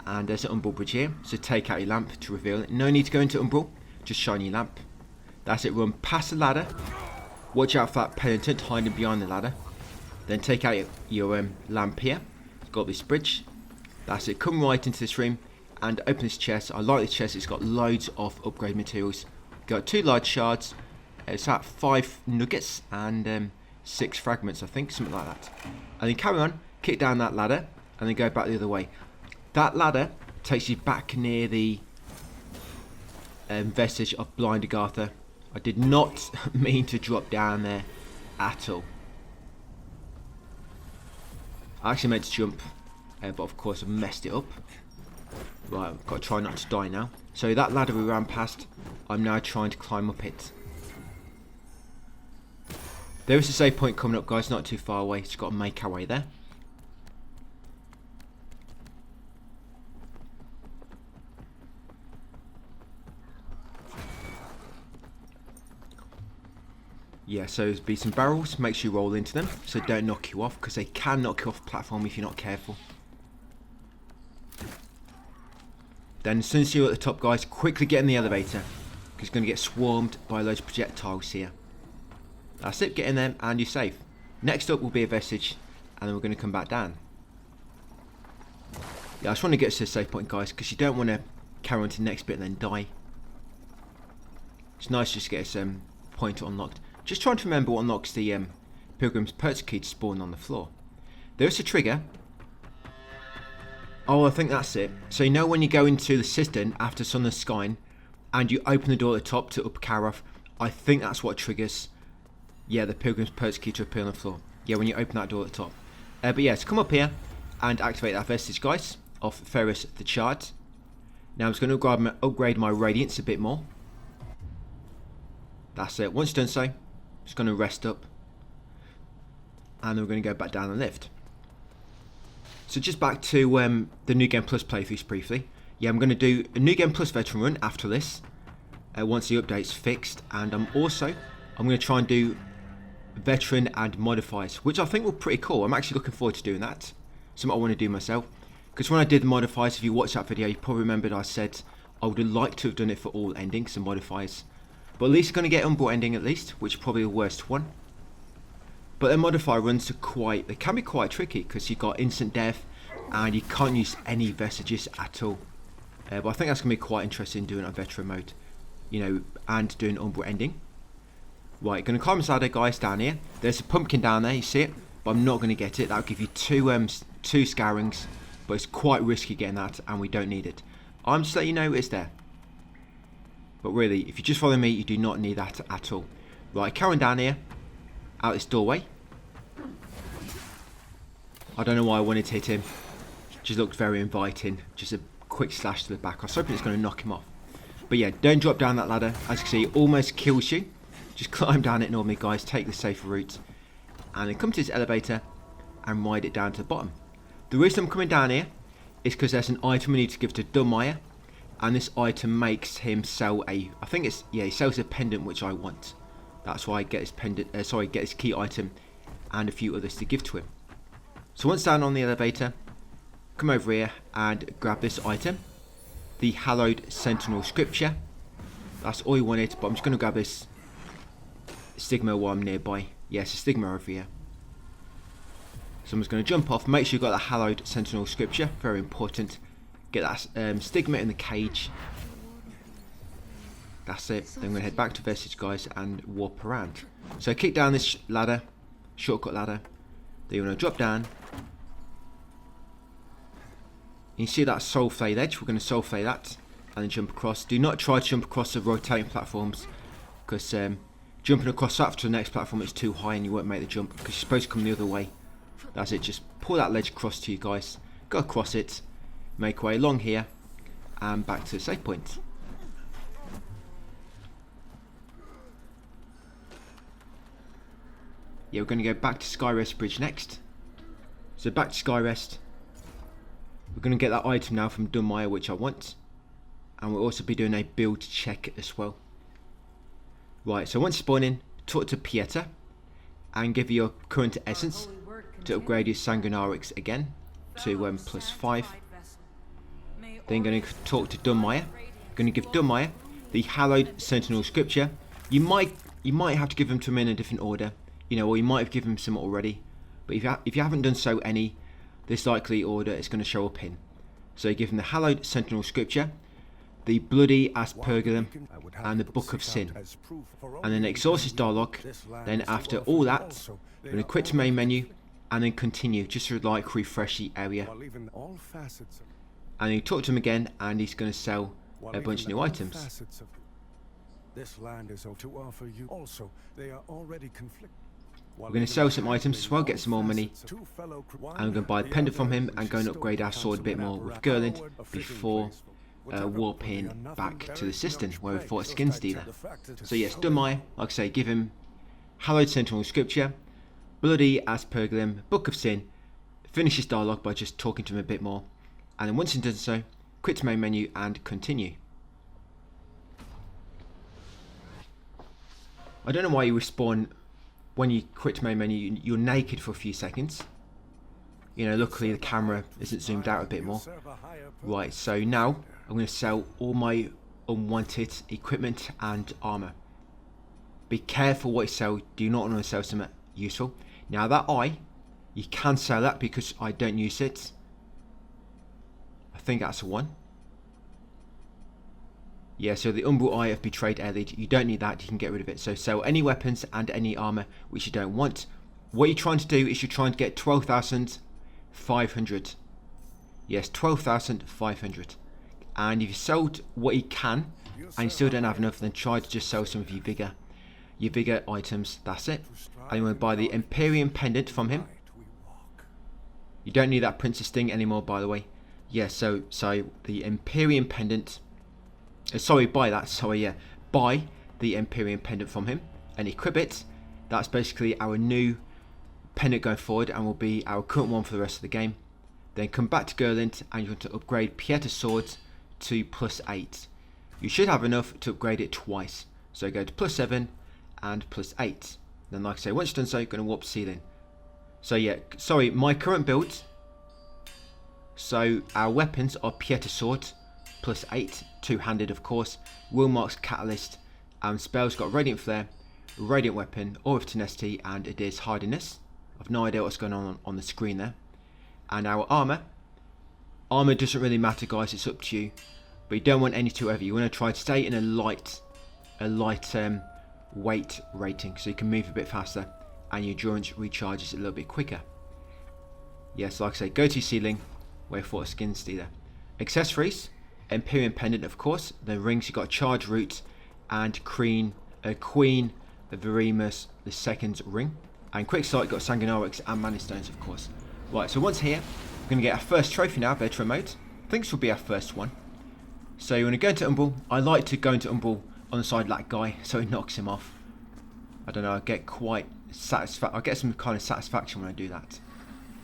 And there's an Umbral Bridge here. So take out your lamp to reveal it. No need to go into Umbral, just shine your lamp. That's it, run past the ladder. Watch out for that penitent hiding behind the ladder. Then take out your lamp here. Got this bridge. That's it, come right into this room and open this chest. I like this chest, it's got loads of upgrade materials. Got 2 large shards. It's at 5 nuggets and 6 fragments, I think, something like that. And then carry on, kick down that ladder and then go back the other way. That ladder takes you back near the vestige of Blind Agartha. I did not mean to drop down there at all. I actually meant to jump, but of course I messed it up. Right, I've got to try not to die now. So that ladder we ran past, I'm now trying to climb up it. There is a save point coming up, guys, not too far away. Just got to make our way there. Yeah, so there's be some barrels, make sure you roll into them, so don't knock you off, because they can knock you off the platform if you're not careful. Then as soon as you're at the top, guys, quickly get in the elevator, because you're going to get swarmed by loads of projectiles here. That's it, get in there and you're safe. Next up will be a vestige, and then we're going to come back down. Yeah, I just want to get to the save point, guys, because you don't want to carry on to the next bit and then die. It's nice just to get this point unlocked. Just trying to remember what unlocks the Pilgrim's Perch key to spawn on the floor. There's a trigger. Oh, I think that's it. So you know when you go into the cistern after Sunless Skyne and you open the door at the top to up Karoth, I think that's what triggers, yeah, the Pilgrim's Perch key to appear on the floor. Yeah, when you open that door at the top. But yeah, so come up here and activate that vestige, guys, of Ferrous the Shard. Now I'm just going to upgrade my Radiance a bit more. That's it. Once done so, just going to rest up. And then we're going to go back down the lift. So just back to the New Game Plus playthroughs briefly. Yeah, I'm going to do a New Game Plus veteran run after this. Once the update's fixed. And I'm going to try and do veteran and modifiers, which I think will be pretty cool. I'm actually looking forward to doing that. Something I want to do myself. Because when I did the modifiers, if you watched that video, you probably remembered I said I would have liked to have done it for all endings and modifiers. But at least I'm going to get Umbral ending at least, which is probably the worst one. But the modifier runs are they can be quite tricky because you've got instant death and you can't use any vestiges at all. But I think that's going to be quite interesting doing a veteran mode, you know, and doing Umbral ending. Right, going to climb this ladder, guys, down here. There's a pumpkin down there, you see it, but I'm not going to get it. That'll give you two scourings, but it's quite risky getting that, and we don't need it. I'm just letting you know it's there. But really, if you just follow me, you do not need that at all. Right, carrying down here, out this doorway. I don't know why I wanted to hit him. Just looked very inviting. Just a quick slash to the back. I was hoping it's going to knock him off. But yeah, don't drop down that ladder. As you can see, it almost kills you. Just climb down it normally, guys. Take the safer route. And then come to this elevator and ride it down to the bottom. The reason I'm coming down here is because there's an item we need to give to Dunmire. And this item makes him sell he sells a pendant which I want. That's why I get his pendant, get his key item and a few others to give to him. So once down on the elevator, come over here and grab this item. The Hallowed Sentinel Scripture. That's all you wanted, but I'm just going to grab this Stigma while I'm nearby. Yes, a Stigma over here. So I'm just going to jump off, make sure you've got the Hallowed Sentinel Scripture, very important. Get that Stigma in the cage. That's it. Then I'm going to head back to Vestige, guys, and warp around. So kick down this ladder, shortcut ladder. Then you're going to drop down. You see that soul flay edge? We're going to soul flay that and then jump across. Do not try to jump across the rotating platforms because jumping across that to the next platform is too high and you won't make the jump because you're supposed to come the other way. That's it. Just pull that ledge across to you, guys. Go across it. Make way along here and back to the save point. Yeah, we're going to go back to Skyrest Bridge next. So back to Skyrest. We're going to get that item now from Dunmire, which I want. And we'll also be doing a build check as well. Right, so once you spawn in, talk to Pieter and give your current essence to upgrade your Sanguinarix again to +5. Then going to talk to Dunmire. Going to give Dunmire the Hallowed Sentinel Scripture. You might have to give them to him in a different order, you know, or you might have given him some already. But if you haven't done so any, this likely order is going to show up in. So you give him the Hallowed Sentinel Scripture, the Bloody Aspergillum, and the Book of Sin. And then exhaust his dialogue. Then after all that, we're going to quit the main menu and then continue, just to like refresh the area. And you talk to him again, and he's going to sell a bunch of new items. We're going to sell some items as well, get some more money. And we're going to buy the pendant from him and go and upgrade our sword a bit more with Gerland before warping back to the cistern where we fought a skin stealer. So yes, Dunmire, like I say, give him Hallowed Sentinel Scripture, Bloody Aspergillum, Book of Sin, finish his dialogue by just talking to him a bit more. And then once he's done so, quit the main menu and continue. I don't know why you respawn when you quit the main menu. You're naked for a few seconds. You know, luckily the camera isn't zoomed out a bit more. Right, so now I'm going to sell all my unwanted equipment and armour. Be careful what you sell. Do not want to sell something useful. Now that eye, you can sell that because I don't use it. I think that's a 1. Yeah, so the Umbral Eye of Betrayed Elite, you don't need that, you can get rid of it. So sell any weapons and any armour which you don't want. What you're trying to do is you're trying to get 12,500. Yes, 12,500. And if you sold what you can and you still don't have enough, then try to just sell some of your bigger items. That's it. And you want to buy the Imperium Pendant from him. You don't need that Princess thing anymore, by the way. Yeah, so the Imperium Pendant. Buy the Imperium Pendant from him and equip it. That's basically our new pendant going forward and will be our current one for the rest of the game. Then come back to Gerland and you want to upgrade Pieter's sword to +8. You should have enough to upgrade it twice. So go to +7 and +8. Then like I say, once you've done so, you're going to warp to ceiling. So yeah, my current build. So our weapons are Pieter's sword, +8, two-handed of course, Wilmark's Catalyst, and spells got Radiant Flare, Radiant Weapon, Aura of Tenacity, and Adyr's Hardiness. I've no idea what's going on the screen there. And our armour doesn't really matter, guys, it's up to you, but you don't want any too heavy. You want to try to stay in a light weight rating, so you can move a bit faster and your endurance recharges a little bit quicker. Yes, like I say, go to ceiling where you fought a skin stealer. Accessories, Imperium Pendant of course, the rings you got Charge Root and Queen Verimus II's ring, and quick start you got Sanguinarix and Mana Stones of course. Right, so once here, we're going to get our first trophy now, Veteran Mode. I think this will be our first one. So you want to go into Umbral. I like to go into Umbral on the side of that guy so it knocks him off. I don't know, I get some kind of satisfaction when I do that.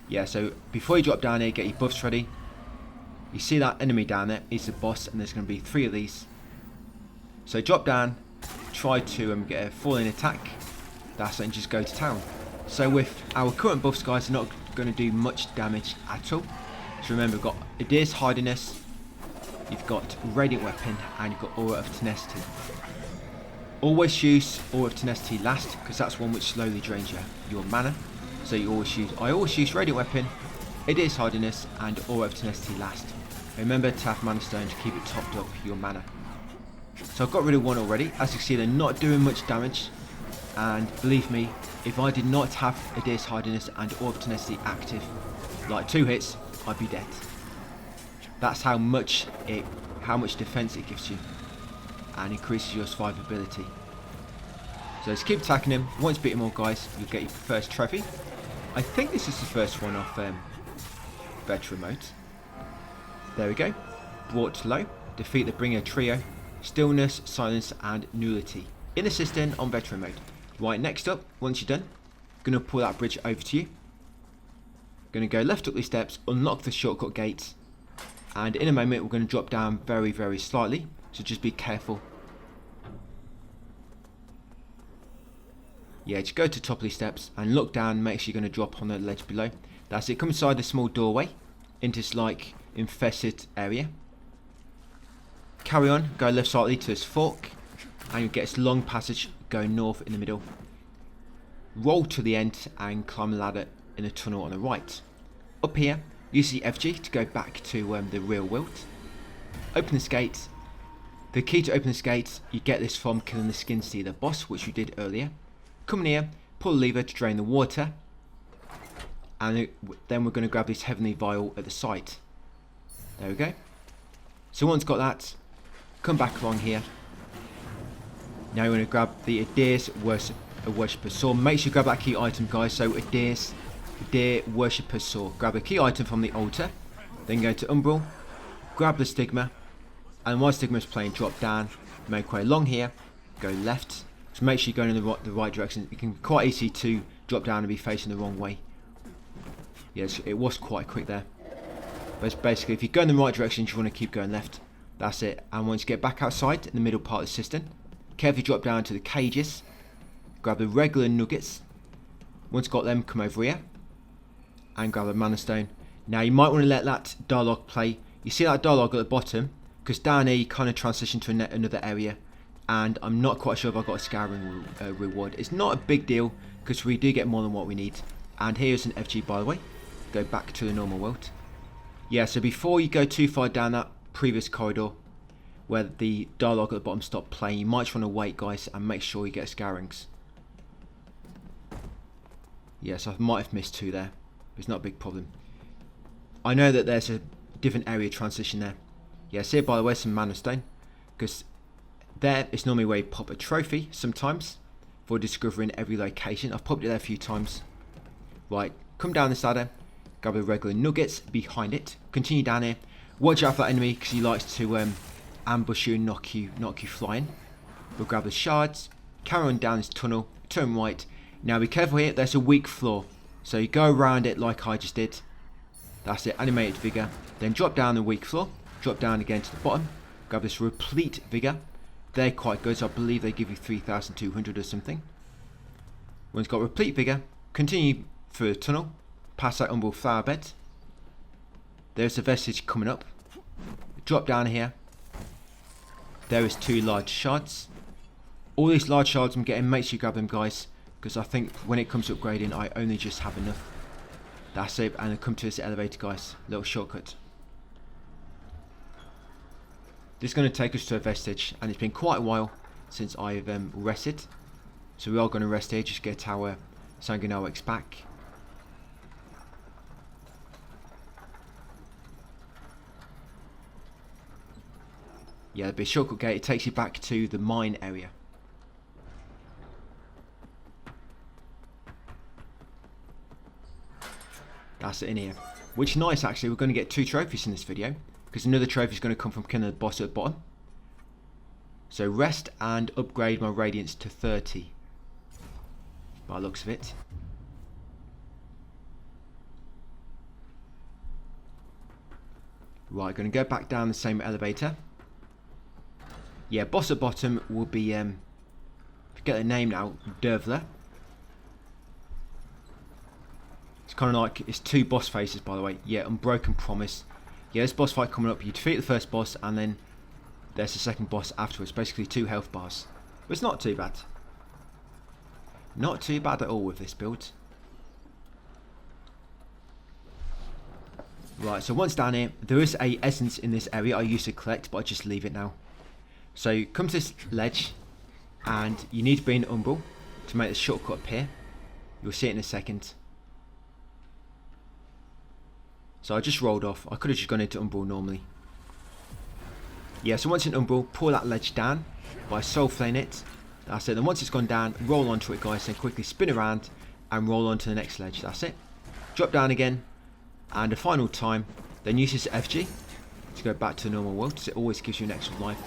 Yeah, so before you drop down here, get your buffs ready. You see that enemy down there is the boss, and there's going to be 3 of these. So drop down, try to get a falling attack. That's it, and just go to town. So with our current buffs, guys, they're not going to do much damage at all. So remember, we've got Adyr's Hardiness, you've got Radiant Weapon, and you've got Aura of Tenacity. Always use Aura of Tenacity last, because that's one which slowly drains your mana. So I always use Radiant Weapon, Adyr's Hardiness, and Aura of Tenacity last. Remember to have Mana Stone to keep it topped up your mana. So I've got rid of 1 already. As you can see, they're not doing much damage. And believe me, if I did not have Adyr's Hardiness and Aura of Tenacity active, like 2 hits, I'd be dead. That's how much defense it gives you, and increases your survivability. So let's keep attacking him. Once you beat him all, guys, you'll get your first trophy. I think this is the first one off Veteran Mode. There we go. Brought to low. Defeat the Bringer Trio. Stillness, Silence, and Nullity. In the cistern on Veteran Mode. Right, next up, once you're done, Going to pull that bridge over to you. Going to go left up these steps, unlock the shortcut gate, and in a moment we're going to drop down very, very slightly, so just be careful. Yeah, just go to the top of these steps and look down, make sure you're going to drop on the ledge below. That's it. Come inside the small doorway into this like infested area. Carry on, go left slightly to this fork, and you get this long passage going north in the middle. Roll to the end and climb the ladder in a tunnel on the right. Up here, use the FG to go back to the real world. Open this gate. The key to open this gate, you get this from killing the Skin Stealer boss, which we did earlier. Come in here, pull the lever to drain the water, and then we're going to grab this heavenly vial at the site. There we go. So once got that, come back along here. Now you're going to grab the Adyr's Worshipper's Sword. Make sure you grab that key item, guys. So Adyr Worshipper's Sword. Grab a key item from the altar, then go to Umbral, grab the Stigma, and while Stigma is playing, drop down, make way along here, go left. So make sure you're going in the right direction. It can be quite easy to drop down and be facing the wrong way. Yes, it was quite quick there. But basically, if you go in the right direction, you want to keep going left. That's it. And once you get back outside in the middle part of the cistern, carefully drop down to the cages, grab the regular nuggets. Once got them, come over here and grab a mana stone. Now you might want to let that dialogue play. You see that dialogue at the bottom, because down here you kind of transition to another area, and I'm not quite sure if I got a scouring reward. It's not a big deal because we do get more than what we need. And here's an FG, by the way. Go back to the normal world. Yeah, so before you go too far down that previous corridor where the dialogue at the bottom stopped playing, you might just want to wait, guys, and make sure you get scourings. Yes, I might have missed two there. It's not a big problem. I know that there's a different area transition there. Yes, here, by the way, some mana stone, because there is normally where you pop a trophy sometimes for discovering every location. I've popped it there a few times. Right, come down this ladder, grab the regular nuggets behind it, continue down here. Watch out for that enemy because he likes to ambush you and knock you flying. We'll grab the shards, carry on down this tunnel, turn right. Now be careful here, there's a weak floor, so you go around it like I just did. That's it, animated vigor. Then drop down the weak floor, drop down again to the bottom, grab this replete vigor. They're quite good, so I believe they give you 3,200 or something. Once got replete vigor, continue through the tunnel, past that umbral flower bed. There's a vestige coming up. Drop down here. There is two large shards. All these large shards I'm getting, make sure you grab them, guys, because I think when it comes to upgrading, I only just have enough. That's it, and I come to this elevator, guys. Little shortcut. This is going to take us to a vestige, and it's been quite a while since I've rested. So we are going to rest here, just get our Sanguinarix back. Yeah, there'll be a shortcut gate. It takes you back to the mine area. That's it in here. Which is nice, actually. We're going to get 2 trophies in this video, because another trophy is going to come from killing the boss at the bottom. So rest and upgrade my radiance to 30. By the looks of it. Right, going to go back down the same elevator. Yeah, boss at bottom will be, forget the name now, Dervler. It's kind of like, it's 2 boss faces, by the way. Yeah, Unbroken Promise. Yeah, this boss fight coming up, you defeat the first boss, and then there's the second boss afterwards. Basically 2 health bars. But it's not too bad. Not too bad at all with this build. Right, so once down here, there is a essence in this area I used to collect, but I just leave it now. So you come to this ledge, and you need to be in Umbral to make the shortcut up here. You'll see it in a second. So I just rolled off. I could have just gone into Umbral normally. Yeah, so once in Umbral, pull that ledge down by soul flaying it. That's it. Then once it's gone down, roll onto it, guys. Then quickly spin around and roll onto the next ledge. That's it. Drop down again, and a final time. Then use this FG to go back to the normal world, because it always gives you an extra life.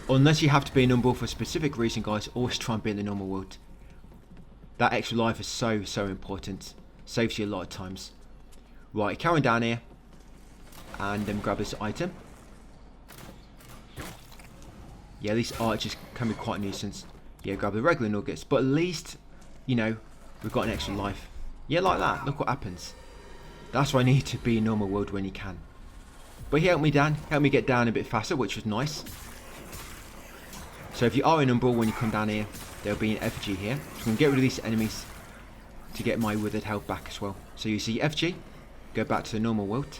Unless you have to be in Umbral for a specific reason, guys, always try and be in the normal world. That extra life is so important. Saves you a lot of times. Right, carrying down here. And then grab this item. Yeah, these archers can be quite a nuisance. Yeah, grab the regular nuggets. But at least, you know, we've got an extra life. Yeah, like that. Look what happens. That's why I need to be in normal world when you can. But he helped me down. Helped me get down a bit faster, which was nice. So if you are in Umbral when you come down here, there'll be an effigy here. So I'm going to get rid of these enemies to get my withered health back as well. So you see effigy. Go back to the normal world.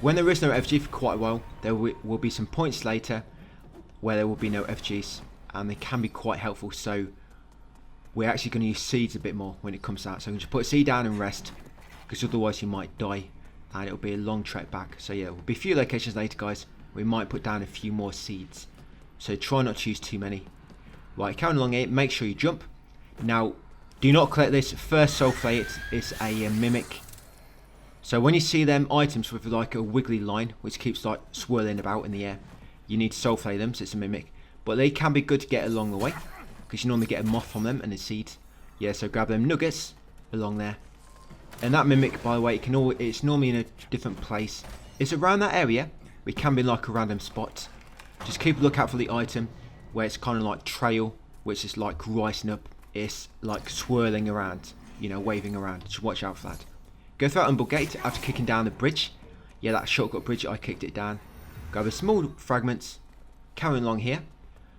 When there is no effigy for quite a while, there will be some points later where there will be no effigies, and they can be quite helpful. So we're actually going to use seeds a bit more when it comes to that. So I'm going to put a seed down and rest, because otherwise you might die and it'll be a long trek back. So yeah, there'll be a few locations later, guys. We might put down a few more seeds. So try not to use too many. Right, carrying along here, make sure you jump. Now, do not collect this. First soul flay it. It's a mimic. So when you see them items with like a wiggly line, which keeps like swirling about in the air, you need to soul flay them, so it's a mimic. But they can be good to get along the way, because you normally get a moth from them and a seed. Yeah, so grab them nuggets along there. And that mimic, by the way, it's normally in a different place. It's around that area, but it can be like a random spot. Just keep a lookout for the item where it's kind of like trail, which is like rising up. It's like swirling around, you know, waving around. Just watch out for that. Go through Umbral Gate after kicking down the bridge. Yeah, that shortcut bridge, I kicked it down. Grab the small fragments, carrying along here,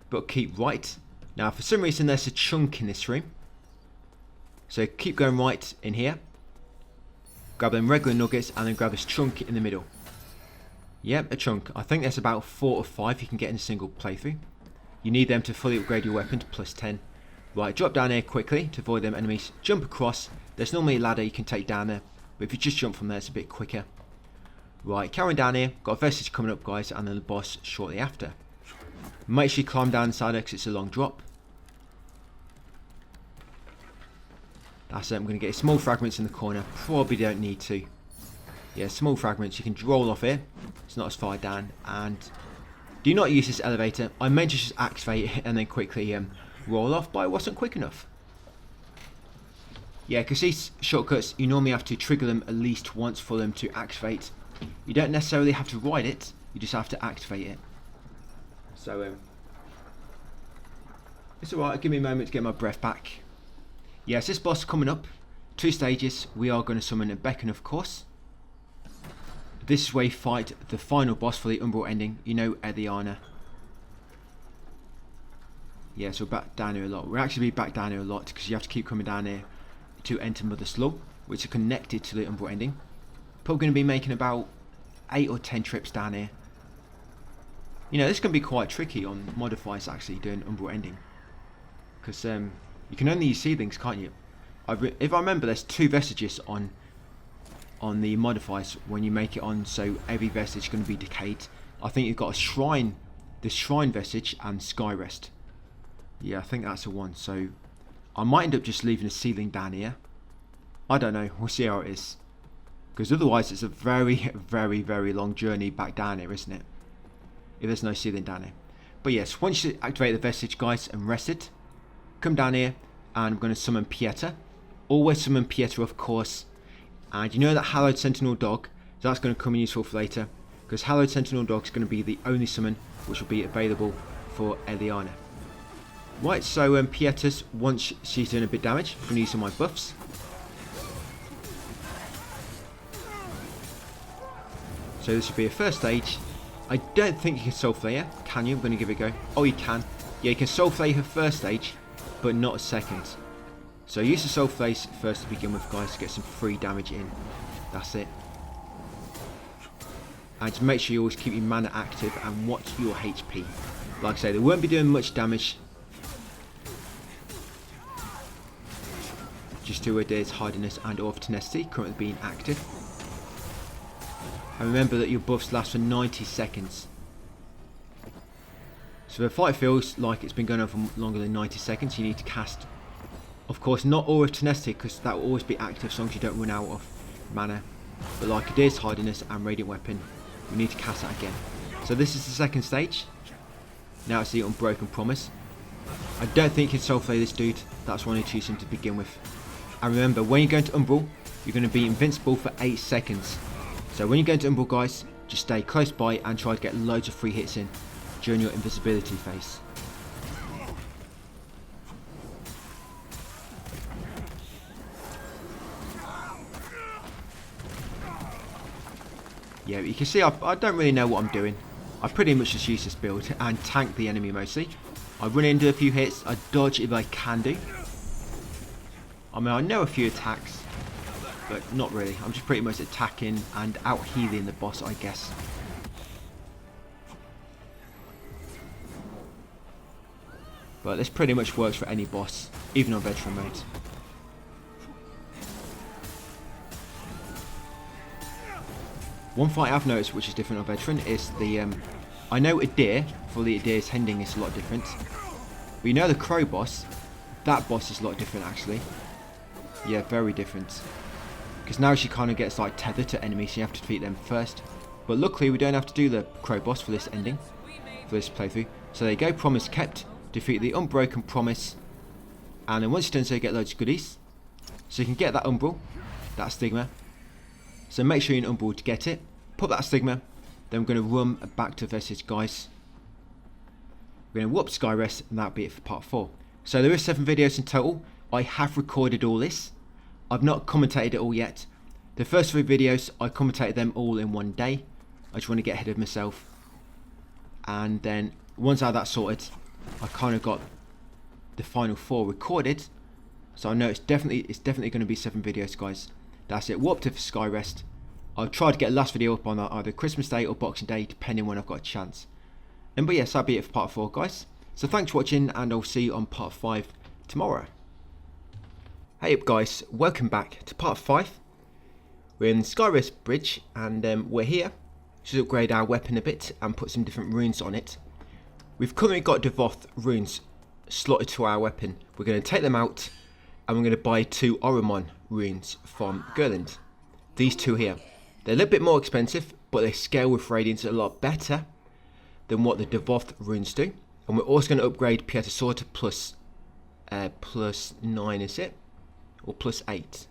but keep right. Now, for some reason, there's a chunk in this room. So keep going right in here. Grab them regular nuggets and then grab this chunk in the middle. Yep, a chunk. I think there's about 4 or 5 you can get in a single playthrough. You need them to fully upgrade your weapon to +10. Right, drop down here quickly to avoid them enemies. Jump across. There's normally a ladder you can take down there, but if you just jump from there, it's a bit quicker. Right, carrying down here. Got a vestige coming up, guys, and then the boss shortly after. Make sure you climb down inside it because it's a long drop. That's it. I'm going to get small fragments in the corner. Probably don't need to. Yeah, small fragments. You can roll off here. It's not as far down. And do not use this elevator. I meant to just activate it and then quickly roll off, but I wasn't quick enough. Yeah, because these shortcuts, you normally have to trigger them at least once for them to activate. You don't necessarily have to ride it. You just have to activate it. So, it's alright. Give me a moment to get my breath back. Yes, this boss coming up. 2 stages. We are going to summon a beacon, of course. This is where you fight the final boss for the Umbral ending. You know, Adyr. Yeah, so we're back down here a lot. We're actually back down here a lot because you have to keep coming down here to enter Mother Slough, which are connected to the Umbral ending. Probably going to be making about 8 or 10 trips down here. You know, this can be quite tricky on modifiers actually doing Umbral ending. Because you can only use seedlings, can't you? If I remember, there's 2 vestiges on the modifiers when you make it on, so every vestige is going to be decayed. I think you've got a shrine, the shrine vestige and Skyrest. Yeah, I think that's the one. So I might end up just leaving a seedling down here. I don't know. We'll see how it is. Because otherwise it's a very, very, very long journey back down here, isn't it? If there's no seedling down here. But yes, once you activate the vestige, guys, and rest it, come down here and I'm going to summon Pieter. Always summon Pieter, of course. And you know that Hallowed Sentinel Dog, so that's going to come in useful for later. Because Hallowed Sentinel Dog is going to be the only summon which will be available for Adyr. Right, so Pieter's, once she's doing a bit of damage, I'm going to use some of my buffs. So this will be a first stage. I don't think you can soul flay her, can you? I'm going to give it a go. Oh, you can. Yeah, you can soul flay her first stage, but not a second. So use the soul flays first to begin with, guys, to get some free damage in. That's it. And to make sure you always keep your mana active and watch your HP. Like I say, they won't be doing much damage. Just to Adyr's hardiness and or tenacity currently being active. And remember that your buffs last for 90 seconds. So if the fight feels like it's been going on for longer than 90 seconds, you need to cast, of course, not Aura of Tenacity, because that will always be active as long as you don't run out of mana. But like Adyr's hardiness and Radiant Weapon, you need to cast that again. So this is the second stage. Now it's the Unbroken Promise. I don't think you can soul flay this dude. That's why I choose him to begin with. And remember, when you go into Umbral, you're going to be invincible for 8 seconds. So when you go into Umbral, guys, just stay close by and try to get loads of free hits in during your invisibility phase. Yeah, you can see I don't really know what I'm doing. I pretty much just use this build and tank the enemy mostly. I run into a few hits, I dodge if I can do. I mean, I know a few attacks, but not really. I'm just pretty much attacking and out-healing the boss, I guess. But this pretty much works for any boss, even on veteran mode. One fight I've noticed which is different on veteran is the, I know Adyr, for the Adyr's ending is a lot different. But you know the crow boss, that boss is a lot different actually. Yeah, very different. Because now she kind of gets like tethered to enemies, so you have to defeat them first. But luckily we don't have to do the crow boss for this ending, for this playthrough. So there you go, promise kept, defeat the unbroken promise. And then once you've done so you get loads of goodies. So you can get that umbral, that stigma. So make sure you're in Umbral to get it. Put that stigma. Then we're going to run back to Vestige, guys. We're going to whoop Skyrest, and that'll be it for part 4. So there is 7 videos in total. I have recorded all this. I've not commentated it all yet. The first 3 videos, I commentated them all in one day. I just want to get ahead of myself. And then once I have that sorted, I kind of got the final 4 recorded. So I know it's definitely going to be 7 videos, guys. That's it, whooped it for Skyrest. I'll try to get a last video up on either Christmas Day or Boxing Day, depending when I've got a chance. But yes, that'll be it for part 4, guys. So thanks for watching, and I'll see you on part 5 tomorrow. Hey up, guys, welcome back to part 5. We're in Skyrest Bridge, and we're here to upgrade our weapon a bit and put some different runes on it. We've currently got Devoth runes slotted to our weapon. We're going to take them out, and we're going to buy 2 Oromon runes from Gerland. These 2 here. They're a little bit more expensive, but they scale with Radiance a lot better than what the Devoth runes do. And we're also going to upgrade Pieter Sword to plus 9, is it? Or plus 8?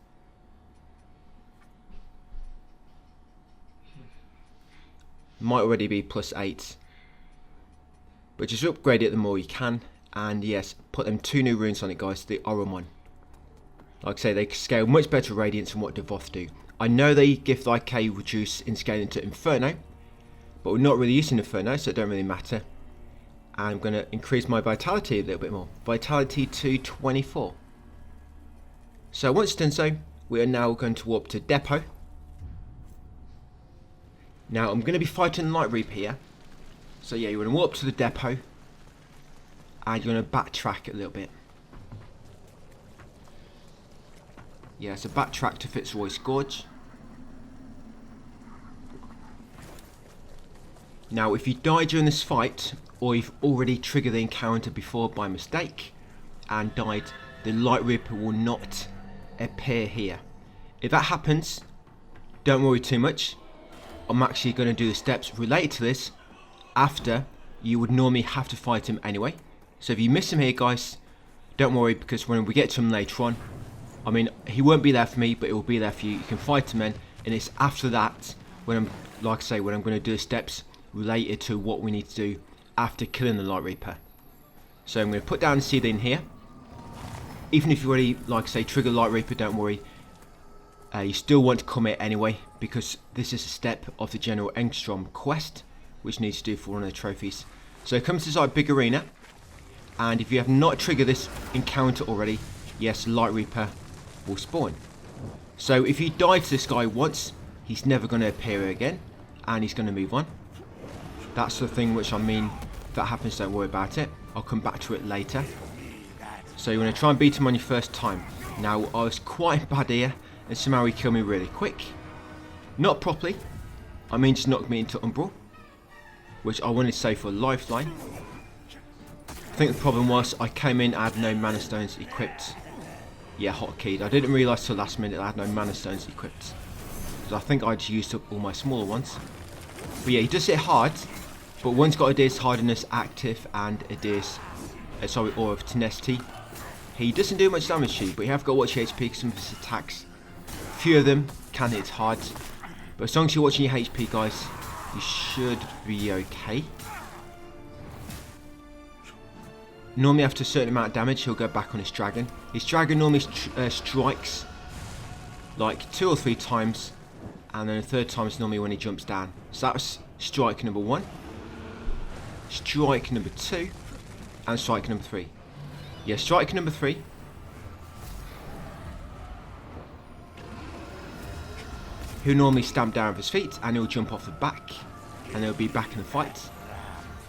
Might already be plus 8. But just upgrade it the more you can. And yes, put them 2 new runes on it, guys, the Oromon. Like I say, they scale much better Radiance than what Devoth do. I know they give like a reduce in scaling to Inferno, but we're not really using Inferno, so it don't really matter. And I'm going to increase my Vitality a little bit more. Vitality to 24. So once done so, we are now going to warp to Depot. Now I'm going to be fighting Light Reaper here. So yeah, you're going to warp to the Depot, and you're going to backtrack a little bit. Yeah, so backtrack to Fitzroy's Gorge. Now, if you die during this fight, or you've already triggered the encounter before by mistake and died, the Light Reaper will not appear here. If that happens, don't worry too much. I'm actually going to do the steps related to this after you would normally have to fight him anyway. So if you miss him here, guys, don't worry, because when we get to him later on, I mean, he won't be there for me, but it will be there for you. You can fight him then, and it's after that when I'm, like I say, when I'm going to do the steps related to what we need to do after killing the Light Reaper. So I'm going to put down the CD in here. Even if you already, like I say, trigger Light Reaper, don't worry. You still want to come here anyway, because this is a step of the General Engstrom quest, which needs to do for one of the trophies. So come to this like big arena, and if you have not triggered this encounter already, yes, Light Reaper will spawn. So if you die to this guy once, he's never going to appear again, and he's going to move on. That's the thing which I mean, if that happens, don't worry about it. I'll come back to it later. So you want to try and beat him on your first time. Now, I was quite bad here, and somehow he killed me really quick. Not properly, I mean just knocked me into Umbral, which I wanted to save for a lifeline. I think the problem was I came in, I had no mana stones equipped. Yeah, hotkeyed. I didn't realise till last minute I had no mana stones equipped, because I think I just used up all my smaller ones. But yeah, he does hit hard, but one's got Adyr's hardness active and Adyr's Aura of Tenacity. He doesn't do much damage to you, but you have got to watch your HP because some of his attacks, a few of them can hit hard. But as long as you're watching your HP, guys, you should be okay. Normally after a certain amount of damage, he'll go back on his dragon. His dragon normally strikes like 2 or 3 times, and then the 3rd time is normally when he jumps down. So that was strike number 1, strike number 2, and strike number 3. Yeah, strike number 3. He'll normally stamp down with his feet, and he'll jump off the back, and he'll be back in the fight.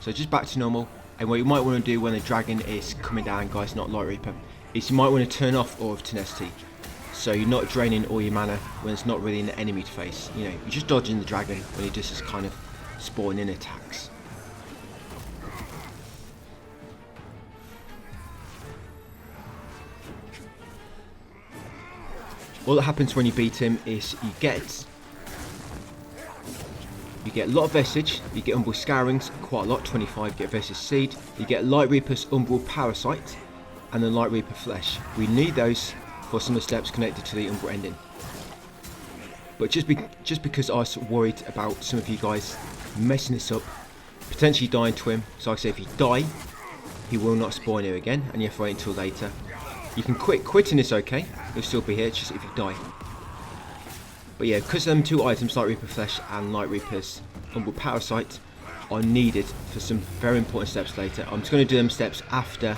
So just back to normal. And what you might want to do when the dragon is coming down, guys, not Light Reaper, is you might want to turn off Aura of Tenacity. So you're not draining all your mana when it's not really an enemy to face. You know, you're just dodging the dragon when he does his kind of spawn in attacks. All that happens when you beat him is you get a lot of Vestige, you get Umbral Scourings, quite a lot, 25, you get Vestige Seed, you get Light Reaper's Umbral Parasite, and then Light Reaper Flesh. We need those for some of the steps connected to the Umbral ending. But just because I was worried about some of you guys messing this up, potentially dying to him, so like I say, if you die, he will not spawn here again, and you have to wait until later. You can quitting is okay, he'll still be here, it's just if you die. But yeah, because them 2 items, Light Reaper Flesh and Light Reaper's Umbral Parasite, are needed for some very important steps later. I'm just going to do them steps after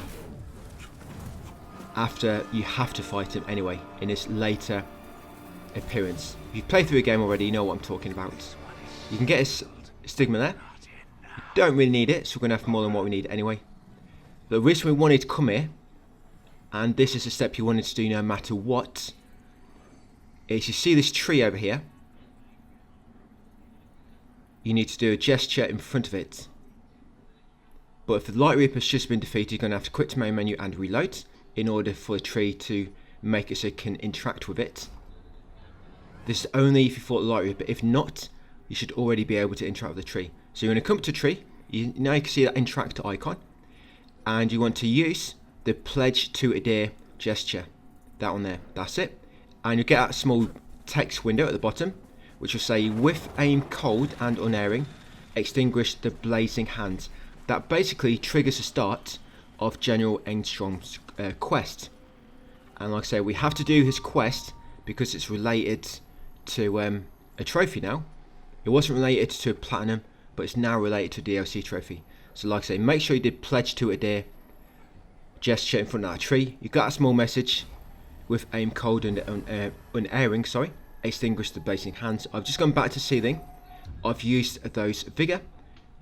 you have to fight him anyway, in his later appearance. If you've played through the game already, you know what I'm talking about. You can get his Stigma there. You don't really need it, so we're going to have more than what we need anyway. The reason we wanted to come here, and this is a step you wanted to do no matter what, is you see this tree over here, you need to do a gesture in front of it. But if the Light Reaper's just been defeated, you're going to have to quit the main menu and reload in order for the tree to make it so it can interact with it. This is only if you fought the Light Reaper. If not, you should already be able to interact with the tree. So you're going to come to the tree, now you can see that interact icon, and you want to use the Pledge to Adyr gesture, that one there, that's it. And you get that small text window at the bottom, which will say, with aim cold and unerring, extinguish the blazing hands. That basically triggers the start of General Engstrom's quest. And like I say, we have to do his quest because it's related to a trophy now. It wasn't related to a platinum, but it's now related to a DLC trophy. So like I say, make sure you did Pledge to Adyr gesture in front of that tree. You got a small message, with aim cold and unerring, extinguish the blazing hands. I've just gone back to ceiling. I've used those vigor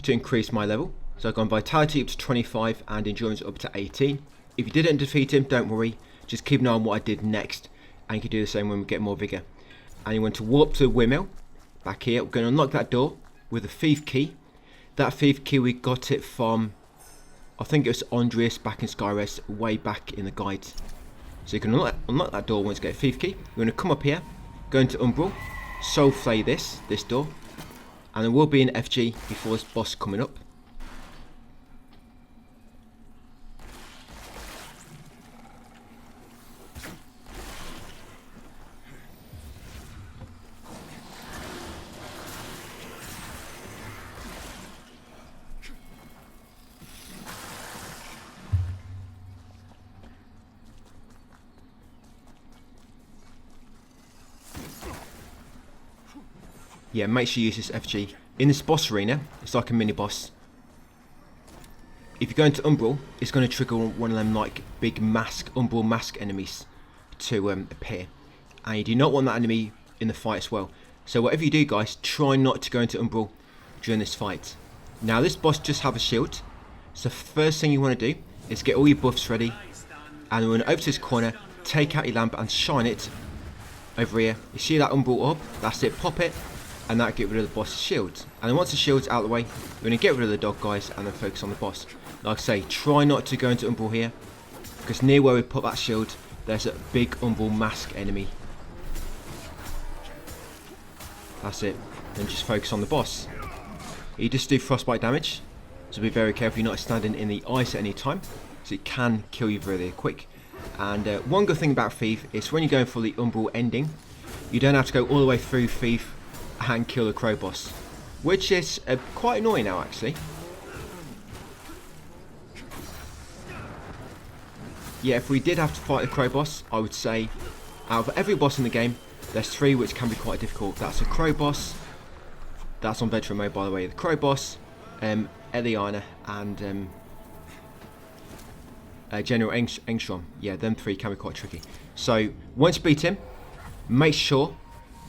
to increase my level. So I've gone vitality up to 25 and endurance up to 18. If you didn't defeat him, don't worry. Just keep an eye on what I did next, and you can do the same when we get more vigor. And you want to warp to the windmill. Back here, we're going to unlock that door with a thief key. That thief key, we got it from, I think it was Andreas back in Skyrest, way back in the guide. So you can unlock that door once you get a thief key. You're going to come up here, go into Umbral, soul flay this door, and there will be an FG before this boss coming up. Yeah, make sure you use this FG. In this boss arena, it's like a mini boss. If you go into Umbral, it's going to trigger one of them like big Umbral mask enemies to appear. And you do not want that enemy in the fight as well. So whatever you do, guys, try not to go into Umbral during this fight. Now this boss just have a shield. So first thing you want to do is get all your buffs ready. And run over to this corner, take out your lamp and shine it over here. You see that Umbral orb? That's it, pop it. And that get rid of the boss's shield. And then once the shield's out of the way, we're going to get rid of the dog, guys, and then focus on the boss. Like I say, try not to go into Umbral here, because near where we put that shield, there's a big Umbral mask enemy. That's it. Then just focus on the boss. You just do frostbite damage, so be very careful you're not standing in the ice at any time. so it can kill you really quick. And one good thing about Thief is when you're going for the Umbral ending, you don't have to go all the way through Thief and kill the Crow boss, which is quite annoying now actually. Yeah, if we did have to fight the Crow boss, I would say out of every boss in the game, there's 3 which can be quite difficult. That's a Crow boss, that's on veteran mode by the way, the Crow boss, Adyr and General Engstrom. Yeah, them 3 can be quite tricky. So once you beat him, make sure,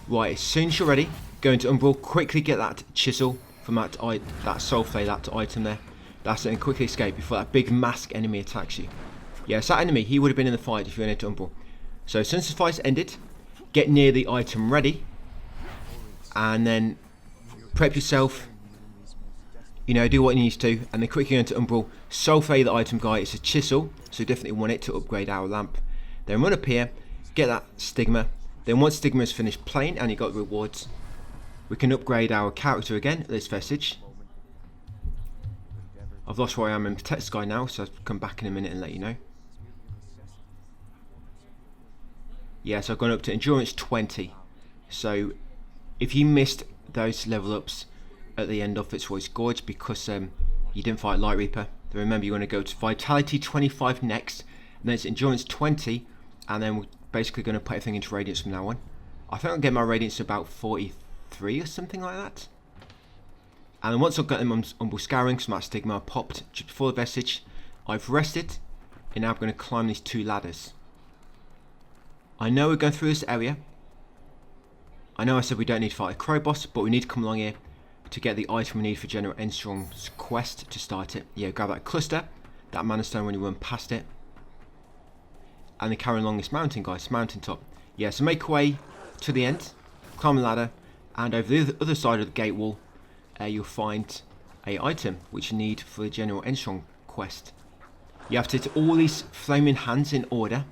right, as soon as you're ready, go into Umbral, quickly get that chisel from that soul flay, that item there. That's it, and quickly escape before that big mask enemy attacks you. Yeah, so that enemy, he would have been in the fight if you went into Umbral. So since the fight's ended, get near the item ready, and then prep yourself, you know, do what you need to do, and then quickly go into Umbral, soul flay the item guy. It's a chisel, so you definitely want it to upgrade our lamp. Then run up here, get that stigma. Then once stigma is finished playing and you got the rewards, we can upgrade our character again at this vestige. I've lost where I am in Protect Sky now, so I'll come back in a minute and let you know. Yeah, so I've gone up to Endurance 20. So if you missed those level ups at the end of Fitzroy's Gorge because you didn't fight Light Reaper, then remember you want to go to Vitality 25 next, and then it's Endurance 20, and then we're basically going to put everything into Radiance from now on. I think I'll get my Radiance to about 43 or something like that. And then once I've got them on Umbral Scouring, so that stigma popped just before the vestige, I've rested, and now I'm going to climb these 2 ladders. I know we're going through this area. I know I said we don't need to fight a Crow boss, but we need to come along here to get the item we need for General Engstrom's quest to start it. Yeah, grab that cluster, that mana stone when you run past it, and then carry along this mountain, guys, mountain top. Yeah, so make your way to the end, climb the ladder, and over the other side of the gate wall, you'll find a item which you need for the General Engstrom quest. You have to hit all these flaming hands in order.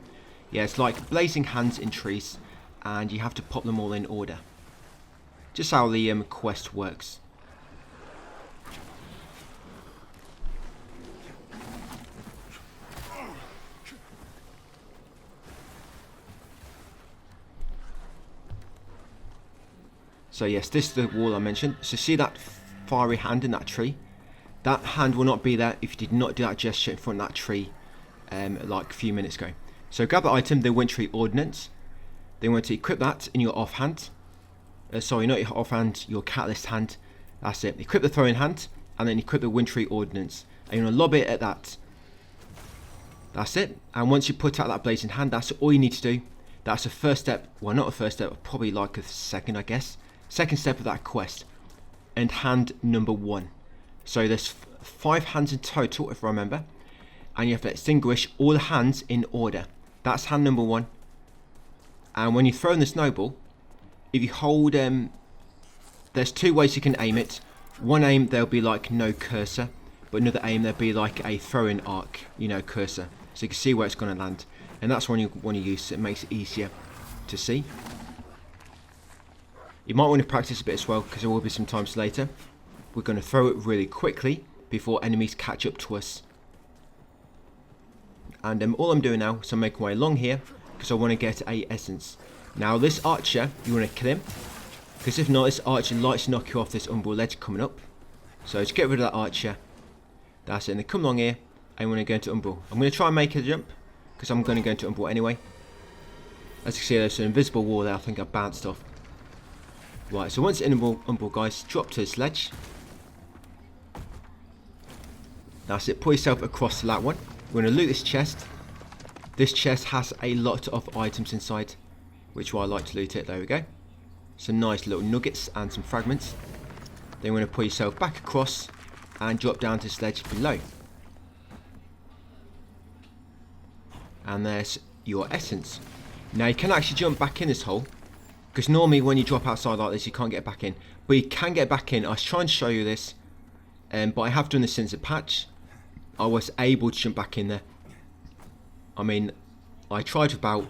Yeah, it's like blazing hands in trees, and you have to pop them all in order. Just how the quest works. So yes, this is the wall I mentioned. So see that fiery hand in that tree? That hand will not be there if you did not do that gesture in front of that tree like a few minutes ago. So grab that item, the Wintry Ordnance. Then you want to equip that in your offhand. Sorry, not your offhand, your catalyst hand. That's it. Equip the throwing hand, and then equip the Wintry Ordnance. And you want to lob it at that. That's it. And once you put out that blazing hand, that's all you need to do. That's the first step. Well, not a first step, probably like a second, I guess. Second step of that quest. And hand number 1. So there's 5 hands in total, if I remember. And you have to extinguish all the hands in order. That's hand number 1. And when you throw in the snowball, if you hold, there's 2 ways you can aim it. One aim, there'll be like no cursor, but another aim, there'll be like a throwing arc, you know, cursor. So you can see where it's going to land. And that's when you want to use it. It makes it easier to see. You might want to practice a bit as well, because there will be some times later. We're going to throw it really quickly before enemies catch up to us. And all I'm doing now is I'm making my way along here because I want to get a essence. Now this archer, you want to kill him, because if not, this archer likes to knock you off this umbral ledge coming up. So just get rid of that archer. That's it. And then come along here and want to go into umbral. I'm going to try and make a jump because I'm going to go into umbral anyway. As you can see, there's an invisible wall there. I think I bounced off. Right, so once in umbral, guys, drop to this ledge. That's it. Pull yourself across to that one. We're going to loot this chest. This chest has a lot of items inside, which is why I like to loot it. There we go. Some nice little nuggets and some fragments. Then we're going to pull yourself back across and drop down to this ledge below. And there's your essence. Now you can actually jump back in this hole, because normally when you drop outside like this you can't get back in, but you can get back in. I was trying to show you this, but I have done this since the patch. I was able to jump back in there. I mean, I tried for about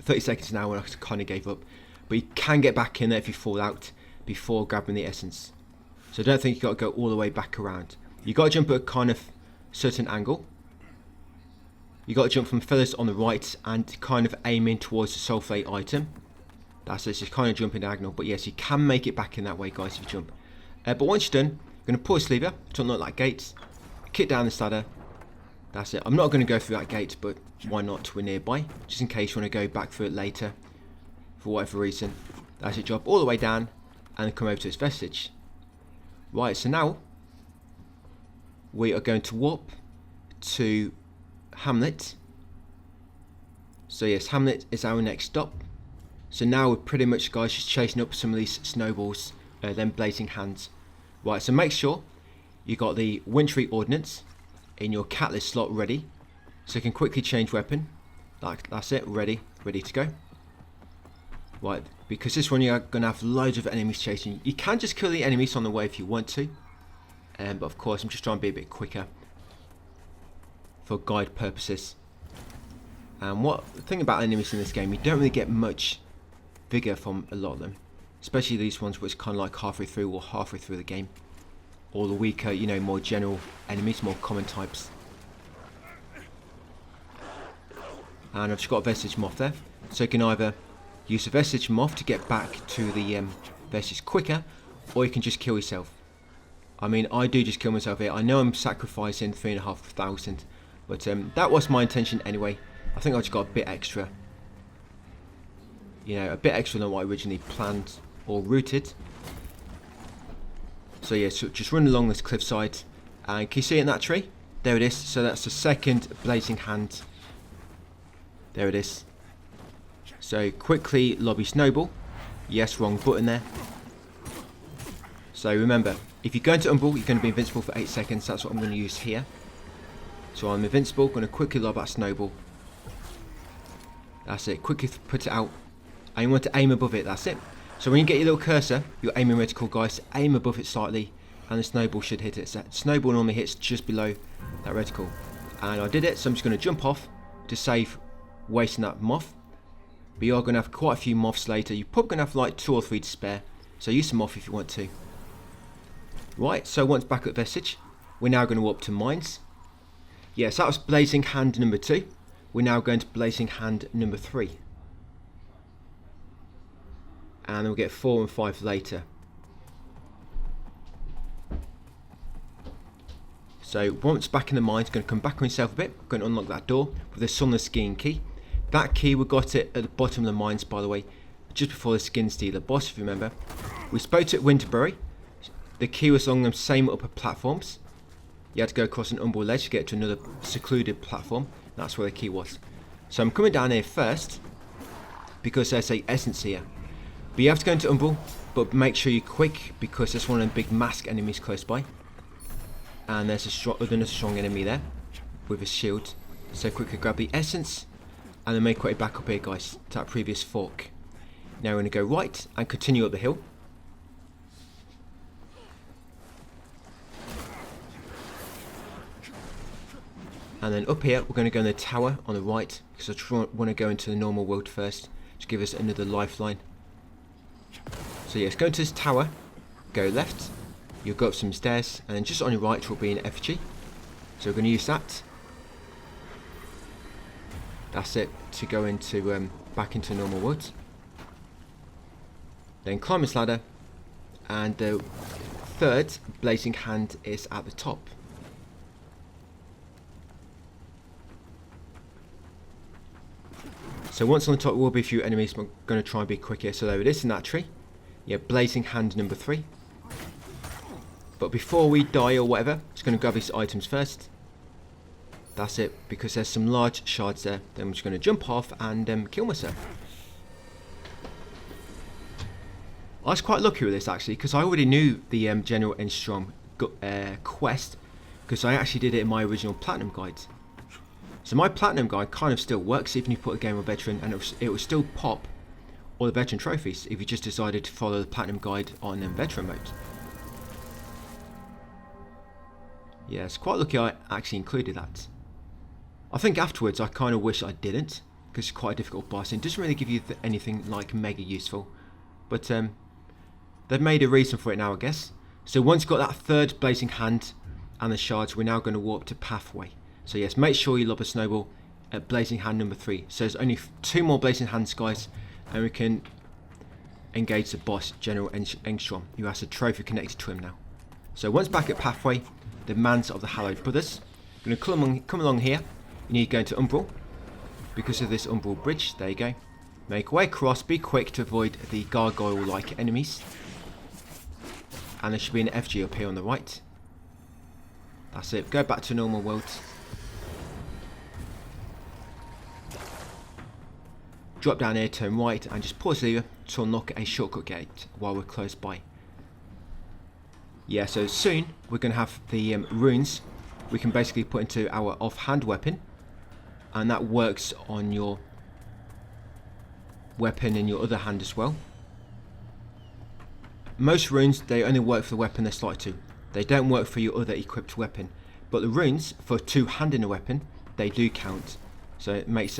30 seconds an hour and I kind of gave up, but you can get back in there if you fall out before grabbing the essence. So I don't think you've got to go all the way back around. You've got to jump at a kind of certain angle, You got to jump from feathers on the right and kind of aiming towards the sulfate item. That's it, just kind of jumping diagonal. But yes, you can make it back in that way, guys, if you jump. But once you're done, you're going to pull this lever to unlock that gate. Kick down this ladder. That's it. I'm not going to go through that gate, but why not? We're nearby, just in case you want to go back through it later for whatever reason. That's it. Drop all the way down and come over to this vestige. Right, so now we are going to warp to Hamlet. So yes, Hamlet is our next stop. So now we're pretty much, guys, just chasing up some of these snowballs, then blazing hands. Right, so make sure you got the wintry ordnance in your catalyst slot ready, so you can quickly change weapon. That's it, ready to go. Right, because this one you're going to have loads of enemies chasing you. You can just kill the enemies on the way if you want to, but of course I'm just trying to be a bit quicker for guide purposes. And the thing about enemies in this game, you don't really get much vigor from a lot of them, especially these ones which kind of like halfway through or halfway through the game, or the weaker, you know, more general enemies, more common types. And I've just got a vestige moth there, so you can either use the vestige moth to get back to the vestige quicker, or you can just kill yourself. I mean, I do just kill myself here. I know I'm sacrificing 3,500, but that was my intention anyway. I think I just got a bit extra, you know, a bit extra than what I originally planned or routed. So yeah, so just run along this cliffside, and can you see it in that tree? There it is. So that's the second blazing hand. There it is. So quickly lobby snowball. Yes, wrong button there. So remember, if you're going to umbral, you're going to be invincible for 8 seconds. That's what I'm going to use here. So I'm invincible, going to quickly lob that snowball. That's it, quickly put it out. And you want to aim above it, that's it. So when you get your little cursor, your aiming reticle, guys, aim above it slightly, and the snowball should hit it. So snowball normally hits just below that reticle. And I did it, so I'm just going to jump off to save wasting that moth. But you are going to have quite a few moths later. You're probably going to have like 2 or 3 to spare. So use some moth if you want to. Right, so once back at Vestige, we're now going to warp to Mines. Yes, that was Blazing Hand number 2. We're now going to Blazing Hand number 3. And then we'll get 4 and 5 later. So once back in the mines, going to come back on himself a bit. Going to unlock that door with the Sunless Skiing key. That key, we got it at the bottom of the mines, by the way, just before the Skin Stealer boss, if you remember. We spoke to it at Winterbury. The key was along the same upper platforms. You had to go across an umbral ledge to get to another secluded platform. That's where the key was. So I'm coming down here first because there's a essence here. But you have to go into umbral, but make sure you're quick because there's one of them big mask enemies close by. And there's another strong enemy there with a shield. So quickly grab the essence and then make your way back up here, guys, to that previous fork. Now we're going to go right and continue up the hill. And then up here, we're going to go in the tower on the right, because I want to go into the normal world first, to give us another lifeline. So yes, go into this tower, go left, you'll go up some stairs, and then just on your right will be an effigy. So we're going to use that. That's it, to go into back into normal world. Then climb this ladder, and the third blazing hand is at the top. So once on the top, there will be a few enemies. I'm going to try and be quicker. So there it is in that tree. Yeah, blazing hand number 3. But before we die or whatever, just going to grab these items first. That's it, because there's some large shards there. Then I'm just going to jump off and kill myself. I was quite lucky with this actually, because I already knew the General Enstrom quest, because I actually did it in my original Platinum guide. So my Platinum guide kind of still works even if you put a game on Veteran, and it will still pop all the Veteran trophies if you just decided to follow the Platinum guide on Veteran mode. Yeah, it's quite lucky I actually included that. I think afterwards I kind of wish I didn't, because it's quite a difficult boss and it doesn't really give you anything like mega useful. But they've made a reason for it now, I guess. So once you've got that third blazing hand and the shards, we're now going to warp to Pathway. So yes, make sure you lob a snowball at Blazing Hand number 3. So there's only 2 more Blazing Hands, guys, and we can engage the boss, General Engstrom, who has a trophy connected to him now. So once back at Pathway, the Mans of the Hallowed Brothers, we're going to come along here. You need to go into Umbral, because of this Umbral Bridge. There you go. Make way across, be quick to avoid the gargoyle-like enemies. And there should be an FG up here on the right. That's it, go back to normal world. Drop down here, turn right, and just pause the lever to unlock a shortcut gate while we're close by. Yeah, so soon we're going to have the runes we can basically put into our offhand weapon, and that works on your weapon in your other hand as well. Most runes, they only work for the weapon they're slotted to. They don't work for your other equipped weapon, but the runes for two-handing a weapon, they do count. So it makes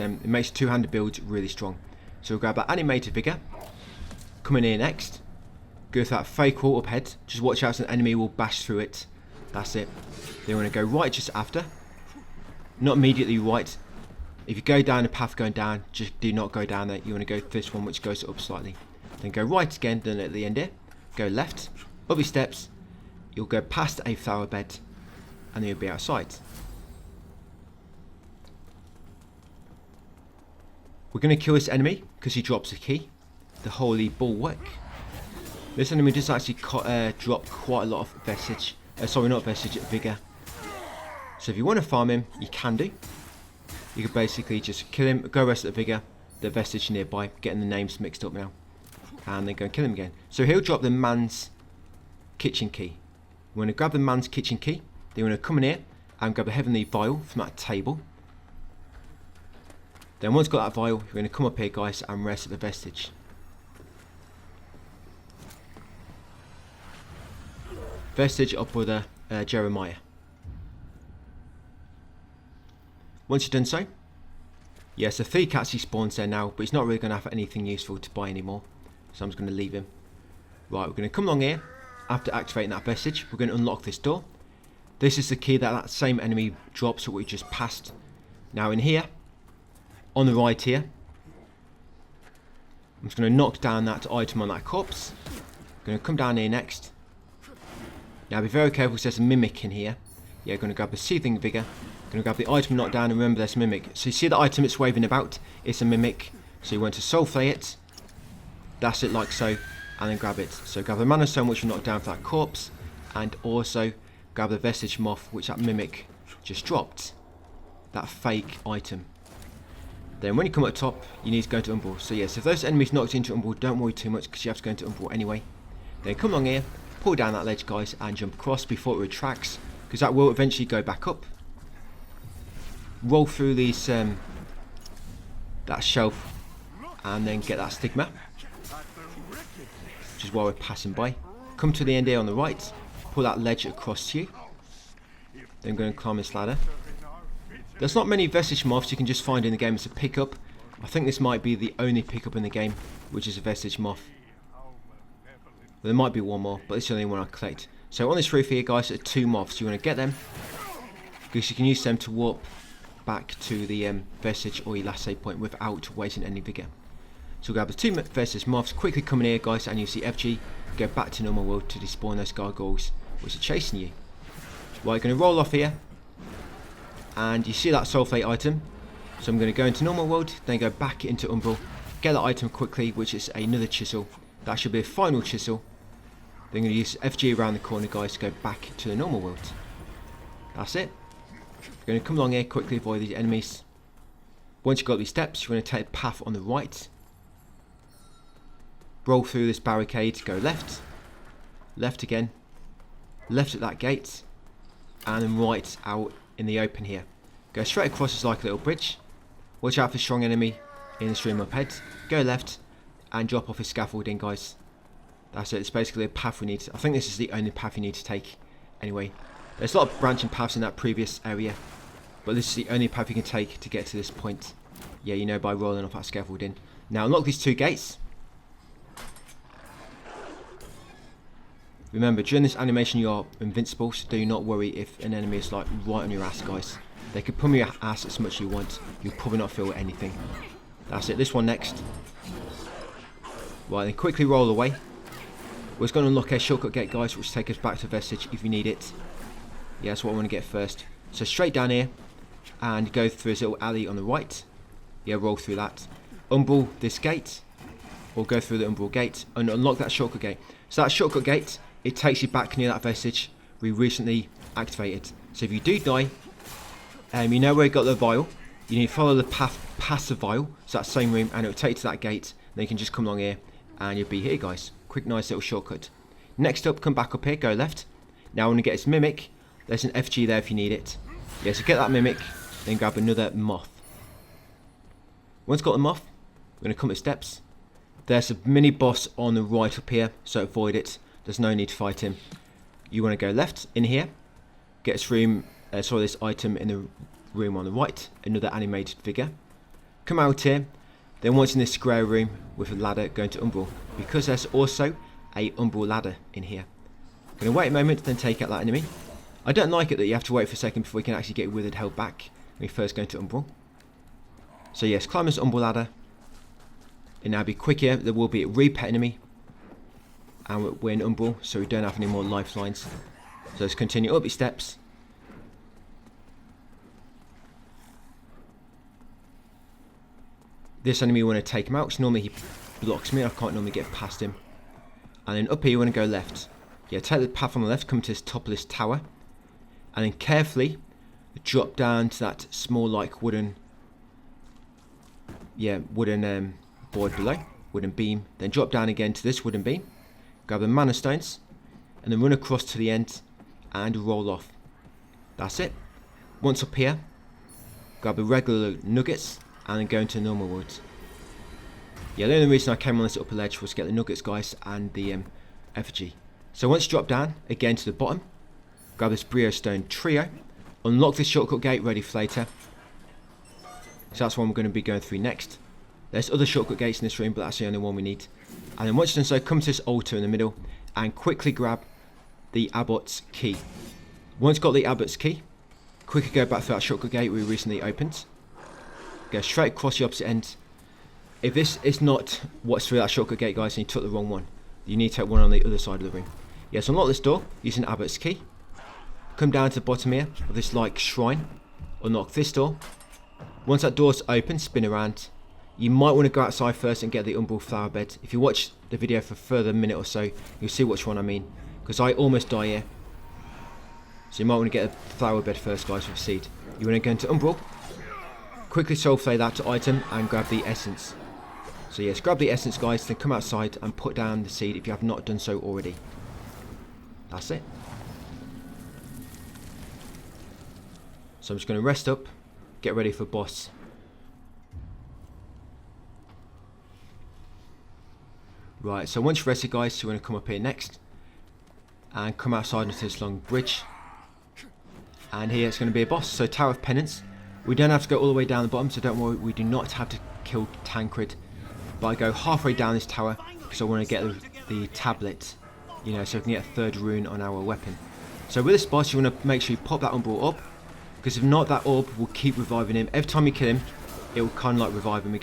two-handed builds really strong. So we'll grab that animated vigor, come in here next, go through that fake wall up ahead, just watch out so an enemy will bash through it. That's it. Then we're going to go right just after, not immediately right. If you go down the path going down, just do not go down there. You want to go this one which goes up slightly. Then go right again, then at the end here, go left, up your steps, you'll go past a flower bed, and then you'll be outside. We're going to kill this enemy because he drops a key, the Holy Bulwark. This enemy does actually drop quite a lot of vestige, vigor. So if you want to farm him, you can do. You can basically just kill him, go rest of the vigor, the vestige nearby, getting the names mixed up now, and then go and kill him again. So he'll drop the man's kitchen key. We're going to grab the man's kitchen key, then we're going to come in here and grab a heavenly vial from that table. Then once got that vial, we're going to come up here, guys, and rest at the vestige. Vestige of Brother Jeremiah. Once you've done so, yes, the 3 cats he spawns there now, but he's not really going to have anything useful to buy anymore, so I'm just going to leave him. Right, we're going to come along here. After activating that vestige, we're going to unlock this door. This is the key that same enemy drops that we just passed. Now in here, on the right here, I'm just going to knock down that item on that corpse. I'm going to come down here next. Now be very careful because there's a mimic in here. Yeah, going to grab the Seething Vigor. Going to grab the item knocked down, and remember there's a mimic. So you see the item it's waving about? It's a mimic. So you want to soulflay it. That's it, like so. And then grab it. So grab the mana stone which you knocked down for that corpse. And also grab the vestige moth which that mimic just dropped. That fake item. Then when you come up top, you need to go to Umbral. So yes, if those enemies knocked into Umbral, don't worry too much because you have to go into Umbral anyway. Then come along here, pull down that ledge, guys, and jump across before it retracts, because that will eventually go back up. Roll through these that shelf, and then get that stigma, which is while we're passing by. Come to the end here on the right, pull that ledge across to you. Then go and climb this ladder. There's not many vestige moths you can just find in the game as a pickup. I think this might be the only pickup in the game, which is a vestige moth. Well, there might be one more, but it's the only one I collect. So on this roof here, guys, there are 2 moths. You want to get them, because you can use them to warp back to the vestige or your last save point without wasting any vigor. So grab the 2 vestige moths, quickly come in here, guys, and you see FG, go back to normal world to despawn those gargoyles which are chasing you. Right, you're going to roll off here, and you see that soulflate item. So I'm going to go into normal world, then go back into Umbral, get that item quickly, which is another chisel. That should be a final chisel. Then I'm going to use FG around the corner, guys, to go back to the normal world. That's it. You're going to come along here, quickly avoid these enemies. Once you've got these steps, you're going to take the path on the right. Roll through this barricade, go left. Left again. Left at that gate. And then right out in the open here. Go straight across this like a little bridge. Watch out for strong enemy in the stream up ahead. Go left and drop off his scaffolding, guys. That's it. It's basically a path we need. I think this is the only path you need to take. Anyway, there's a lot of branching paths in that previous area, but this is the only path you can take to get to this point. Yeah, you know, by rolling off that scaffolding. Now unlock these 2 gates. Remember, during this animation you are invincible, so do not worry if an enemy is like right on your ass, guys. They could pummel your ass as much as you want. You'll probably not feel anything. That's it. This one next. Right, then quickly roll away. We're just going to unlock a shortcut gate, guys, which take us back to Vestige if you need it. Yeah, that's what I want to get first. So straight down here and go through this little alley on the right. Yeah, roll through that. Umbral this gate, or go through the Umbral gate and unlock that shortcut gate. So that shortcut gate, it takes you back near that Vestige we recently activated. So if you do die, you know where you got the vial. You need to follow the path past the vial, so that same room, and it will take you to that gate. Then you can just come along here and you'll be here, guys. Quick, nice little shortcut. Next up, come back up here, go left. Now I want to get this mimic. There's an FG there if you need it. Yeah, so get that mimic, then grab another moth. Once got the moth, we're going to come up the steps. There's a mini boss on the right up here, so avoid it. There's no need to fight him. You want to go left in here. Get this room, this item in the room on the right. Another animated figure. Come out here. Then once in this square room with a ladder going to Umbral, because there's also a Umbral ladder in here. Gonna wait a moment, then take out that enemy. I don't like it that you have to wait for a second before you can actually get withered held back when you first go into Umbral. So yes, climb this Umbral ladder. And now be quick here, there will be a reapet enemy. And we're in Umbral, so we don't have any more lifelines. So let's continue up your steps. This enemy you want to take him out, because normally he blocks me, I can't normally get past him. And then up here you want to go left. Yeah, take the path on the left, come to this top of this tower. And then carefully drop down to that small like wooden board below, wooden beam. Then drop down again to this wooden beam. Grab the mana stones. And then run across to the end and roll off. That's it. Once up here, grab the regular nuggets. And then go into normal woods. Yeah, the only reason I came on this upper ledge was to get the nuggets, guys, and the effigy. So once you drop down, again to the bottom, grab this Brio Stone Trio, unlock this shortcut gate ready for later. So that's what I'm going to be going through next. There's other shortcut gates in this room, but that's the only one we need. And then once you've done so, come to this altar in the middle and quickly grab the Abbot's key. Once you've got the Abbot's key, quickly go back through that shortcut gate we recently opened. Go straight across the opposite end. If this is not what's through that shortcut gate, guys, and you took the wrong one, you need to take one on the other side of the room. Yes, unlock this door using Abbot's key. Come down to the bottom here of this like shrine. Unlock this door. Once that door's open, spin around. You might want to go outside first and get the Umbral flower bed. If you watch the video for a further minute or so, you'll see which one I mean. Because I almost die here. So you might want to get the flower bed first, guys, with seed. You want to go into Umbral. Quickly soulflay that to item and grab the essence. So yes, grab the essence, guys, then come outside and put down the seed if you have not done so already. That's it. So I'm just going to rest up, get ready for boss. Right, so once you're rested, guys, you're going to come up here next and come outside into this long bridge. And here it's going to be a boss, so Tower of Penance. We don't have to go all the way down the bottom, so don't worry, we do not have to kill Tancred. But I go halfway down this tower because I want to get the tablet, you know, so we can get a third rune on our weapon. So with this boss, you want to make sure you pop that Umbral orb, because if not, that orb will keep reviving him. Every time you kill him, it will kind of like revive him. It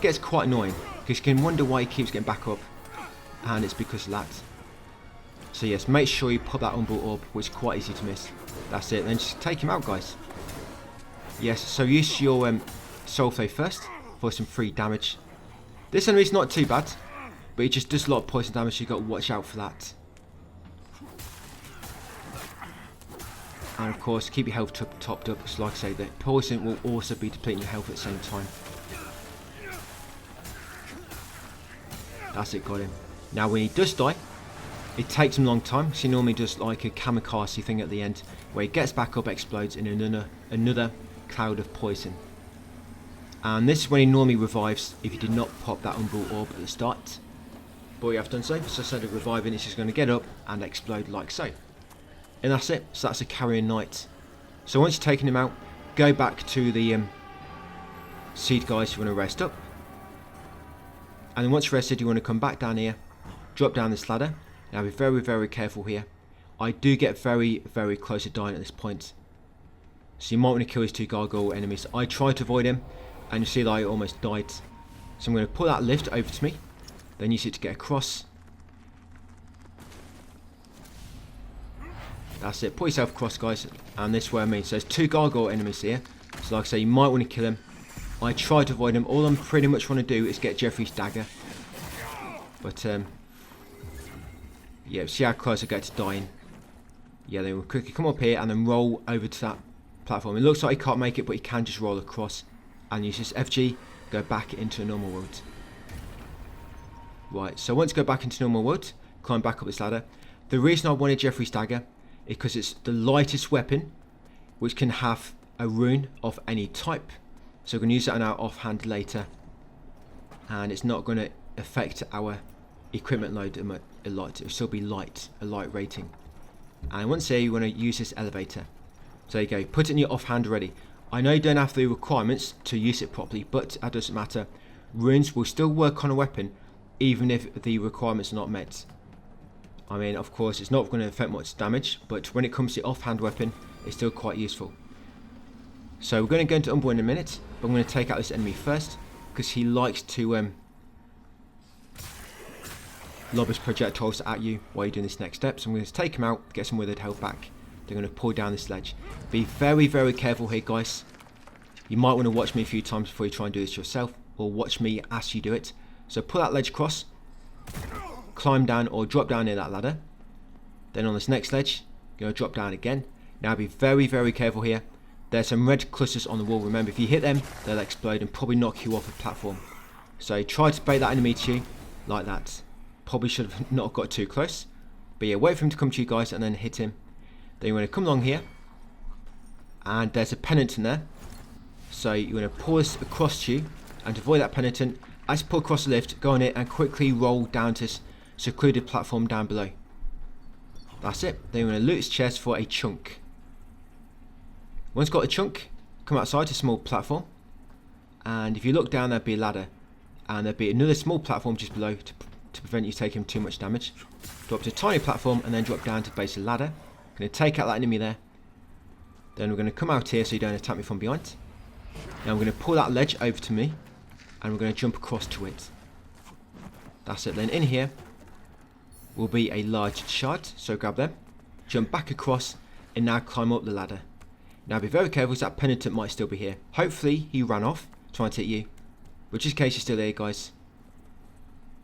gets quite annoying, because you can wonder why he keeps getting back up, and it's because of that. So yes, make sure you pop that Umbral orb, which is quite easy to miss. That's it, then just take him out, guys. Yes, so use your Soulflay first for some free damage. This enemy's not too bad, but he just does a lot of poison damage, so you've got to watch out for that. And of course, keep your health topped up, because like I say, the poison will also be depleting your health at the same time. That's it, got him. Now when he does die, it takes him a long time, so he normally does like a kamikaze thing at the end, where he gets back up, explodes in another cloud of poison. And this is when he normally revives if you did not pop that Umbral orb at the start. But we have done so, so instead of reviving, it's just going to get up and explode like so. And that's it, so that's a Carrion Knight. So once you've taken him out, go back to the seed, guys, you want to rest up. And then once you're rested, you want to come back down here, drop down this ladder. Now be very, very careful here. I do get very, very close to dying at this point. So you might want to kill his 2 gargoyle enemies. I tried to avoid him, and you see that I almost died. So I'm going to pull that lift over to me, then use it to get across. That's it, put yourself across, guys, and this is what I mean. So there's 2 gargoyle enemies here, so like I say, you might want to kill him. I try to avoid him. All I'm pretty much want to do is get Jeffrey's dagger. But yeah, see how close I get to dying. Yeah, then we'll quickly come up here and then roll over to that platform. It looks like he can't make it, but he can just roll across and use this FG, go back into a normal world. Right, so once you go back into normal world, climb back up this ladder. The reason I wanted Jeffrey's dagger is because it's the lightest weapon, which can have a rune of any type. So we're going to use that on our offhand later, and it's not going to affect our equipment load a lot. It'll still be light, a light rating. And once here, you want to use this elevator. So there you go, put it in your offhand already. I know you don't have the requirements to use it properly, but that doesn't matter. Runes will still work on a weapon, even if the requirements are not met. I mean, of course, it's not going to affect much damage, but when it comes to offhand weapon, it's still quite useful. So we're going to go into Umbral in a minute, but I'm going to take out this enemy first, because he likes to lob his projectiles at you while you're doing this next step. So I'm going to take him out, get some withered health back. They're going to pull down this ledge. Be very, very careful here, guys. You might want to watch me a few times before you try and do this yourself, or watch me as you do it. So pull that ledge across, climb down or drop down near that ladder. Then on this next ledge, you're going to drop down again. Now be very, very careful here. There's some red clusters on the wall. Remember, if you hit them, they'll explode and probably knock you off the platform. So try to bait that enemy to you like that. Probably should have not got too close. But yeah, wait for him to come to you, guys, and then hit him. Then you want to come along here, and there's a penitent there. So you want to pull this across to you, and to avoid that penitent, as you pull across the lift, go on it and quickly roll down to this secluded platform down below. That's it. Then you want to loot his chest for a chunk. Once you've got a chunk, come outside to a small platform, and if you look down, there'll be a ladder, and there'll be another small platform just below to prevent you taking too much damage. Drop to a tiny platform and then drop down to the base of the ladder. Going to take out that enemy there. Then we're going to come out here so you don't attack me from behind. Now I'm going to pull that ledge over to me, and we're going to jump across to it. That's it. Then in here will be a large shard, so grab them, jump back across, and now climb up the ladder. Now be very careful because that penitent might still be here. Hopefully he ran off trying to hit you, but just in case you're still there, guys.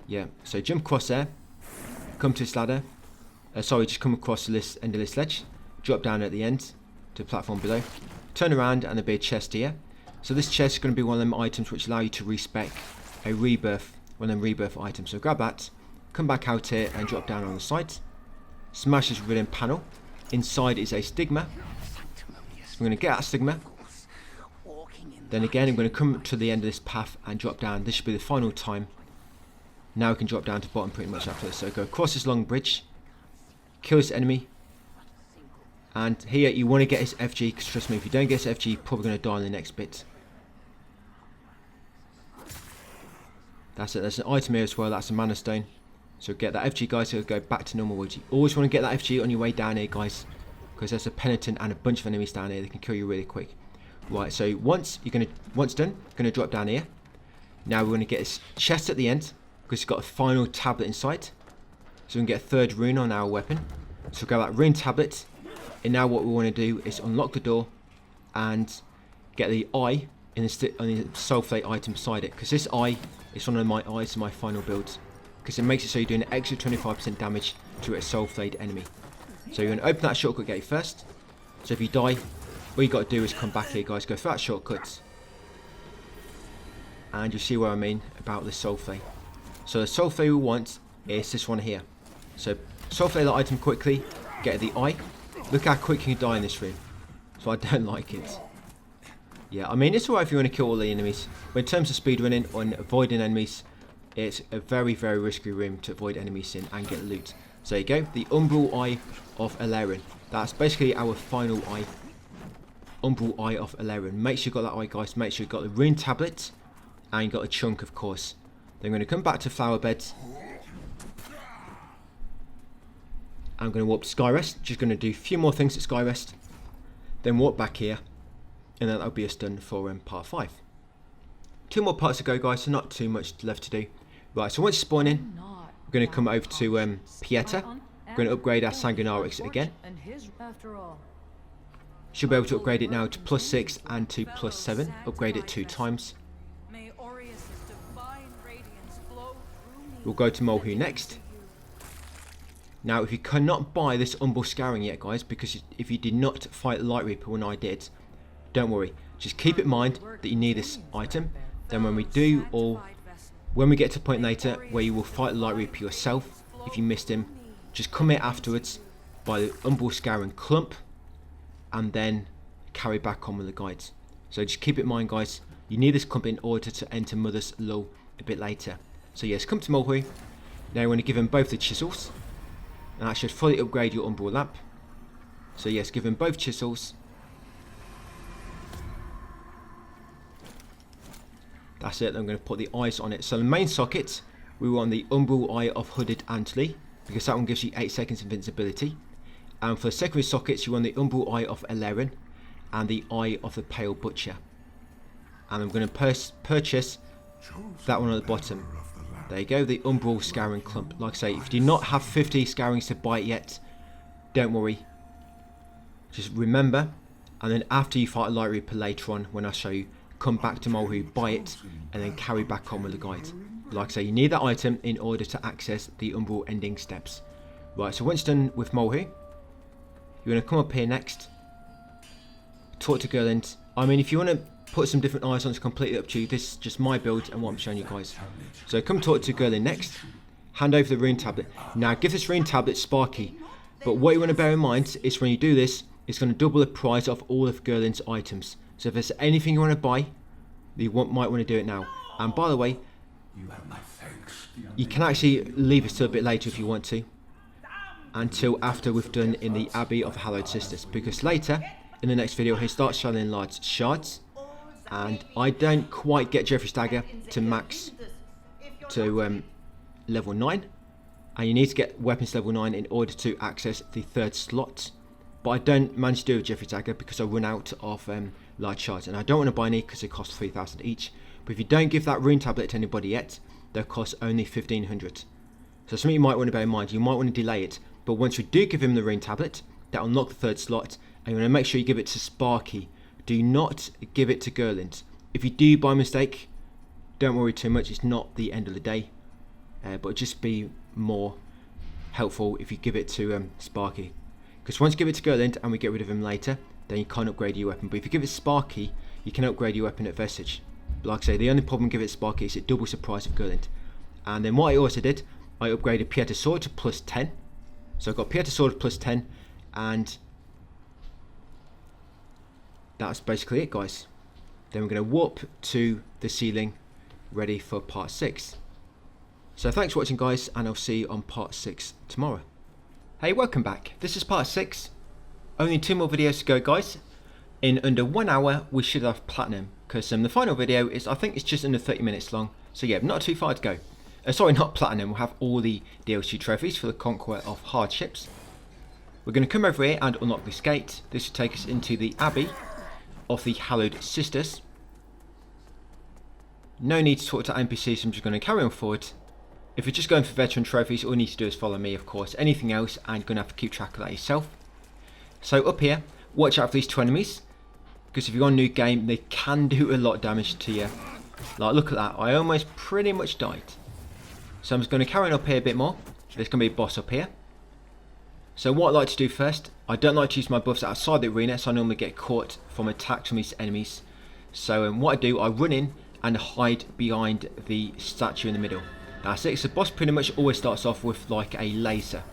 Yeah, so jump across there, come to this ladder. Just come across this end of this ledge, drop down at the end to the platform below, turn around, and there'll be a chest here. So this chest is going to be one of them items which allow you to respec a rebirth, one of them rebirth items. So grab that, come back out here and drop down on the side. Smash this wooden panel. Inside is a stigma. So I'm going to get that stigma. Then again, I'm going to come to the end of this path and drop down. This should be the final time. Now we can drop down to the bottom pretty much after this. So go across this long bridge, kill this enemy, and here you want to get his FG, because trust me, if you don't get his FG, you're probably going to die in the next bit. That's it. There's an item here as well. That's a mana stone. So get that FG, guys. So go back to normal world. You always want to get that FG on your way down here, guys, because there's a penitent and a bunch of enemies down here. They can kill you really quick. Right. So once done, you're gonna drop down here. Now we're going to get his chest at the end, because it's got a final tablet inside. So we can get a third rune on our weapon. So grab that rune tablet. And now what we want to do is unlock the door and get the eye in on the sulfate item beside it. Because this eye is one of my eyes in my final build. Because it makes it so you're doing an extra 25% damage to a sulfate enemy. So you're going to open that shortcut gate first. So if you die, all you got to do is come back here, guys. Go through that shortcut. And you'll see what I mean about the sulfate. So the sulfate we want is this one here. So sulfate that item quickly, get the eye. Look how quick you can die in this room. So I don't like it. Yeah, I mean, it's alright if you want to kill all the enemies. But in terms of speedrunning and avoiding enemies, it's a very, very risky room to avoid enemies in and get loot. So there you go, the Umbral Eye of Adyr. That's basically our final eye. Umbral Eye of Adyr. Make sure you got that eye, guys. Make sure you got the rune tablet. And you got a chunk, of course. Then I'm going to come back to flower beds. I'm going to walk to Skyrest. Just going to do a few more things at Skyrest. Then walk back here. and then that'll be us done for part 5. 2 more parts to go, guys, so not too much left to do. Right, so once you spawn in, we're going to come over to Pieta. We're going to upgrade our Sanguinarix again. Should be able to upgrade it now to +6 and to +7. Upgrade it 2 times. We'll go to Molhu next. Now, if you cannot buy this Umbral Scouring yet, guys, because if you did not fight Light Reaper when I did, don't worry. Just keep in mind that you need this item. Then when we do, or when we get to a point later where you will fight Light Reaper yourself, if you missed him, just come here afterwards, buy the Umbral Scouring Clump, and then carry back on with the guides. So just keep it in mind, guys, you need this clump in order to enter Mother's Lull a bit later. So yes, come to Molhu. Now you want to give him both the chisels, and that should fully upgrade your Umbral Lamp. So yes, give him both chisels. That's it. I'm going to put the eyes on it. So the main socket, we want the Umbral Eye of Hooded Antler, because that one gives you 8 seconds invincibility. And for the secondary sockets, you want the Umbral Eye of Adyr and the Eye of the Pale Butcher. And I'm going to purchase that one at the bottom. There you go, the Umbral Scouring Clump. Like I say, if you do not have 50 Scourings to buy it yet, don't worry. Just remember, and then after you fight a Light Reaper later on, when I show you, come back to Molhu, buy it, and then carry back on with the guide. Like I say, you need that item in order to access the Umbral ending steps. Right, so once done with Molhu, you're going to come up here next, talk to Gerland. I mean, if you want to put some different eyes on, it's completely up to you. This is just my build and what I'm showing you guys. So come talk to Gerland next, hand over the rune tablet. Now give this rune tablet Sparky, but what you want to bear in mind is when you do this, it's going to double the price of all of Gerland's items. So if there's anything you want to buy, you might want to do it now. And by the way, you can actually leave it till a bit later if you want to, until after we've done in the Abbey of Hallowed Sisters, because later in the next video he starts selling large shards, and I don't quite get Jeffrey's dagger to max to level 9, and you need to get weapons level 9 in order to access the 3rd slot. But I don't manage to do a Jeffrey's dagger because I run out of large shards, and I don't want to buy any because they cost 3,000 each. But if you don't give that rune tablet to anybody yet, they'll cost only 1,500. So something you might want to bear in mind. You might want to delay it, but once you do give him the rune tablet, that'll unlock the 3rd slot, and you want to make sure you give it to Sparky. Do not give it to Gerland. If you do by mistake, don't worry too much. It's not the end of the day, but just be more helpful if you give it to Sparky. Because once you give it to Gerland and we get rid of him later, then you can't upgrade your weapon. But if you give it Sparky, you can upgrade your weapon at Vestige. But like I say, the only problem give it Sparky is it doubles the price of Gerland. And then what I also did, I upgraded Pieta's Sword to +10. So I've got Pieta's Sword +10, and that's basically it, guys. Then we're going to warp to the ceiling, ready for part 6. So thanks for watching, guys, and I'll see you on part 6 tomorrow. Hey, welcome back. This is part 6. Only 2 more videos to go, guys. In under 1 hour, we should have platinum, because the final video is, I think it's just under 30 minutes long. So yeah, not too far to go. Sorry, not platinum. We'll have all the DLC trophies for the Conqueror of Hardships. We're going to come over here and unlock this gate. This will take us into the Abbey of the Hallowed Sisters. No need to talk to NPCs, so I'm just going to carry on forward. If you're just going for veteran trophies, all you need to do is follow me, of course. Anything else, and you're going to have to keep track of that yourself. So up here, watch out for these 2 enemies, because if you're on a new game, they can do a lot of damage to you. Like, look at that. I almost pretty much died. So I'm just going to carry on up here a bit more. There's going to be a boss up here. So what I like to do first, I don't like to use my buffs outside the arena, so I normally get caught from attacks from these enemies. So what I do, I run in and hide behind the statue in the middle. That's it. So the boss pretty much always starts off with like a laser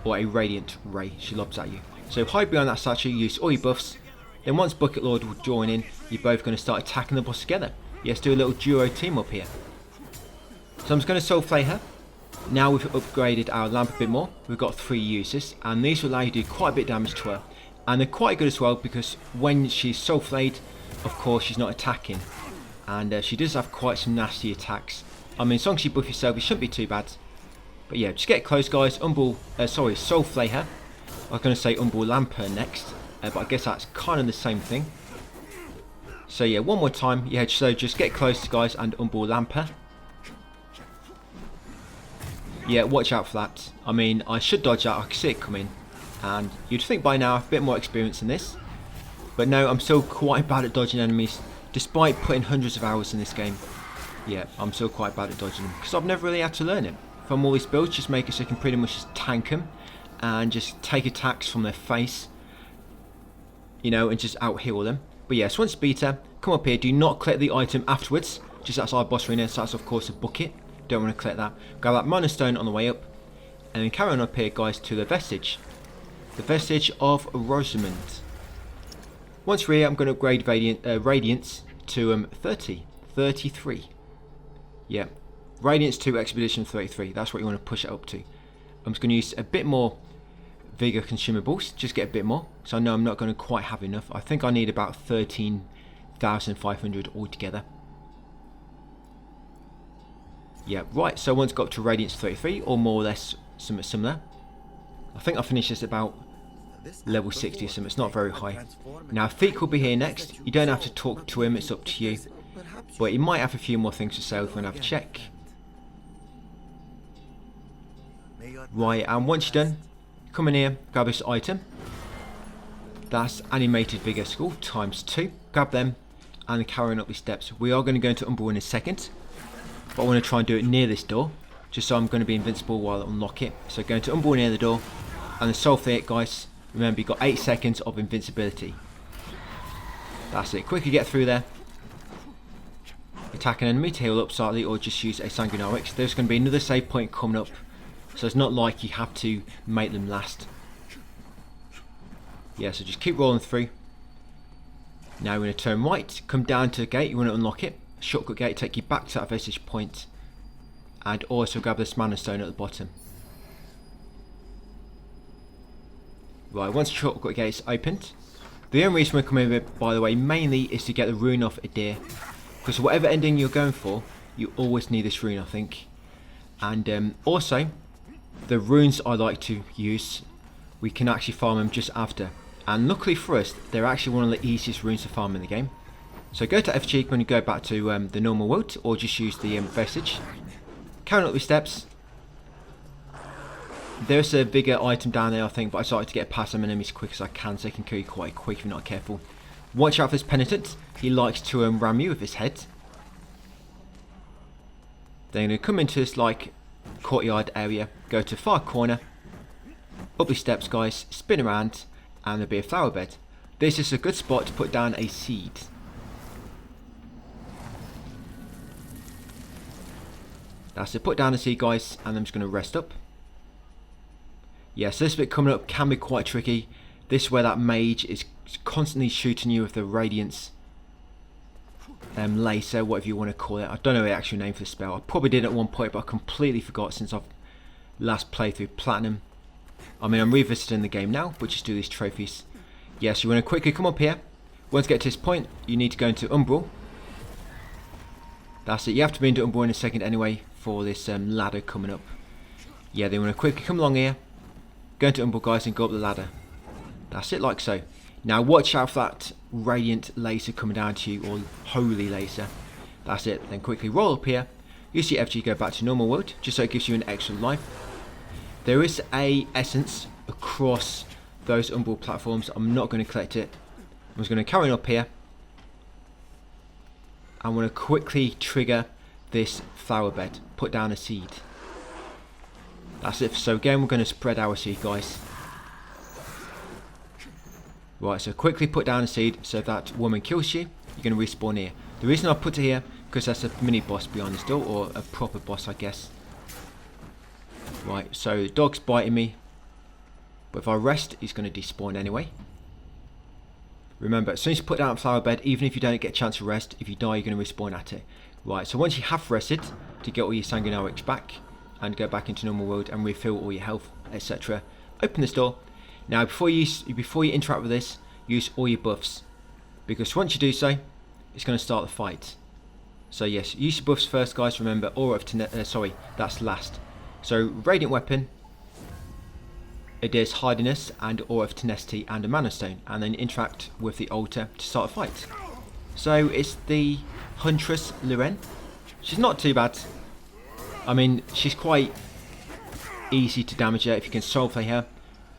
or a radiant ray she lobs at you. So hide behind that statue, use all your buffs. Then once Bucket Lord will join in, you're both going to start attacking the boss together. Yes, do a little duo team up here. So I'm just going to soul flay her. Now we've upgraded our lamp a bit more. We've got 3 uses, and these will allow you to do quite a bit of damage to her. And they're quite good as well, because when she's soul flayed, of course she's not attacking. And she does have quite some nasty attacks. I mean, as long as you buff yourself, it shouldn't be too bad. But yeah, just get close, guys. Soul flay her. I was going to say Umbral lamp her next, but I guess that's kind of the same thing. So yeah, one more time. Yeah, so just get close, guys, and unball Lamper. Yeah, watch out for that. I mean, I should dodge that. I can see it coming. And you'd think by now I have a bit more experience in this. But no, I'm still quite bad at dodging enemies. Despite putting hundreds of hours in this game. Yeah, I'm still quite bad at dodging them. Because I've never really had to learn it. From all these builds, just make it so you can pretty much just tank them. And just take attacks from their face. You know, and just out-heal them. But yes, once beat her, come up here. Do not collect the item afterwards. Just outside boss arena. So that's of course a bucket. Don't want to collect that. Grab that mana stone on the way up. And then carry on up here, guys, to the vestige. The vestige of Rosamund. Once we're here, I'm going to upgrade Radiance to 33. Yeah. Radiance to Expedition 33. That's what you want to push it up to. I'm just going to use a bit more Vigor consumables. Just get a bit more. So I know I'm not going to quite have enough. I think I need about 13,500 altogether. Yeah, right, so once got up to Radiance 33, or more or less something similar. I think I finished this about level 60 or something, it's not very high. Now, Feek will be here next. You don't have to talk to him, it's up to you. But he might have a few more things to say if we want to have a check. Right, and once you're done, come in here, grab this item. That's Animated Vigor Skull, ×2. Grab them, and carrying up these steps. We are going to go into Umbral in a second. But I want to try and do it near this door, just so I'm going to be invincible while I unlock it. So going to Umbral near the door, and then solve it, guys. Remember, you've got 8 seconds of invincibility. That's it. Quickly get through there. Attack an enemy to heal up slightly, or just use a Sanguinarix. There's going to be another save point coming up, so it's not like you have to make them last. Yeah, so just keep rolling through. Now we're going to turn right, come down to the gate. You want to unlock it. Shortcut gate take you back to that vestige point, and also grab this mana stone at the bottom. Right, once the shortcut gate is opened, the only reason we're coming here, by the way, mainly is to get the rune off Adyr, because whatever ending you're going for, you always need this rune, I think. And also, the runes I like to use, we can actually farm them just after. And luckily for us, they're actually one of the easiest runes to farm in the game. So go to FG when you go back to the normal world, or just use the vestige. Carrying up the steps. There's a bigger item down there, I think, but I started to get past them enemies as quick as I can, so they can kill you quite quick if you're not careful. Watch out for this penitent. He likes to ram you with his head. Then you're going to come into this like courtyard area, go to far corner, up the steps, guys, spin around, and there'll be a flower bed. This is a good spot to put down a seed. That's it, put down a seed, guys, and I'm just going to rest up. Yeah, so this bit coming up can be quite tricky. This is where that mage is constantly shooting you with the radiance laser, whatever you want to call it. I don't know the actual name for the spell. I probably did at one point, but I completely forgot since I've last played through Platinum. I mean, I'm revisiting the game now, but just do these trophies. Yeah, so you want to quickly come up here. Once you get to this point, you need to go into Umbral. That's it. You have to be into Umbral in a second anyway for this ladder coming up. Yeah, they want to quickly come along here. Go into Umbral, guys, and go up the ladder. That's it, like so. Now watch out for that radiant laser coming down to you, or holy laser. That's it. Then quickly roll up here. Use your FG, go back to normal world, just so it gives you an extra life. There is a essence across those Umbral platforms. I'm not going to collect it. I'm just going to carry on up here. I'm going to quickly trigger this flower bed. Put down a seed. That's it. So again, we're going to spread our seed, guys. Right, so quickly put down a seed, so if that woman kills you, you're going to respawn here. The reason I put it here, because that's a mini boss behind this door, or a proper boss, I guess. Right, so the dog's biting me, but if I rest, he's going to despawn anyway. Remember, as soon as you put down a flower bed, even if you don't get a chance to rest, if you die, you're going to respawn at it. Right, so once you have rested, to get all your Sanguinarix back, and go back into normal world, and refill all your health, etc., open this door. Now, before you interact with this, use all your buffs, because once you do so, it's going to start the fight. So yes, use your buffs first, guys. Remember, Aura of sorry, that's last. So Radiant Weapon, Adyr's Hardiness, and Aura of Tenacity, and a Mana Stone, and then interact with the altar to start a fight. So it's the Huntress Luren. She's not too bad. I mean, she's quite easy to damage her if you can soul play her.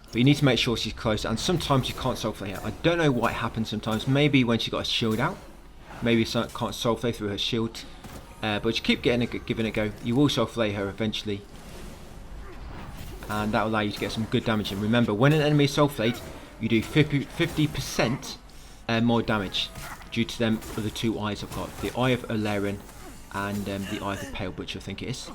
But you need to make sure she's close, and sometimes you can't soul play her. I don't know what happens sometimes. Maybe when she got a shield out. Maybe you can't soul play through her shield. But you keep giving it a go. You will soul play her eventually. And that will allow you to get some good damage in. Remember, when an enemy is soul played, you do 50% more damage. Due to them other two eyes I've got. The Eye of Adyr and the Eye of the Pale Butcher, I think it is.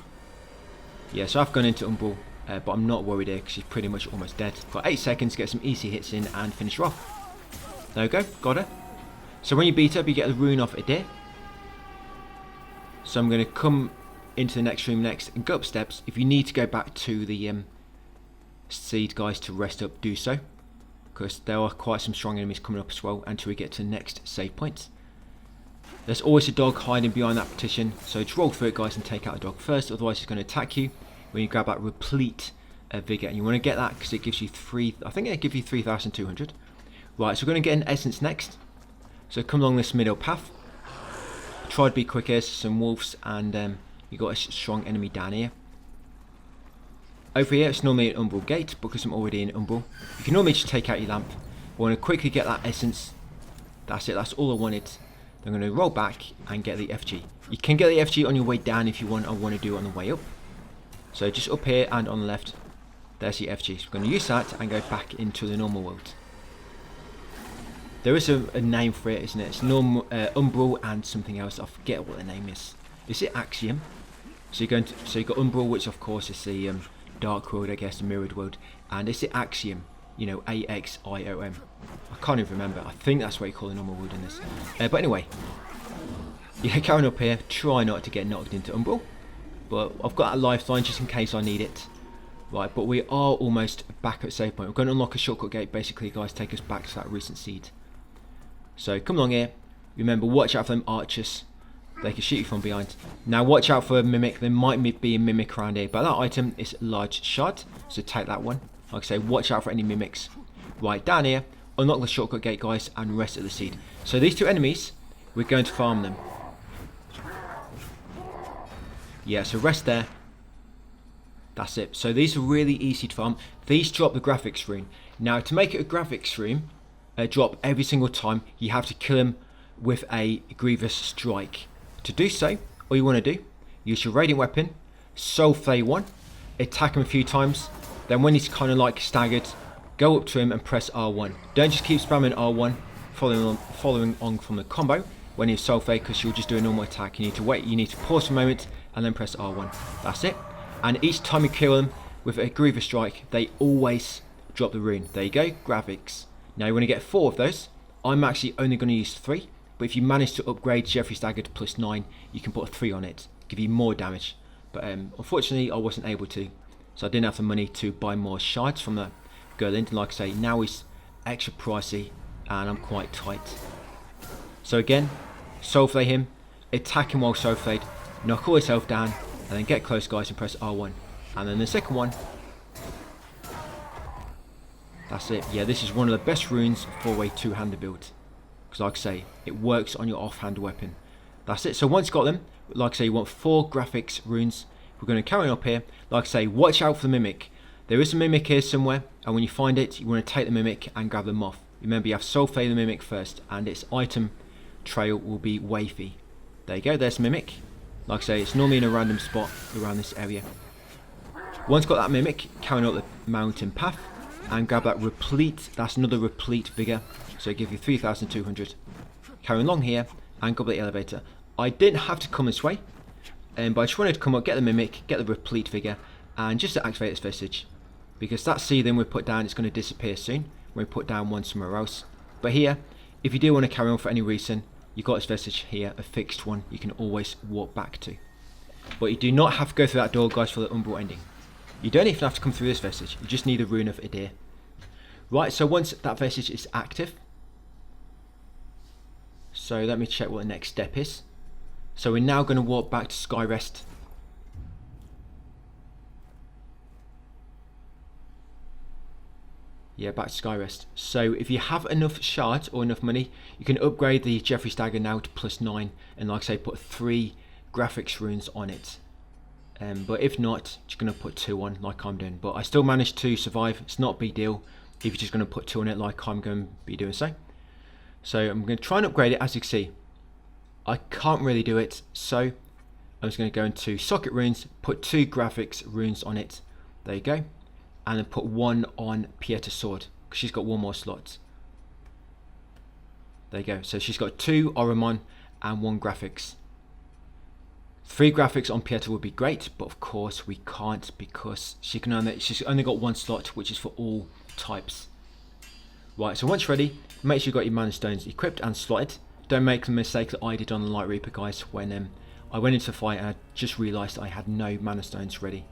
Yeah, so I've gone into Umbral, but I'm not worried here because she's pretty much almost dead. Got 8 seconds to get some easy hits in and finish her off. There we go, got her. So when you beat her up, you get the rune off Adyr. So I'm going to come into the next room next and go up steps. If you need to go back to the seed guys to rest up, do so. Because there are quite some strong enemies coming up as well until we get to the next save point. There's always a dog hiding behind that partition, so just roll through it guys and take out the dog first, otherwise it's going to attack you when you grab that replete vigour, and you want to get that because it gives you I think it gives you 3,200. Right, so we're going to get an essence next. So come along this middle path. Try to be quick here, some wolves, and you got a strong enemy down here. Over here it's normally an Umbral gate because I'm already in Umbral. You can normally just take out your lamp. I want to quickly get that essence. That's it, that's all I wanted. I'm going to roll back and get the FG. You can get the FG on your way down if you want. I want to do it on the way up. So just up here and on the left, there's the FG. So we're going to use that and go back into the normal world. There is a name for it, isn't it? It's normal, Umbral and something else. I forget what the name is. Is it Axiom? So you've got Umbral, which of course is the Dark World, I guess, the mirrored world, and is it Axiom? You know, AXIOM. I can't even remember. I think that's what you call the normal world in this. But anyway, yeah, carrying up here. Try not to get knocked into Umbral, but I've got a lifeline just in case I need it. Right, but we are almost back at save point. We're going to unlock a shortcut gate, basically, guys, take us back to that recent seed. So come along here. Remember, watch out for them archers. They can shoot you from behind. Now watch out for a mimic. There might be a mimic around here, but that item is large shard, so take that one. Like I say, watch out for any mimics. Right, down here, unlock the shortcut gate guys and rest at the seed. So these two enemies, we're going to farm them. Yeah, so rest there. That's it. So these are really easy to farm. These drop the graphics rune. Now to make it a graphics rune drop every single time, you have to kill him with a grievous strike. To do so, all you want to do, use your radiant weapon, soul flay one, attack him a few times, then when he's kind of like staggered, go up to him and press R1. Don't just keep spamming R1, following on from the combo when he's soul flay, because you'll just do a normal attack. You need to wait, you need to pause for a moment and then press R1. That's it. And each time you kill them with a grievous strike, they always drop the rune. There you go, graphics. Now you want to get 4 of those. I'm actually only going to use 3. But if you manage to upgrade Jeffrey Staggered plus 9, you can put a 3 on it, give you more damage. But unfortunately, I wasn't able to, so I didn't have the money to buy more shards from that girl. And like I say, now he's extra pricey, and I'm quite tight. So again, soul flay him, attack him while soul flayed, knock all his health down, and then get close, guys, and press R1. And then the second one. That's it. Yeah, this is one of the best runes for a two-handed build. Because like I say, it works on your offhand weapon. That's it. So once you've got them, like I say, you want 4 graphics runes. We're going to carry on up here. Like I say, watch out for the mimic. There is a mimic here somewhere, and when you find it, you want to take the mimic and grab them off. Remember, you have soul flay the mimic first, and its item trail will be wavy. There you go, there's the mimic. Like I say, it's normally in a random spot around this area. Once got that mimic, carry on up the mountain path, and grab that replete. That's another replete vigor, so it gives you 3,200. Carry along here and go up the elevator. I didn't have to come this way, but I just wanted to come up, get the mimic, get the replete vigor, and just to activate this vestige, because that seething we put down is going to disappear soon when we put down one somewhere else. But here, if you do want to carry on for any reason, you've got this vestige here, a fixed one you can always walk back to. But you do not have to go through that door, guys, for the Umbral ending. You don't even have to come through this vestige, you just need a rune of Adyr. Right, so once that vestige is active, so let me check what the next step is. So we're now going to walk back to Skyrest. Yeah, back to Skyrest. So if you have enough shards or enough money, you can upgrade the Jeffrey's Dagger now to +9, and like I say, put 3 graphics runes on it. But if not, just going to put 2 on like I'm doing. But I still managed to survive. It's not a big deal if you're just going to put 2 on it like I'm going to be doing so. So I'm going to try and upgrade it. As you can see, I can't really do it. So I'm just going to go into socket runes, put 2 graphics runes on it. There you go. And then put 1 on Pieter's sword, because she's got 1 more slot. There you go. So she's got 2 Oromon and 1 graphics. 3 graphics on Pieter would be great, but of course we can't, because she's only got 1 slot, which is for all types. Right, so once you're ready, make sure you've got your mana stones equipped and slotted. Don't make the mistake that I did on the Light Reaper, guys, when I went into the fight and I just realised I had no mana stones ready.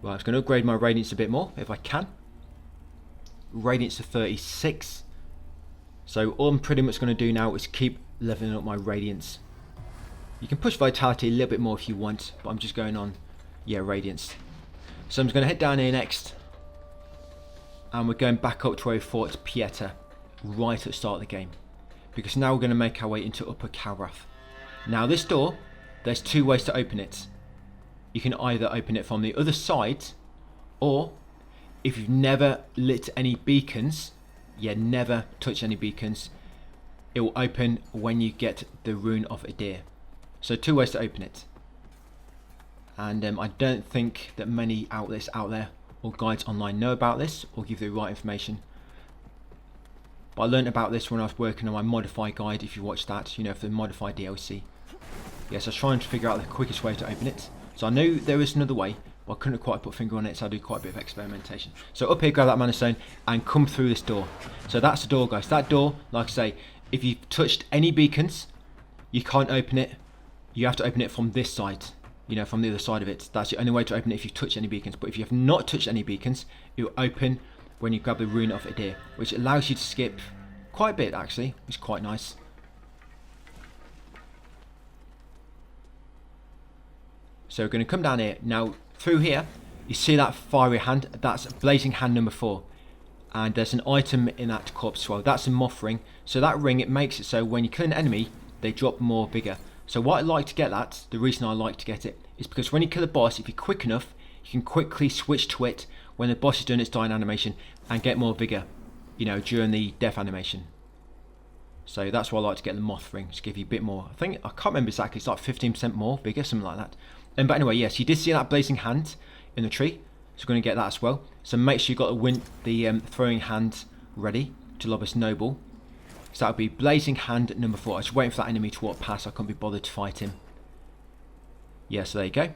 Right, I was going to upgrade my Radiance a bit more, if I can. Radiance to 36. So all I'm pretty much going to do now is keep leveling up my Radiance. You can push Vitality a little bit more if you want, but I'm just going on, yeah, Radiance. So I'm just going to head down here next. And we're going back up to where we fought Pieter right at the start of the game. Because now we're going to make our way into Upper Calrath. Now this door, there's 2 ways to open it. You can either open it from the other side, or if you've never lit any beacons, never touch any beacons, it will open when you get the Rune of Adyr. So 2 ways to open it. And I don't think that many outlets out there or guides online know about this or give the right information. But I learned about this when I was working on my Modify guide, if you watch that, for the Modify DLC. Yes, I was trying to figure out the quickest way to open it. So I knew there was another way, but I couldn't quite put a finger on it, so I do quite a bit of experimentation. So up here, grab that mana stone and come through this door. So that's the door, guys. That door, like I say, if you've touched any beacons, you can't open it. You have to open it from this side, from the other side of it. That's the only way to open it if you've touched any beacons. But if you have not touched any beacons, it will open when you grab the Rune of Adyr, which allows you to skip quite a bit, actually. It's quite nice. So we're going to come down here. Now, through here, you see that fiery hand. That's Blazing Hand number 4. And there's an item in that corpse as well. That's a moth ring. So that ring, it makes it so when you kill an enemy, they drop more bigger. So what I like to get that, the reason I like to get it, is because when you kill a boss, if you're quick enough, you can quickly switch to it when the boss is doing its dying animation and get more vigor, during the death animation. So that's why I like to get the moth ring, to give you a bit more. I can't remember exactly, it's like 15% more vigor, something like that. But anyway, yes, you did see that blazing hand in the tree, so we're going to get that as well. So make sure you've got the throwing hand ready to lob a snowball. So that would be Blazing Hand number 4. I was waiting for that enemy to walk past, I couldn't be bothered to fight him. Yeah, so there you go.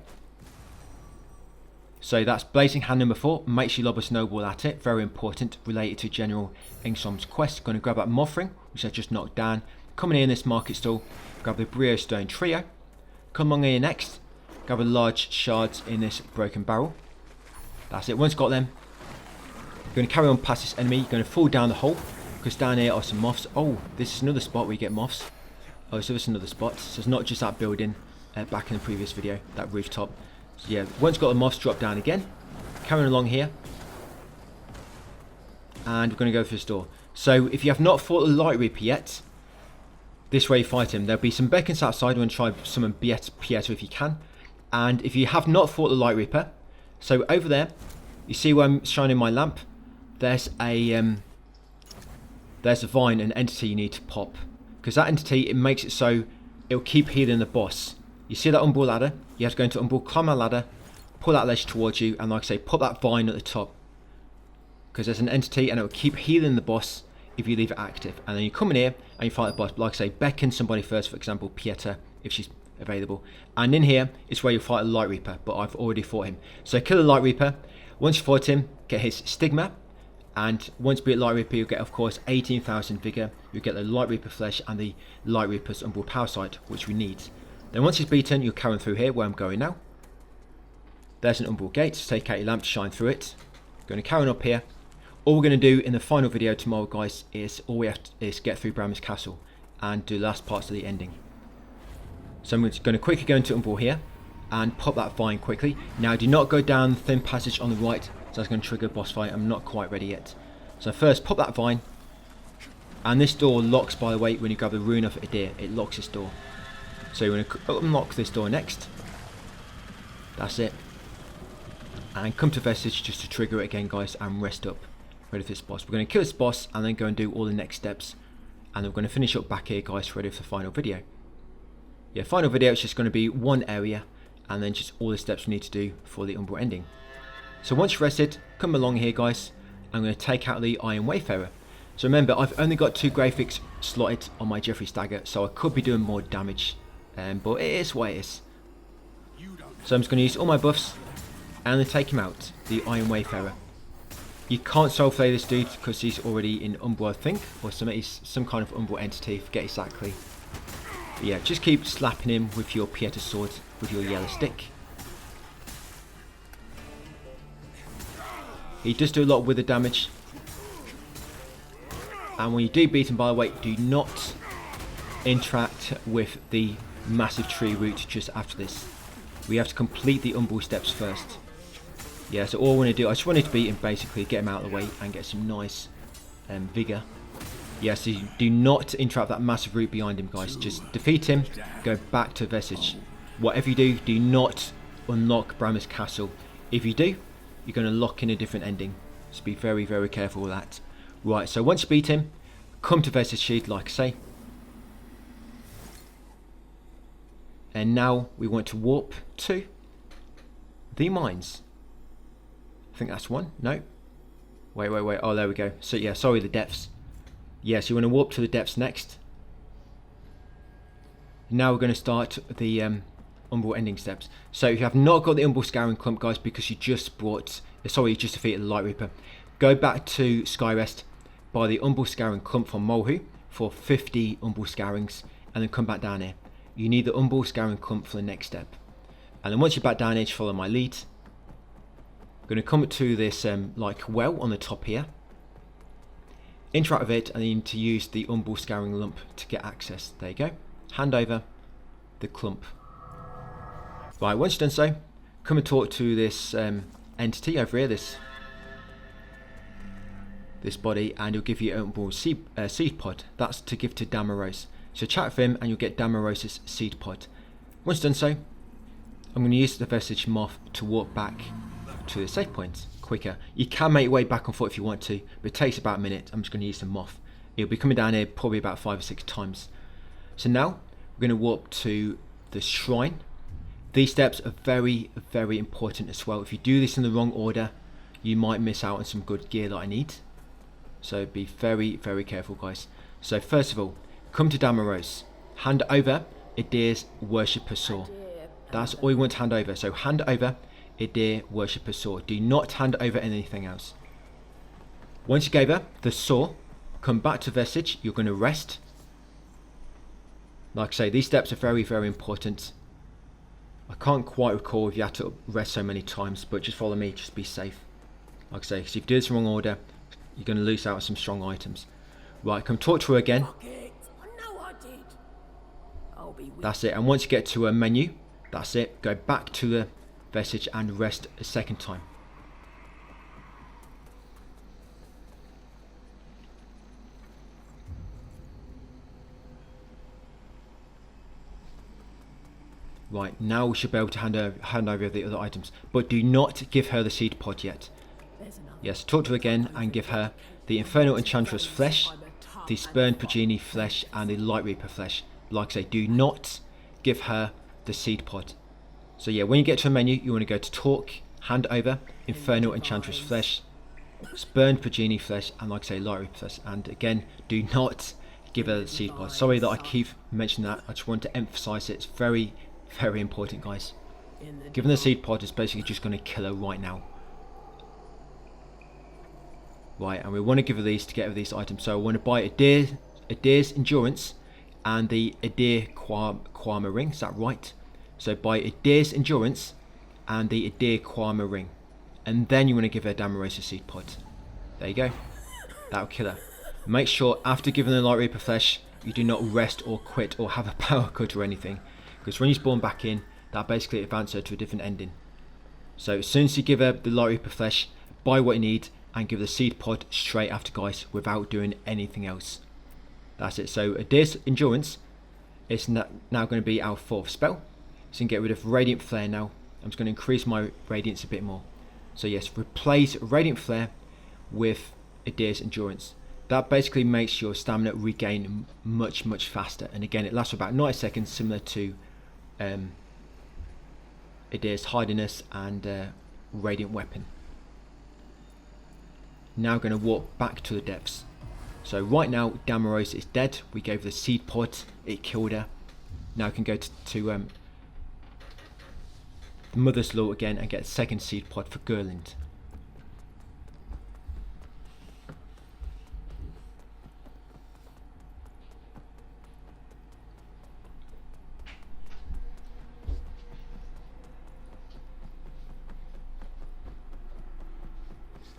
So that's Blazing Hand number 4. Make sure you lob a snowball at it, very important, related to General Engstrom's quest. Going to grab that moth ring, which I just knocked down. Coming in this market stall, grab the Brio Stone Trio. Come along here next, grab the large shards in this broken barrel. That's it, once got them, you're going to carry on past this enemy, you're going to fall down the hole, because down here are some moths. Oh, this is another spot where you get moths. Oh, so this is another spot, so it's not just that building back in the previous video, that rooftop. So yeah, once got the moths, drop down again, carrying along here, and we're going to go through this door. So if you have not fought the Light Reaper yet, this way you fight him. There'll be some beacons outside. You want to try summon Pieter if you can. And if you have not fought the Light Reaper, so over there, you see where I'm shining my lamp, there's a vine, an entity you need to pop. Because that entity, it makes it so it'll keep healing the boss. You see that umbral ladder? You have to go into umbral, climb that ladder, pull that ledge towards you, and like I say, put that vine at the top. Because there's an entity and it will keep healing the boss if you leave it active. And then you come in here and you fight the boss. But like I say, beckon somebody first, for example, Pieter, if she's available. And in here is where you fight the Light Reaper, but I've already fought him. So kill the Light Reaper. Once you fight him, get his stigma. And once you beat Light Reaper, you'll get, of course, 18,000 vigor. You'll get the Light Reaper flesh and the Light Reaper's umbral power sight, which we need. Then once he's beaten, you'll carry on through here, where I'm going now. There's an umbral gate, so take out your lamp to shine through it. Going to carry on up here. All we're going to do in the final video tomorrow, guys, is all we have to is get through Bram's Castle and do the last parts of the ending. So I'm just going to quickly go into umbral here and pop that vine quickly. Now do not go down the thin passage on the right, so that's going to trigger a boss fight. I'm not quite ready yet. So first, pop that vine. And this door locks, by the way, when you grab the rune of Adyr. It locks this door. So you want to unlock this door next. That's it. And come to Vestige just to trigger it again, guys, and rest up. Ready for this boss. We're going to kill this boss and then go and do all the next steps. And then we're going to finish up back here, guys, ready for the final video. Yeah, final video is just going to be one area and then just all the steps we need to do for the Umbral ending. So once you're rested, come along here, guys. I'm going to take out the Iron Wayfarer. So remember, I've only got 2 graphics slotted on my Jeffrey Stagger, so I could be doing more damage. But it is what it is. So I'm just going to use all my buffs and then take him out, the Iron Wayfarer. You can't soul flay this dude because he's already in Umbral, I think, or he's some kind of Umbral entity, forget exactly. But yeah, just keep slapping him with your Pieta sword, with your yellow stick. He does do a lot with the damage. And when you do beat him, by the way, do not interact with the massive tree root just after this. We have to complete the Umbral steps first. Yeah, so all I want to do, I just wanted to beat him basically, get him out of the way and get some nice vigour. Yeah, so you do not interact with that massive root behind him, guys. Just defeat him, go back to Vestige. Whatever you do, do not unlock Brammer's Castle. If you do, you're going to lock in a different ending. So be very, very careful with that. Right, so once you beat him, come to Vestige, like I say. And now we want to warp to the mines. I think that's one. No. Wait. Oh, there we go. So yeah, sorry, the depths. Yeah, so you want to warp to the depths next. Now we're going to start the Umbral ending steps. So if you have not got the Umbral Scouring Clump, guys, because you just brought, sorry, you just defeated the Light Reaper, go back to Skyrest, buy the Umbral Scouring Clump from Molhu for 50 Umbral Scourings, and then come back down here. You need the Umbral Scouring Clump for the next step. And then once you're back down here, just follow my lead. I'm going to come to this like well on the top here. Interact with it, and you need to use the Umbral Scouring Lump to get access. There you go. Hand over the clump. Right, once you've done so, come and talk to this entity over here, this body, and he'll give you an Umbral seed pod. That's to give to Damaros. So chat with him and you'll get Damaros' seed pod. Once done so, I'm going to use the Vestige Moth to walk back to the save point quicker. You can make your way back on foot if you want to, but it takes about a minute. I'm just going to use the Moth. It'll be coming down here probably about 5 or 6 times. So now we're going to walk to the shrine. These steps are very, very important as well. If you do this in the wrong order, you might miss out on some good gear that I need. So be very, very careful, guys. So first of all, come to Damaros. Hand over Adyr's Worshipper Sword. That's all you want to hand over. So hand over Adyr Worshipper Sword. Do not hand over anything else. Once you gave her the sword, come back to Vestige. You're going to rest. Like I say, these steps are very, very important. I can't quite recall if you had to rest so many times, but just follow me, just be safe. Like I say, because if you do this in the wrong order, you're going to lose out on some strong items. Right, come talk to her again. That's it, and once you get to a menu, that's it, go back to the Vestige and rest a second time. Right, now we should be able to hand over the other items, but do not give her the seed pod yet. Yes, talk to her again and give her the Infernal Enchantress flesh, the Spurned Progeny flesh, and the Light Reaper flesh. Like I say, do not give her the seed pod. So yeah, when you get to a menu, you want to go to talk, hand over Infernal Enchantress flesh, Spurned Progeny flesh, and like I say, Light Reaper flesh. And again, do not give her the seed pod. Sorry that I keep mentioning that. I just want to emphasize it. It's very, very important, guys. Giving the seed pod is basically just going to kill her right now. Right, and we want to give her these to get her these items. So I want to buy Adyr's Endurance and the Adyr Quama Ring. Is that right? So buy Adyr's Endurance and the Adyr Quama Ring. And then you want to give her Damaros' seed pod. There you go. That'll kill her. Make sure after giving the Light Reaper flesh, you do not rest or quit or have a power cut or anything. Because when you spawn back in, that basically advances her to a different ending. So as soon as you give her the Light Reaper flesh, buy what you need, and give the seed pod straight after, guys, without doing anything else. That's it. So Adyr's Endurance is now going to be our 4th spell. So you can get rid of Radiant Flare now. I'm just going to increase my Radiance a bit more. So yes, replace Radiant Flare with Adyr's Endurance. That basically makes your stamina regain much faster. And again, it lasts for about 90 seconds, similar to Adyr's Hardiness and Radiant Weapon. Now going to walk back to the depths. So right now Damaros is dead. We gave the seed pod, it killed her. Now we can go to the Mother's Law again and get a second seed pod for Gerland.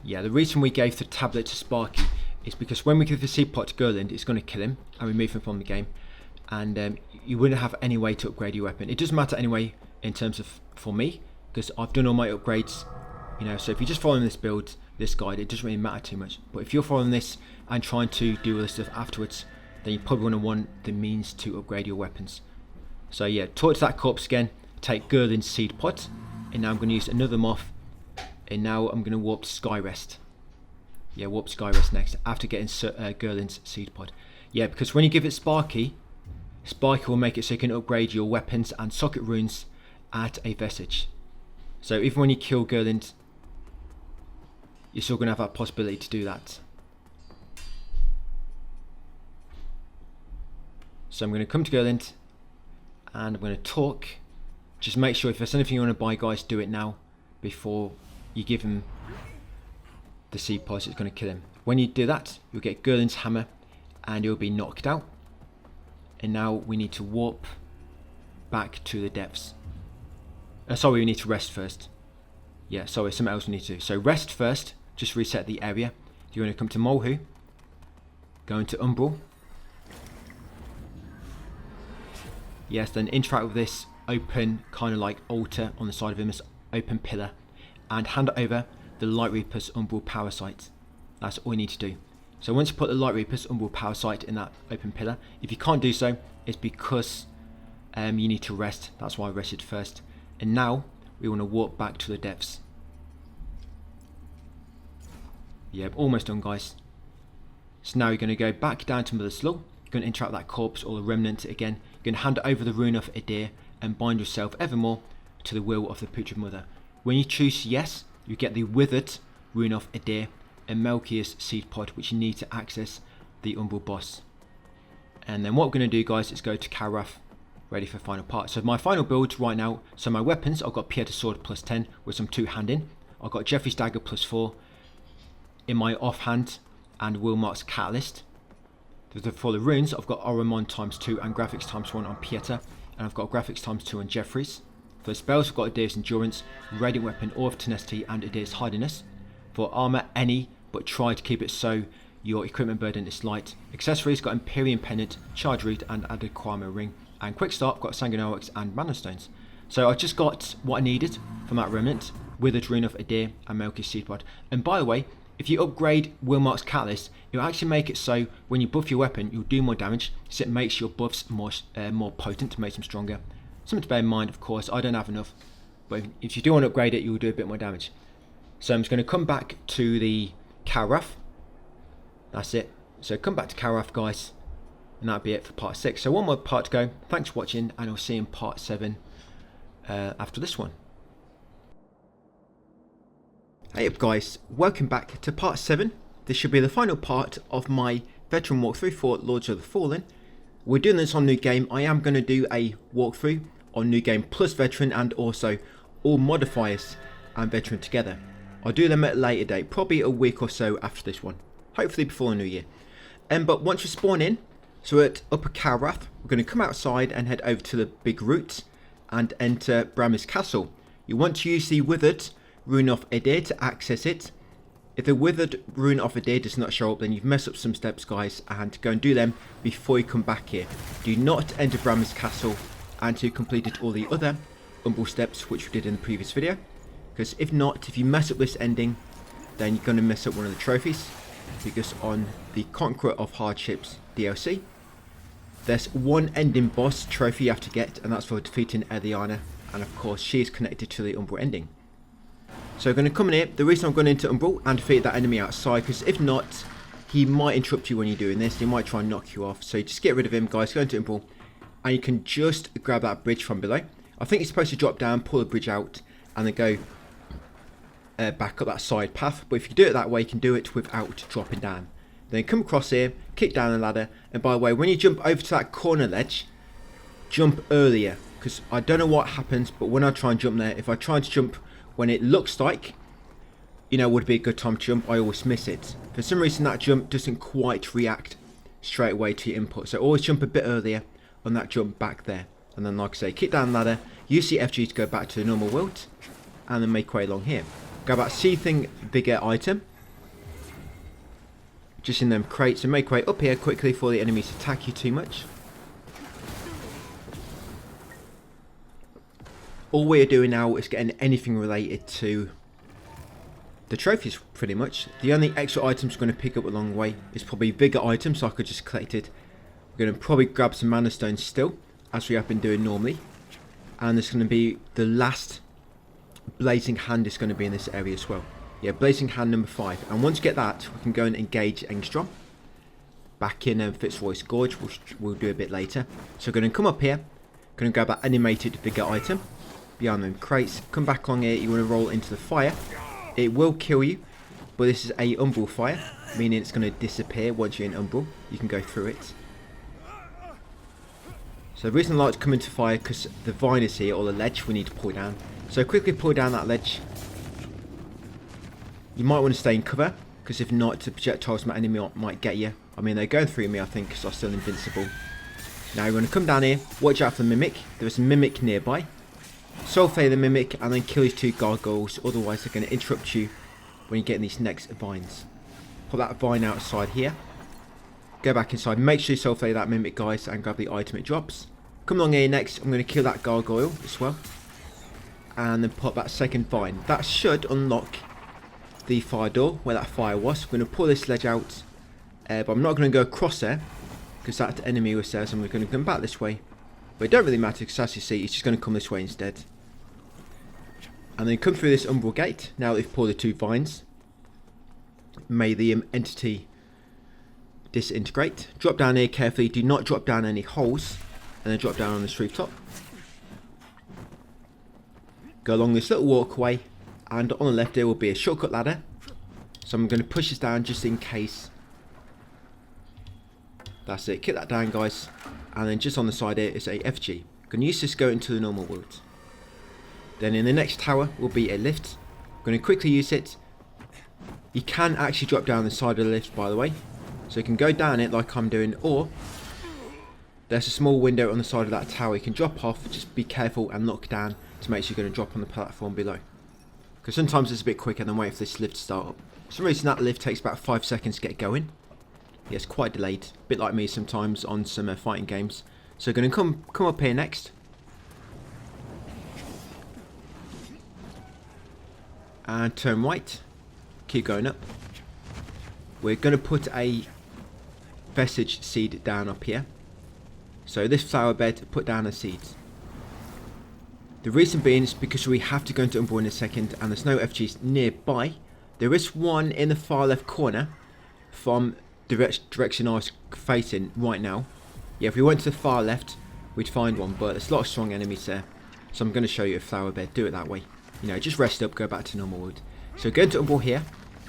Yeah, the reason we gave the tablet to Sparky is because when we give the seed pot to Gerland, it's going to kill him and remove him from the game, and you wouldn't have any way to upgrade your weapon. It doesn't matter anyway in terms of for me, because I've done all my upgrades, you know. So if you're just following this build, this guide, it doesn't really matter too much. But if you're following this and trying to do all this stuff afterwards, then you probably want to want the means to upgrade your weapons. So yeah, torch that corpse again, take Gerland's seed pot, and now I'm going to use another moth. And now I'm going to warp to Skyrest. Yeah, warp Skyrest next after getting Gerland's seed pod. Yeah, because when you give it Sparky, Sparky will make it so you can upgrade your weapons and socket runes at a vestige. So even when you kill Gerland, you're still going to have that possibility to do that. So I'm going to come to Gerland and I'm going to talk. Just make sure if there's anything you want to buy, guys, do it now before you give him the seed pods. It's going to kill him. When you do that, you'll get Gerland's hammer and you'll be knocked out. And now we need to warp back to the depths. Sorry, we need to rest first. Yeah, sorry, something else we need to do. So rest first, just reset the area. You're going to come to Molhu, go into Umbral. Yes, then interact with this open kind of like altar on the side of him, this open pillar, and hand over the Light Reaper's Umbral Power Site. That's all you need to do. So once you put the Light Reaper's Umbral Power Site in that open pillar, if you can't do so, it's because you need to rest. That's why I rested first. And now we want to walk back to the depths. Yeah, almost done, guys. So now you're going to go back down to Mother's Law. You're going to interact with that corpse or the remnant again. You're going to hand over the rune of Adyr and bind yourself evermore to the will of the Putrid Mother. When you choose yes, you get the withered rune of Adyr and Melchior's seed pod, which you need to access the Umbral boss. And then what we're going to do, guys, is go to Kalrath, ready for final part. So my final builds right now, so my weapons, I've got Pieter's Sword plus 10 with some two-handing. I've got Jeffrey's Dagger plus 4 in my offhand and Wilmark's Catalyst. For the runes, I've got Oromon times 2 and Graphics times 1 on Pieter, and I've got Graphics times 2 on Jeffrey's. For spells, I've got Adyr's Endurance, Radiant Weapon, Awe of Tenacity, and Adyr's Hardiness. For armor, any, but try to keep it so your equipment burden is light. Accessories, got Empyrean Pendant, Charge Root, and Added Quama Ring. And quick start, I've got Sanguinarics and Mana Stones. So I just got what I needed from that remnant, Withered Rune of Adyr and Melchior's Seed Pod. And by the way, if you upgrade Wilmark's Catalyst, it'll actually make it so when you buff your weapon, you'll do more damage, so it makes your buffs more potent, makes them stronger. Something to bear in mind, of course. I don't have enough, but if you do want to upgrade it, you'll do a bit more damage. So I'm just going to come back to the Kalrath. That's it. So come back to Kalrath, guys, and that'll be it for part 6. So one more part to go. Thanks for watching, and I'll see you in part 7 after this one. Hey up, guys, welcome back to part 7. This should be the final part of my veteran walkthrough for Lords of the Fallen. We're doing this on New Game. I am going to do a walkthrough on New Game plus veteran and also all modifiers and veteran together. I'll do them at a later date, probably a week or so after this one, hopefully before the new year. But once you spawn in, so at Upper Kalrath, we're going to come outside and head over to the big route and enter Bram's Castle. You want to use the Withered Rune of Adyr to access it. If the Withered Rune of Adyr does not show up, then you've messed up some steps, guys, and go and do them before you come back here. Do not enter Bram's Castle until you completed all the other Umbral steps which we did in the previous video, because if not, if you mess up this ending, then you're going to mess up one of the trophies, because on the Conqueror of Hardships DLC, there's one ending boss trophy you have to get, and that's for defeating Adyr, and of course she is connected to the Umbral ending. So I'm going to come in here. The reason I'm going into Umbral and defeat that enemy outside, because if not, he might interrupt you when you're doing this. He might try and knock you off. So just get rid of him, guys. Go into Umbral, and you can just grab that bridge from below. I think you're supposed to drop down, pull the bridge out, and then go back up that side path. But if you do it that way, you can do it without dropping down. Then come across here, kick down the ladder, and by the way, when you jump over to that corner ledge, jump earlier, because I don't know what happens, but when I try and jump there, if I try to jump when it looks like, you know, would be a good time to jump, I always miss it. For some reason that jump doesn't quite react straight away to your input, so always jump a bit earlier on that jump back there. And then, like I say, kick down the ladder, use the FG to go back to the normal world, and then make way along here. Go back, see thing, bigger item, just in them crates, and make way up here quickly before the enemies attack you too much. All we're doing now is getting anything related to the trophies, pretty much. The only extra items we're going to pick up along the way is probably bigger items, so I could just collect it. We're going to probably grab some mana stones still, as we have been doing normally. And there's going to be the last blazing hand is going to be in this area as well. Yeah, blazing hand number 5. And once you get that, we can go and engage Engstrom back in Fitzroy's Gorge, which we'll do a bit later. So we're going to come up here, going to grab that animated bigger item behind them crates, come back along here. You want to roll into the fire. It will kill you, but this is a Umbral fire, meaning it's going to disappear once you're in Umbral. You can go through it. So the reason I like to come into fire, because the vine is here, or the ledge we need to pull down. So quickly pull down that ledge. You might want to stay in cover, because if not, the projectiles from my enemy might get you. I mean, they're going through me, I think, because I'm still invincible. Now you're going to come down here, watch out for the Mimic. There is a Mimic nearby. Sulfate the Mimic and then kill these 2 gargoyles, otherwise they're going to interrupt you when you get in these next vines. Put that vine outside here. Go back inside, make sure you sulfate that Mimic, guys, and grab the item it drops. Come along here next, I'm going to kill that gargoyle as well. And then put that second vine. That should unlock the fire door where that fire was. I'm going to pull this ledge out, but I'm not going to go across there, because that enemy was there, so I'm going to come back this way. But it don't really matter, because as you see, it's just going to come this way instead. And then come through this Umbral gate. Now that we've pulled the 2 vines, may the entity disintegrate. Drop down here carefully. Do not drop down any holes. And then drop down on this rooftop. Go along this little walkway. And on the left there will be a shortcut ladder. So I'm going to push this down just in case. That's it. Kick that down, guys. And then just on the side here is a FG. I'm going to use this to go into the normal world. Then in the next tower will be a lift. I'm going to quickly use it. You can actually drop down the side of the lift, by the way. So you can go down it like I'm doing, or there's a small window on the side of that tower. You can drop off, just be careful and look down to make sure you're going to drop on the platform below. Because sometimes it's a bit quicker than waiting for this lift to start up. For some reason that lift takes about 5 seconds to get going. Yeah, it's quite delayed. A bit like me sometimes on some fighting games. So we're going to come up here next. And turn right. Keep going up. We're going to put a vestige seed down up here. So this flower bed, put down a seed. The reason being is because we have to go into Umbral in a second, and there's no FGs nearby. There is one in the far left corner from the direction I was facing right now. Yeah, if we went to the far left, we'd find one, but there's a lot of strong enemies there. So I'm going to show you a flower bed. Do it that way. You know, just rest up, go back to normal wood. So go into Umbral here,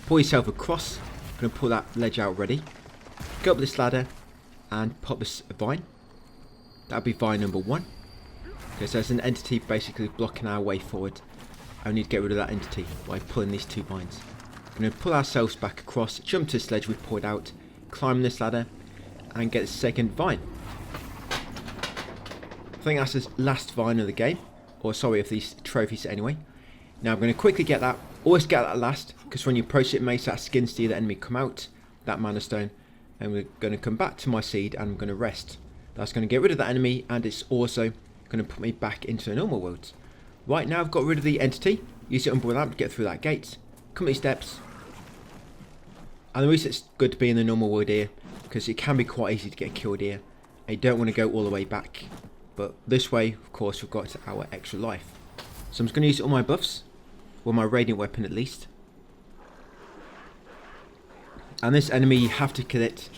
pull yourself across. I'm going to pull that ledge out ready. Go up this ladder and pop this vine. That'll be vine number 1. Because there's an entity basically blocking our way forward. I need to get rid of that entity by pulling these 2 vines. We're going to pull ourselves back across, jump to this ledge we've pulled out, climb this ladder, and get the second vine. I think that's the last vine of the game. Or sorry, of these trophies anyway. Now I'm going to quickly get that. Always get that last, because when you approach it, it makes that skin steal the enemy come out. That mana stone. And we're going to come back to my seed and I'm going to rest. That's going to get rid of that enemy, and it's also going to put me back into the normal world. Right now I've got rid of the entity. Use the Umbral lamp to get through that gate. Come up these steps. And the reason it's good to be in the normal world here, because it can be quite easy to get killed here. And you don't want to go all the way back. But this way, of course, we've got our extra life. So I'm just going to use all my buffs. Well, my radiant weapon at least. And this enemy, you have to kill it.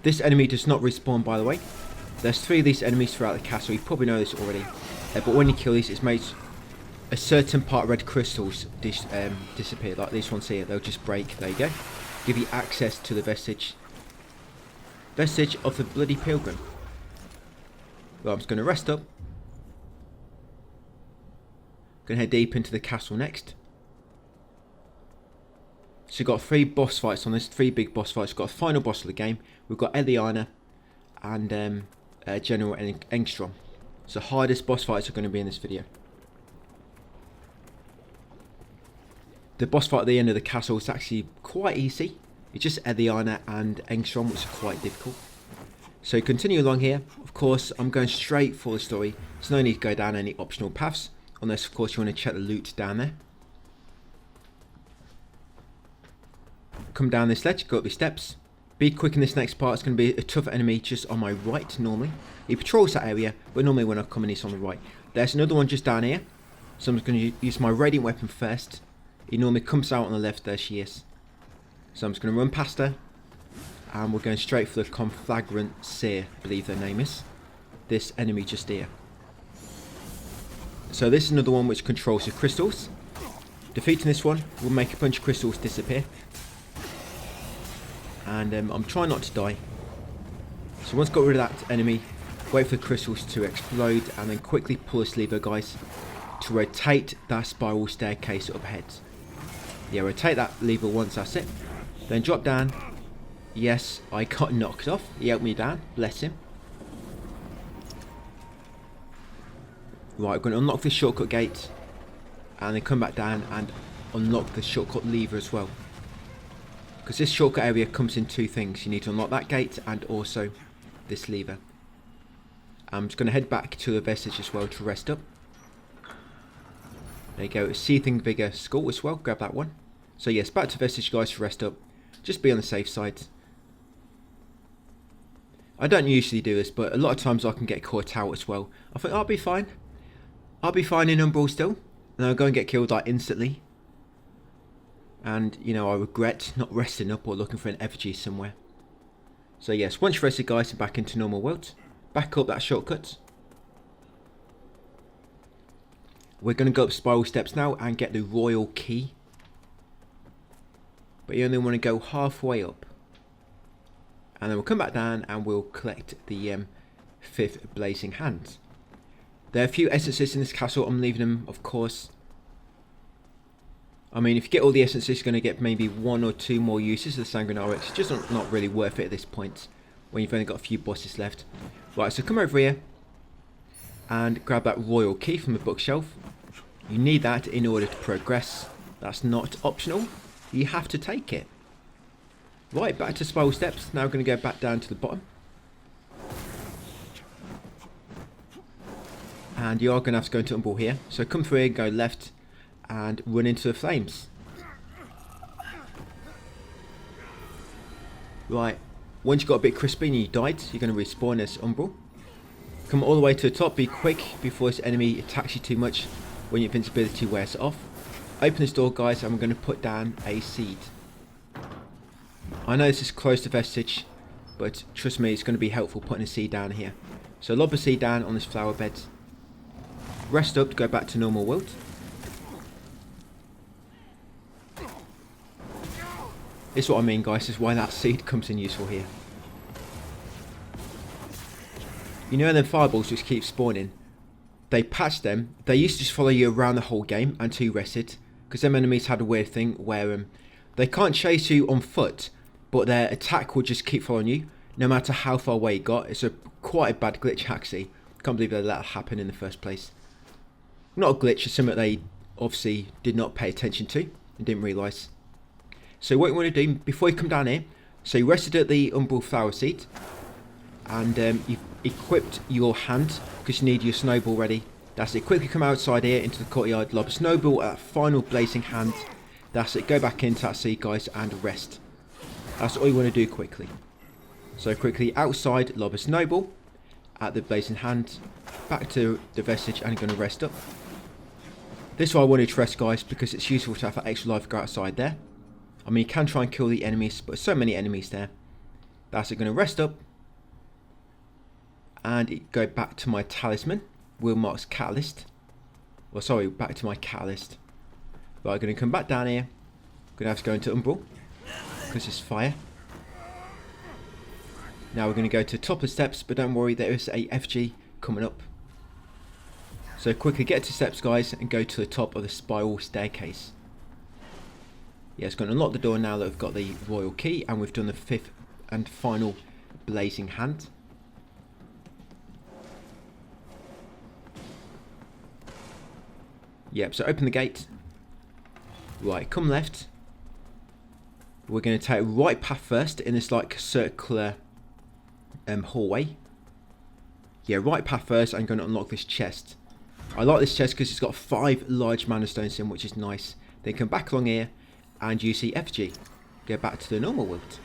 This enemy does not respawn, by the way. There's 3 of these enemies throughout the castle. You probably know this already. But when you kill these, it's made a certain part of red crystals disappear. Like these ones here. They'll just break. There you go. Give you access to the vestige. Vestige of the bloody pilgrim. Well, I'm just going to rest up. Going to head deep into the castle next. So we've got 3 boss fights on this. 3 big boss fights. We've got a final boss of the game. We've got Adyr and General Engstrom. So hardest boss fights are going to be in this video. The boss fight at the end of the castle is actually quite easy. It's just Adyr and Engstrom, which is quite difficult. So continue along here. Of course, I'm going straight for the story. There's no need to go down any optional paths. Unless, of course, you want to check the loot down there. Come down this ledge, go up these steps. Be quick in this next part. It's going to be a tough enemy just on my right normally. He patrols that area, but normally when I come in, he's on the right. There's another one just down here. So I'm just going to use my radiant weapon first. He normally comes out on the left. There she is. So I'm just going to run past her. And we're going straight for the Conflagrant Seer, I believe their name is. This enemy just here. So this is another one which controls the crystals. Defeating this one will make a bunch of crystals disappear. And I'm trying not to die. So once got rid of that enemy, wait for the crystals to explode and then quickly pull this lever, guys, to rotate that spiral staircase up ahead. Yeah, rotate that lever once, that's it. Then drop down. Yes, I got knocked off. He helped me down. Bless him. Right, I'm going to unlock this shortcut gate. And then come back down and unlock the shortcut lever as well. Because this shortcut area comes in 2 things. You need to unlock that gate and also this lever. I'm just going to head back to the vestige as well to rest up. There you go. A seething vigor skull as well. Grab that one. So yes, back to vestige, guys, to rest up. Just be on the safe side. I don't usually do this, but a lot of times I can get caught out as well. I think I'll be fine. I'll be fine in Umbral still. And I'll go and get killed like instantly. And, you know, I regret not resting up or looking for an effigy somewhere. So yes, once you're rested, guys, back into normal world. Back up that shortcut. We're going to go up spiral steps now and get the royal key. But you only want to go halfway up. And then we'll come back down and we'll collect the 5th blazing hand. There are a few essences in this castle. I'm leaving them, of course. I mean, if you get all the essences, you're going to get maybe 1 or 2 more uses of the Sanguinary. It's just not really worth it at this point, when you've only got a few bosses left. Right, so come over here and grab that royal key from the bookshelf. You need that in order to progress. That's not optional. You have to take it. Right, back to spiral steps. Now we're going to go back down to the bottom. And you are going to have to go into Umbral here. So come through here, go left, and run into the flames. Right, once you got a bit crispy and you died, you're going to respawn as Umbral. Come all the way to the top, be quick before this enemy attacks you too much when your invincibility wears off. Open this door, guys, and we're going to put down a seed. I know this is close to vestige, but trust me, it's going to be helpful putting a seed down here. So lob a seed down on this flower bed. Rest up to go back to normal world. This is what I mean, guys. This is why that seed comes in useful here. You know them fireballs which keep spawning? They patched them. They used to just follow you around the whole game until you rested. Because them enemies had a weird thing where they can't chase you on foot, but their attack will just keep following you no matter how far away you got. It's quite a bad glitch, actually. Can't believe they let that happen in the first place. Not a glitch, it's something they obviously did not pay attention to and didn't realise. So what you want to do before you come down here, so you rested at the Umbral flower seed, and you've equipped your hand because you need your snowball ready. That's it. Quickly come outside here into the courtyard, lob a snowball at that final blazing hand. That's it. Go back into that seed, guys, and rest. That's all you want to do quickly. So quickly outside Lobus Noble, at the Blazing Hand, back to the Vestige, and going to rest up. This is why I wanted to rest, guys, because it's useful to have that extra life go outside there. I mean, you can try and kill the enemies, but so many enemies there. That's it, going to rest up. And go back to my talisman, Wilmark's Catalyst. Well, sorry, back to my Catalyst. Right, I'm going to come back down here. Going to have to go into Umbral, because it's fire. Now we're going to go to the top of the steps, but don't worry, there is a FG coming up. So quickly get to steps, guys, and go to the top of the spiral staircase. Yeah, it's going to unlock the door now that we've got the royal key, and we've done the 5th and final Blazing Hand. Yep, so open the gate. Right, come left. We're going to take a right path first in this like circular hallway. Yeah, right path first. I'm going to unlock this chest. I like this chest because it's got 5 large mana stones in, which is nice. Then come back along here and you see FG. Go back to the normal world.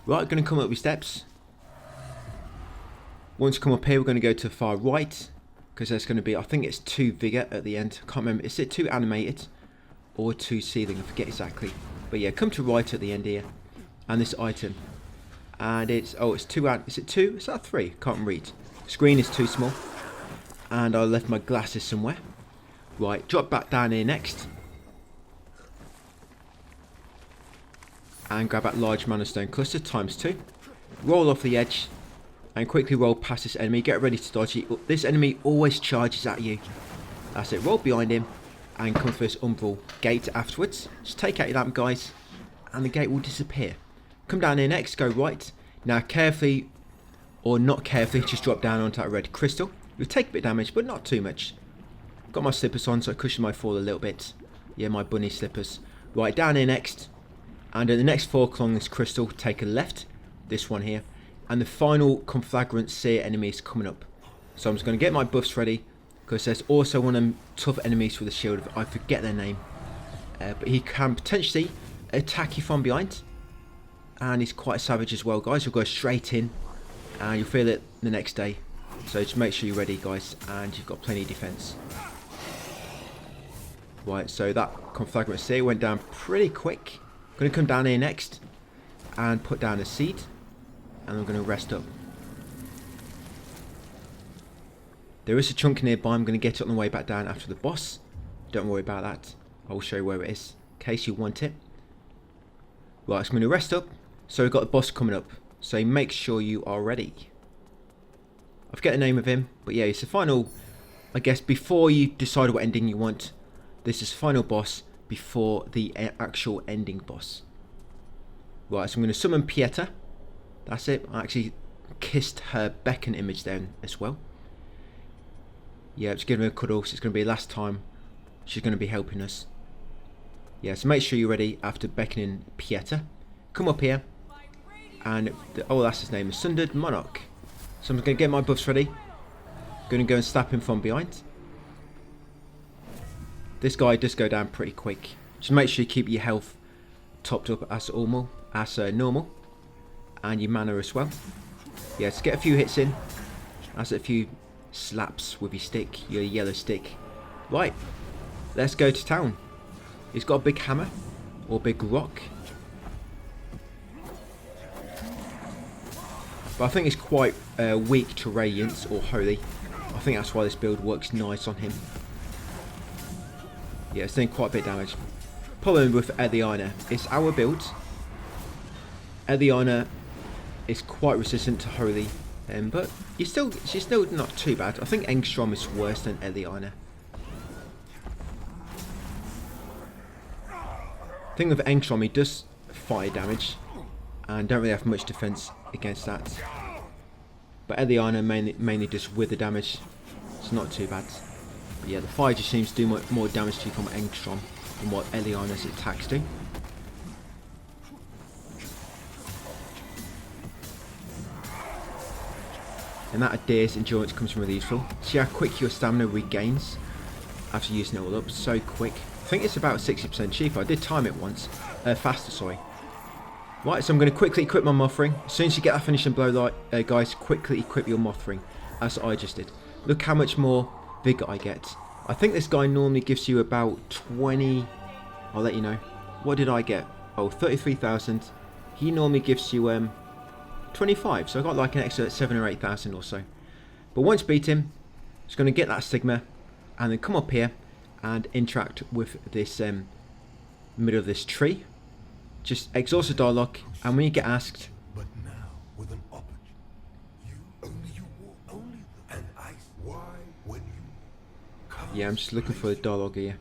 Right, going to come up with steps. Once you come up here, we're going to go to the far right, because there's going to be, I think it's 2 vigor at the end. I can't remember, is it 2 animated or 2 sealing? I forget exactly. But yeah, come to right at the end here, and this item. And it's, oh, it's 2, is it 2? Is that 3? Can't read. Screen is too small. And I left my glasses somewhere. Right, drop back down here next. And grab that large mana stone cluster ×2. Roll off the edge. And quickly roll past this enemy. Get ready to dodge it. This enemy always charges at you. That's it. Roll behind him. And come through this umbral gate afterwards. Just take out your lamp, guys. And the gate will disappear. Come down here next. Go right. Now carefully, or not carefully, just drop down onto that red crystal. You'll take a bit of damage, but not too much. Got my slippers on, so I cushion my fall a little bit. Yeah, my bunny slippers. Right, down here next. And at the next fork along this crystal, take a left. This one here. And the final conflagrant seer enemy is coming up. So I'm just going to get my buffs ready, because there's also one of them tough enemies with a shield. I forget their name. But he can potentially attack you from behind. And he's quite savage as well, guys. You'll go straight in. And you'll feel it the next day. So just make sure you're ready, guys. And you've got plenty of defense. Right, so that conflagrant seer went down pretty quick. I'm going to come down here next. And put down a seed. And I'm going to rest up. There is a chunk nearby. I'm going to get it on the way back down after the boss. Don't worry about that. I will show you where it is, in case you want it. Right, so I'm going to rest up. So we've got the boss coming up. So make sure you are ready. I forget the name of him. But yeah, it's the final, I guess, before you decide what ending you want. This is the final boss before the actual ending boss. Right, so I'm going to summon Pieta. That's it. I actually kissed her beckon image down as well. Yeah, just give her a cuddle. So it's going to be the last time she's going to be helping us. Yeah, so make sure you're ready after beckoning Pieta. Come up here. And, oh, that's his name, Sundered Monarch. So I'm going to get my buffs ready. Going to go and slap him from behind. This guy does go down pretty quick. Just make sure you keep your health topped up as normal. And your mana as well. Yeah, just get a few hits in. That's a few slaps with your stick, your yellow stick. Right, let's go to town. He's got a big hammer or big rock. But I think it's quite weak to Radiance or Holy. I think that's why this build works nice on him. Yeah, it's doing quite a bit of damage. Problem with Adyr, it's our build. Adyr is quite resistant to Holy, but she's still not too bad. I think Engstrom is worse than Adyr. The thing with Engstrom, he does fire damage, and don't really have much defense against that. But Adyr mainly does wither damage. It's not too bad. But yeah, the fire just seems to do more damage to you from Engstrom than what Adyr's attacks do. And that Adyr's endurance comes from really useful. See how quick your stamina regains after using it all up. So quick. think it's about 60% cheaper. I did time it once. Faster, sorry. Right, so I'm going to quickly equip my moth ring. As soon as you get that finishing blow, guys, quickly equip your moth ring. As I just did. Look how much more vigor I get. I think this guy normally gives you about 20... I'll let you know. What did I get? Oh, 33,000. He normally gives you 25. So I got like an extra 7 or 8,000 or so. But once beat him, just going to get that Sigma and then come up here and interact with this middle of this tree. Just exhaust the dialogue, and when you get asked, but now with an opportunity, you only and I why when you come. Yeah, I'm just looking for the dialogue here.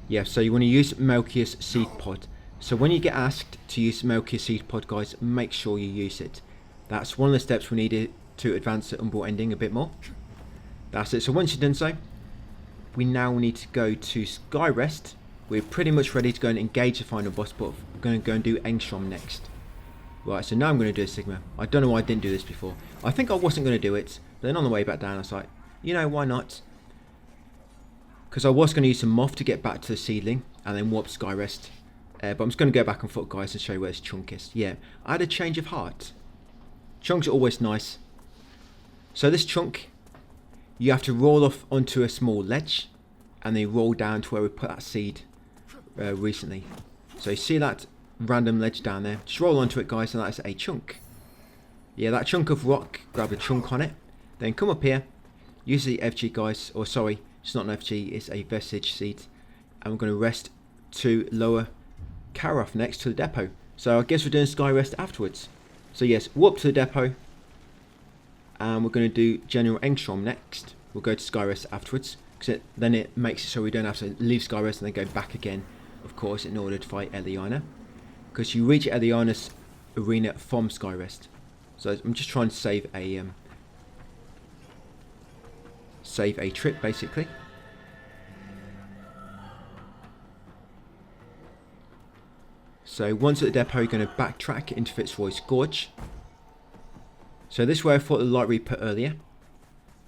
Yeah, so you want to use Melchior's seed pod. So when you get asked to use Melchior's seed pod, guys, make sure you use it. That's one of the steps we needed to advance the Umbral ending a bit more. That's it. So once you've done so, we now need to go to Skyrest. We're pretty much ready to go and engage the final boss, but we're going to go and do Engstrom next. Right, so now I'm going to do a Sigma. I don't know why I didn't do this before. I think I wasn't going to do it, but then on the way back down I was like, you know, why not? Because I was going to use some moth to get back to the seedling and then warp Skyrest. But I'm just going to go back on foot, guys, and show you where this chunk is. Yeah, I had a change of heart. Chunks are always nice. So this chunk, you have to roll off onto a small ledge and then roll down to where we put that seed recently. So you see that random ledge down there, just roll onto it, guys, and that is a chunk. Yeah, that chunk of rock, grab a chunk on it, then come up here, use the FG, guys, or sorry, it's not an FG, it's a vestige seed, and we're going to rest to lower Karoth next to the depot. So I guess we're doing Skyrest afterwards. So yes, warp to the depot, and we're going to do General Engstrom next. We'll go to Skyrest afterwards, because then it makes it so we don't have to leave Skyrest and then go back again, of course, in order to fight Eliana. Because you reach Eliana's arena from Skyrest. So I'm just trying to save a trip, basically. So once at the depot, you're going to backtrack into Fitzroy's Gorge. So this is where I fought the Light Reaper earlier,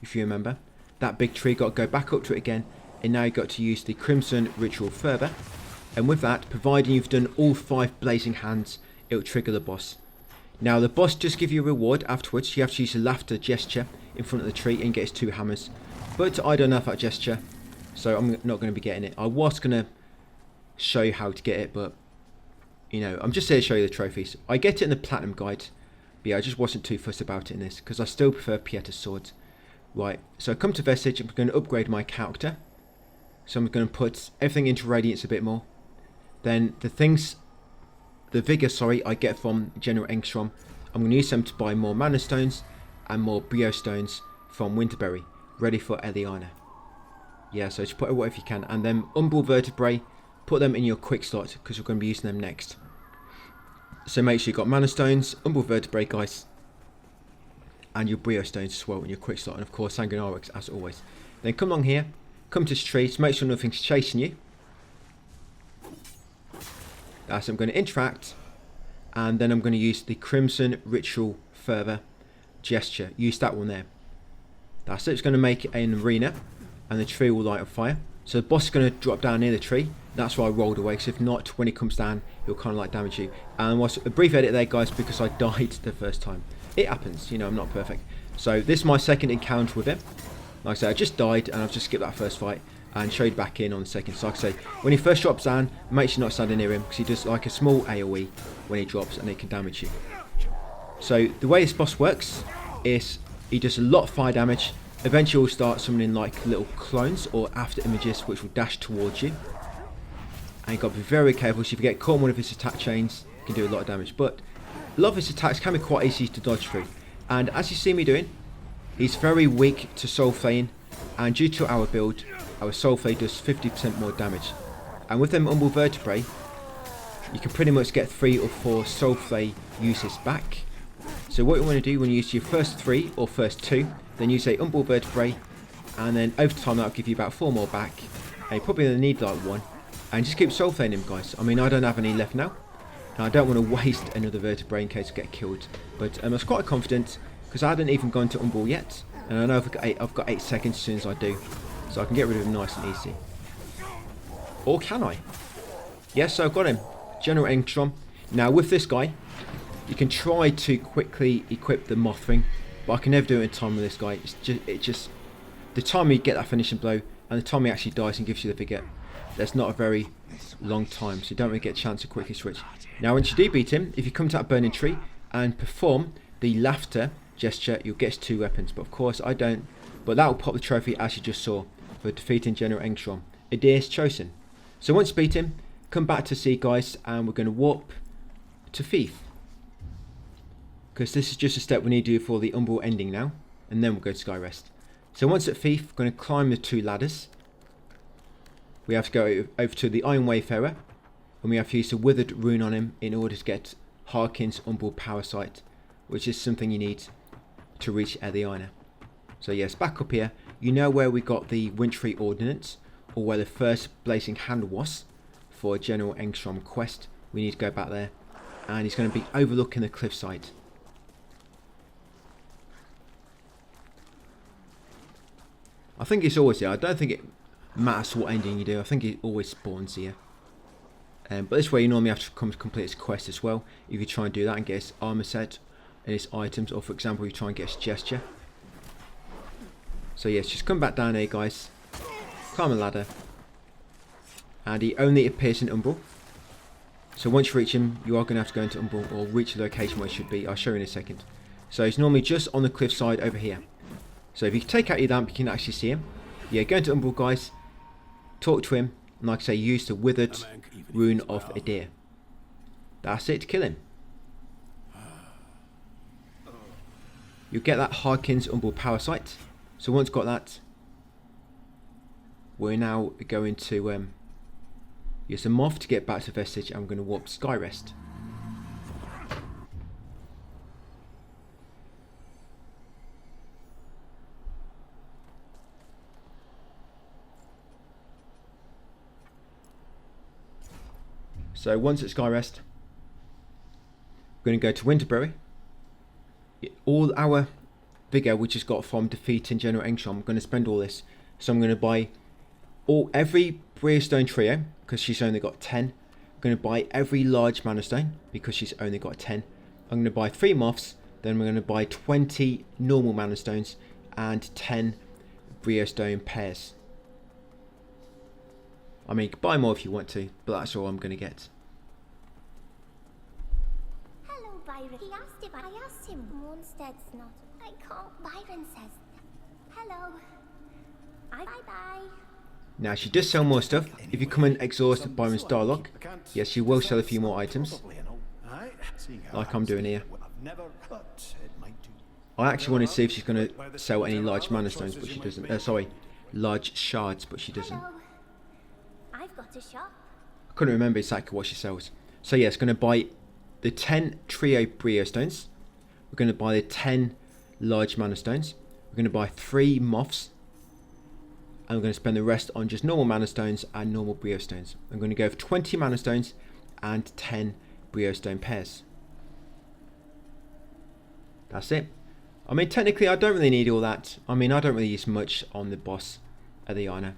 if you remember. That big tree, got to go back up to it again, and now you've got to use the Crimson Ritual Fervor. And with that, providing you've done all 5 Blazing Hands, it'll trigger the boss. Now the boss does give you a reward afterwards. You have to use the laughter gesture in front of the tree and get his 2 hammers. But I don't have that gesture, so I'm not going to be getting it. I was going to show you how to get it, but you know, I'm just here to show you the trophies. I get it in the Platinum Guide, but yeah, I just wasn't too fussed about it in this, because I still prefer Pieter's swords. Right, so I come to Vestige, I'm going to upgrade my character. So I'm going to put everything into Radiance a bit more. Then the Vigor, I get from General Engstrom. I'm going to use them to buy more Mana Stones and more Brio Stones from Winterberry, ready for Eliana. Yeah, so just put it whatever you can. And then Umbral Vertebrae, put them in your quick slot, because we're going to be using them next. So make sure you've got Mana Stones, Umbral Vertebrae, guys, and your Brio Stones as well in your quick slot, and of course Sanguinarix as always. Then come along here, come to this tree, to make sure nothing's chasing you. So I'm going to interact, and then I'm going to use the Crimson Ritual Fervor gesture. Use that one there. That's it. It's going to make an arena, and the tree will light on fire. So the boss is going to drop down near the tree. That's why I rolled away, because if not, when he comes down, he'll kind of like damage you. And was a brief edit there, guys, because I died the first time. It happens, you know, I'm not perfect. So this is my second encounter with him. Like I said, I just died, and I've just skipped that first fight and showed back in on the second. So like I say, when he first drops down, make sure you're not standing near him, because he does like a small AoE when he drops, and it can damage you. So the way this boss works is he does a lot of fire damage. Eventually he'll start summoning like little clones or after images, which will dash towards you. And you've got to be very careful, so if you get caught in one of his attack chains, you can do a lot of damage. But a lot of his attacks can be quite easy to dodge through. And as you see me doing, he's very weak to Soul Flaying, and due to our build, our Soul Flay does 50% more damage. And with them Umbral Vertebrae, you can pretty much get 3 or 4 Soul Flay uses back. So what you want to do when you use your first 3 or first 2, then use a Umbral Vertebrae, and then over time that'll give you about 4 more back. And you probably going to need like 1. And just keep Soul Flaying him, guys. I mean, I don't have any left now, and I don't want to waste another Vertebrae in case I get killed. But I was quite confident, because I hadn't even gone to Umbral yet, and I know I've got 8 seconds as soon as I do, so I can get rid of him nice and easy. Or can I? Yes, so I've got him. General Engstrom. Now with this guy, you can try to quickly equip the moth ring, but I can never do it in time with this guy. It's just the time you get that finishing blow and the time he actually dies and gives you the vigor, that's not a very long time, so you don't really get a chance to quickly switch. Now once you do beat him, if you come to that burning tree and perform the laughter gesture, you'll get 2 weapons, but of course I don't. But that will pop the trophy as you just saw for defeating General Engstrom. Adyr's chosen. So once you beat him, come back to Skyrest and we're going to warp to Thief, because this is just a step we need to do for the Umbral ending now, and then we'll go to Skyrest. So once at Thief, we're going to climb the 2 ladders. We have to go over to the Iron Wayfarer, and we have to use the Withered rune on him in order to get Harkin's Umbral Power Sight, which is something you need to reach Adyr. So yes, back up here, you know where we got the Wintry Ordnance, or where the first Blazing Hand was for General Engstrom quest. We need to go back there, and he's going to be overlooking the cliffside. I think it's always here. I don't think it matters what ending you do. I think it always spawns here. But this way you normally have to come to complete his quest as well. If you try and do that and get his armor set and his items, or for example you try and get his gesture. So yes, just come back down here guys. Climb the ladder. And he only appears in Umbral. So once you reach him, you are going to have to go into Umbral or reach the location where he should be. I'll show you in a second. So he's normally just on the cliffside over here. So if you take out your lamp, you can actually see him. Yeah, go into Umbral guys. Talk to him. And like I say, use the Withered rune of Adyr. That's it to kill him. You'll get that Harkin's Umbral Power Sight. So once got that, we're now going to use a moth to get back to Vestige, and we're going to warp Skyrest. So once at Skyrest, we're going to go to Winterbury. All our vigor we just got from defeating General Engstrom, I'm going to spend all this. So I'm going to buy every Briarstone trio, because she's only got 10. I'm going to buy every large Mana Stone, because she's only got 10. I'm going to buy 3 moths, then we're going to buy 20 normal Mana Stones, and 10 Briarstone pairs. I mean, you can buy more if you want to, but that's all I'm going to get. Hello, Byron. He asked if I asked him. Monstead's not. I can't. Byron says. Hello. Bye-bye. Now, she does sell more stuff. If you come and exhaust Byron's dialogue, yes, she will sell a few more items. Like I'm doing here. I actually want to see if she's going to sell any large Mana Stones, but she doesn't. Sorry, large shards, but she doesn't. Hello. I've got a shop. I couldn't remember exactly what she sells. So yes, going to buy the 10 trio Brio Stones. We're going to buy the 10 large Mana Stones. We're going to buy 3 moths. And we're going to spend the rest on just normal Mana Stones and normal Brio Stones. I'm going to go for 20 Mana Stones and 10 Brio Stone pairs. That's it. I mean, technically I don't really need all that. I mean, I don't really use much on the boss at the Adyr.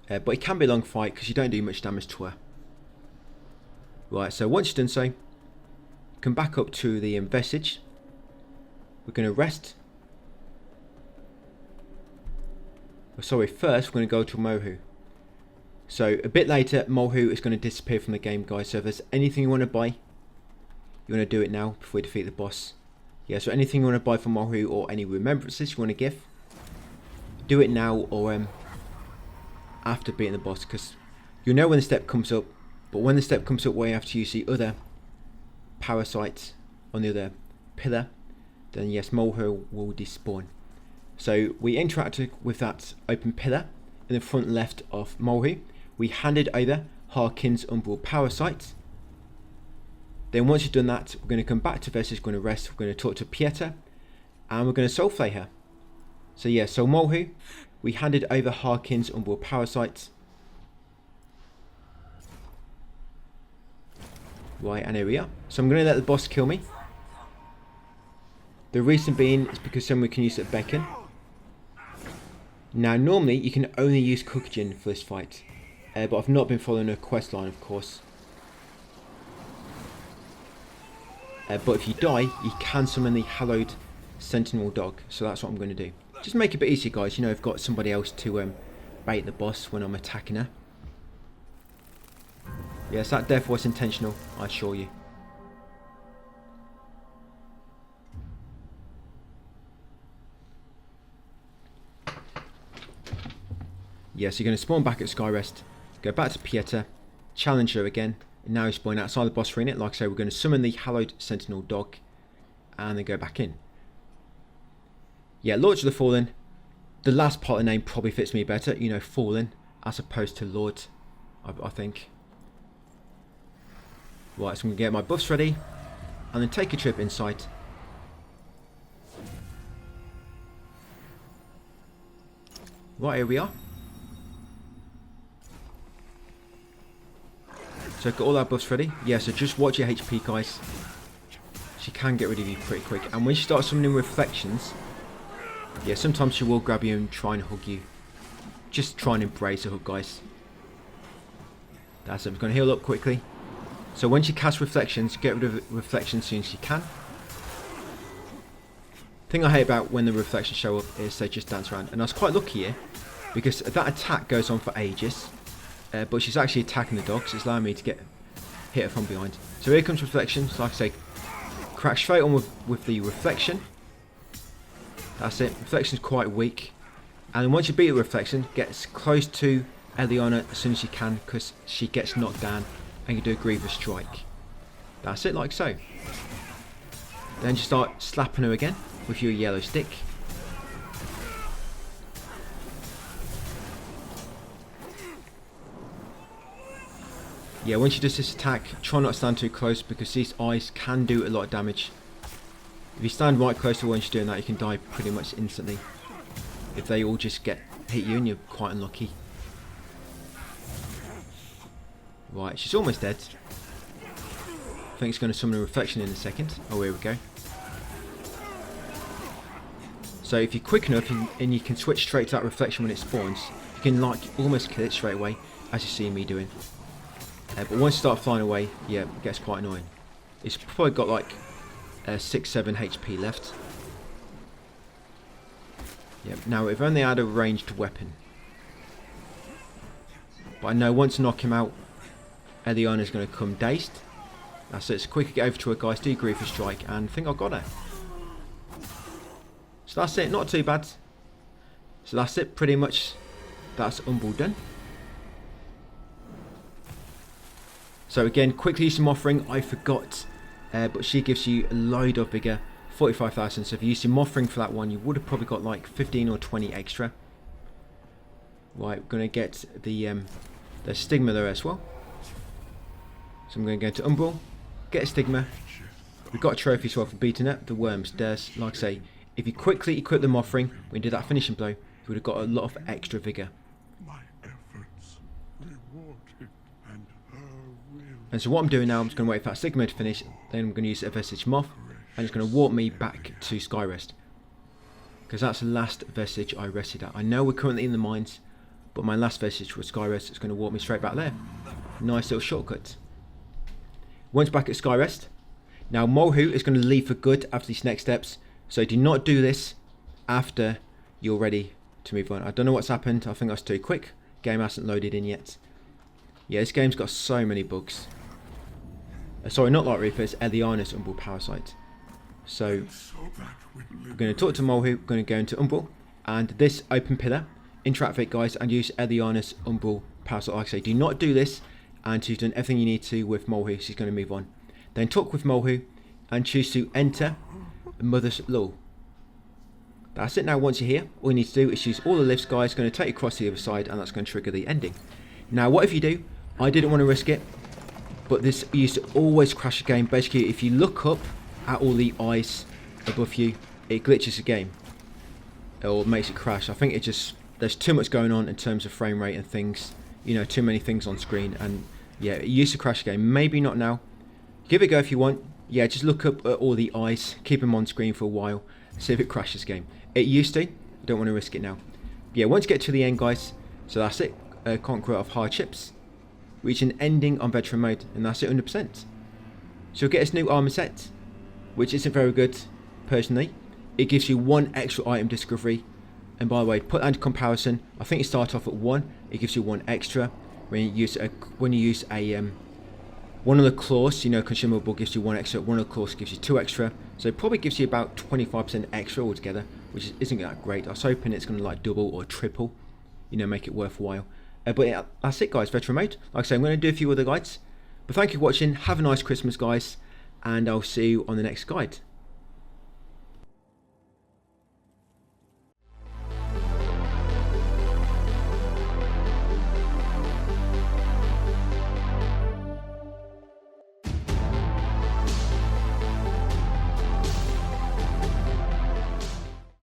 But it can be a long fight because you don't do much damage to her. Right, so once you've done so, come back up to the Vestige. We're going to rest. Oh, sorry, first we're going to go to Mohu. So a bit later, Mohu is going to disappear from the game, guys. So if there's anything you want to buy, you want to do it now before we defeat the boss. Yeah, so anything you want to buy from Mohu or any remembrances you want to give, do it now or after beating the boss, because you'll know when the step comes up. But when the step comes up where you have to use the other parasites on the other pillar, then yes, Mohu will despawn. So we interacted with that open pillar in the front left of Mohu. We handed over Harkin's Umbral Power Sight. Then once you've done that, we're going to come back to Vestige, we're going to rest, we're going to talk to Pieta, and we're going to soulflay her. So yeah, so Mohu, we handed over Harkin's Umbral Power Sight. Right, and here we are. So I'm going to let the boss kill me. The reason being is because then we can use it beacon. Now normally you can only use Cookagin for this fight, but I've not been following a quest line, of course. But if you die, you can summon the hallowed sentinel dog, so that's what I'm going to do. Just make it a bit easier, guys. You know, I've got somebody else to bait the boss when I'm attacking her. Yes, that death was intentional, I assure you. Yes, you're going to spawn back at Skyrest, go back to Pieta, challenge her again, and now you spawn outside the boss arena. Like I say, we're going to summon the hallowed sentinel dog, and then go back in. Yeah, Lords of the Fallen, the last part of the name probably fits me better, you know, Fallen, as opposed to Lord, I think. Right, so I'm going to get my buffs ready, and then take a trip inside. Right, here we are. So I've got all our buffs ready. Yeah, so just watch your HP, guys. She can get rid of you pretty quick. And when she starts summoning reflections, yeah, sometimes she will grab you and try and hug you. Just try and embrace a hug, guys. That's it. I'm going to heal up quickly. So when she casts reflections, get rid of reflections as soon as you can. The thing I hate about when the reflections show up is they just dance around. And I was quite lucky here, because that attack goes on for ages. But she's actually attacking the dog, so it's allowing me to hit her from behind. So here comes reflections. Like I say, crack straight on with the reflection. That's it. Reflection's quite weak. And once you beat the reflection, get as close to Eliana as soon as you can, because she gets knocked down and you do a grievous strike. That's it, like so. Then just start slapping her again with your yellow stick. Yeah, when she does this attack, try not to stand too close, because these eyes can do a lot of damage. If you stand right close to when she's doing that, you can die pretty much instantly. If they all just hit you and you're quite unlucky. Right, she's almost dead. I think it's going to summon a reflection in a second. Oh, here we go. So if you're quick enough and you can switch straight to that reflection when it spawns, you can like almost kill it straight away, as you see me doing. But once you start flying away, yeah, it gets quite annoying. It's probably got like 6-7 HP left. Yep, now if only I had a ranged weapon. But I know once I knock him out, Eliana's going to come dazed. That's it, it's quicker get over to her, guys, do grievous strike, and I think I got her. So that's it, not too bad. So that's it, pretty much. That's Umbral done. So again, quickly some offering, I forgot, but she gives you a load of vigor, 45,000. So if you used your offering for that one, you would have probably got like 15 or 20 extra. Right, we're going to get the stigma there as well. So I'm going to go to Umbral, get a stigma. We've got a trophy as well for beating up the worms. There's, like I say, if you quickly equip them offering, when you did that finishing blow, you would have got a lot of extra vigor. And so what I'm doing now, I'm just going to wait for that stigma to finish, then I'm going to use a vestige moth, and it's going to warp me back to Skyrest. Because that's the last vestige I rested at. I know we're currently in the mines, but my last vestige was Skyrest. It's going to warp me straight back there. Nice little shortcut. Once back at Skyrest, now Mohu is going to leave for good after these next steps, so do not do this after you're ready to move on. I don't know what's happened, I think that's too quick. Game hasn't loaded in yet. Yeah, this game's got so many bugs. Sorry, not Light Reaper, it's Eliana's Umbral power site. So, we're going to talk to Mohu, we're going to go into Umbral, and this open pillar, interact with it, guys, and use Eliana's Umbral power site. Like I say, do not do this, and you've done everything you need to with Mohu, she's going to move on. Then talk with Mohu, and choose to enter Mother's Law. That's it. Now once you're here, all you need to do is use all the lifts, guys. It's going to take you across to the other side, and that's going to trigger the ending. Now what if you do, I didn't want to risk it, but this used to always crash the game. Basically, if you look up at all the eyes above you, it glitches the game, or makes it crash. I think it just, there's too much going on in terms of frame rate and things, you know, too many things on screen, and yeah, it used to crash the game. Maybe not now. Give it a go if you want. Yeah, just look up at all the eyes, keep them on screen for a while, see if it crashes the game. It used to, don't want to risk it now. yeah, once you get to the end, guys, so that's it. Conqueror of Hardships. Reach an ending on veteran mode, and that's it 100%. So you'll get this new armor set, which isn't very good, personally. It gives you 1 extra item discovery. And by the way, put that into comparison, I think you start off at 1, it gives you 1 extra. When you use a one of the claws, you know, consumable gives you 1 extra, one of the claws gives you 2 extra. So it probably gives you about 25% extra altogether, which isn't that great. I was hoping it's going to like double or triple, you know, make it worthwhile. But yeah, that's it, guys, veteran mode. Like I say, I'm going to do a few other guides. But thank you for watching, have a nice Christmas, guys, and I'll see you on the next guide.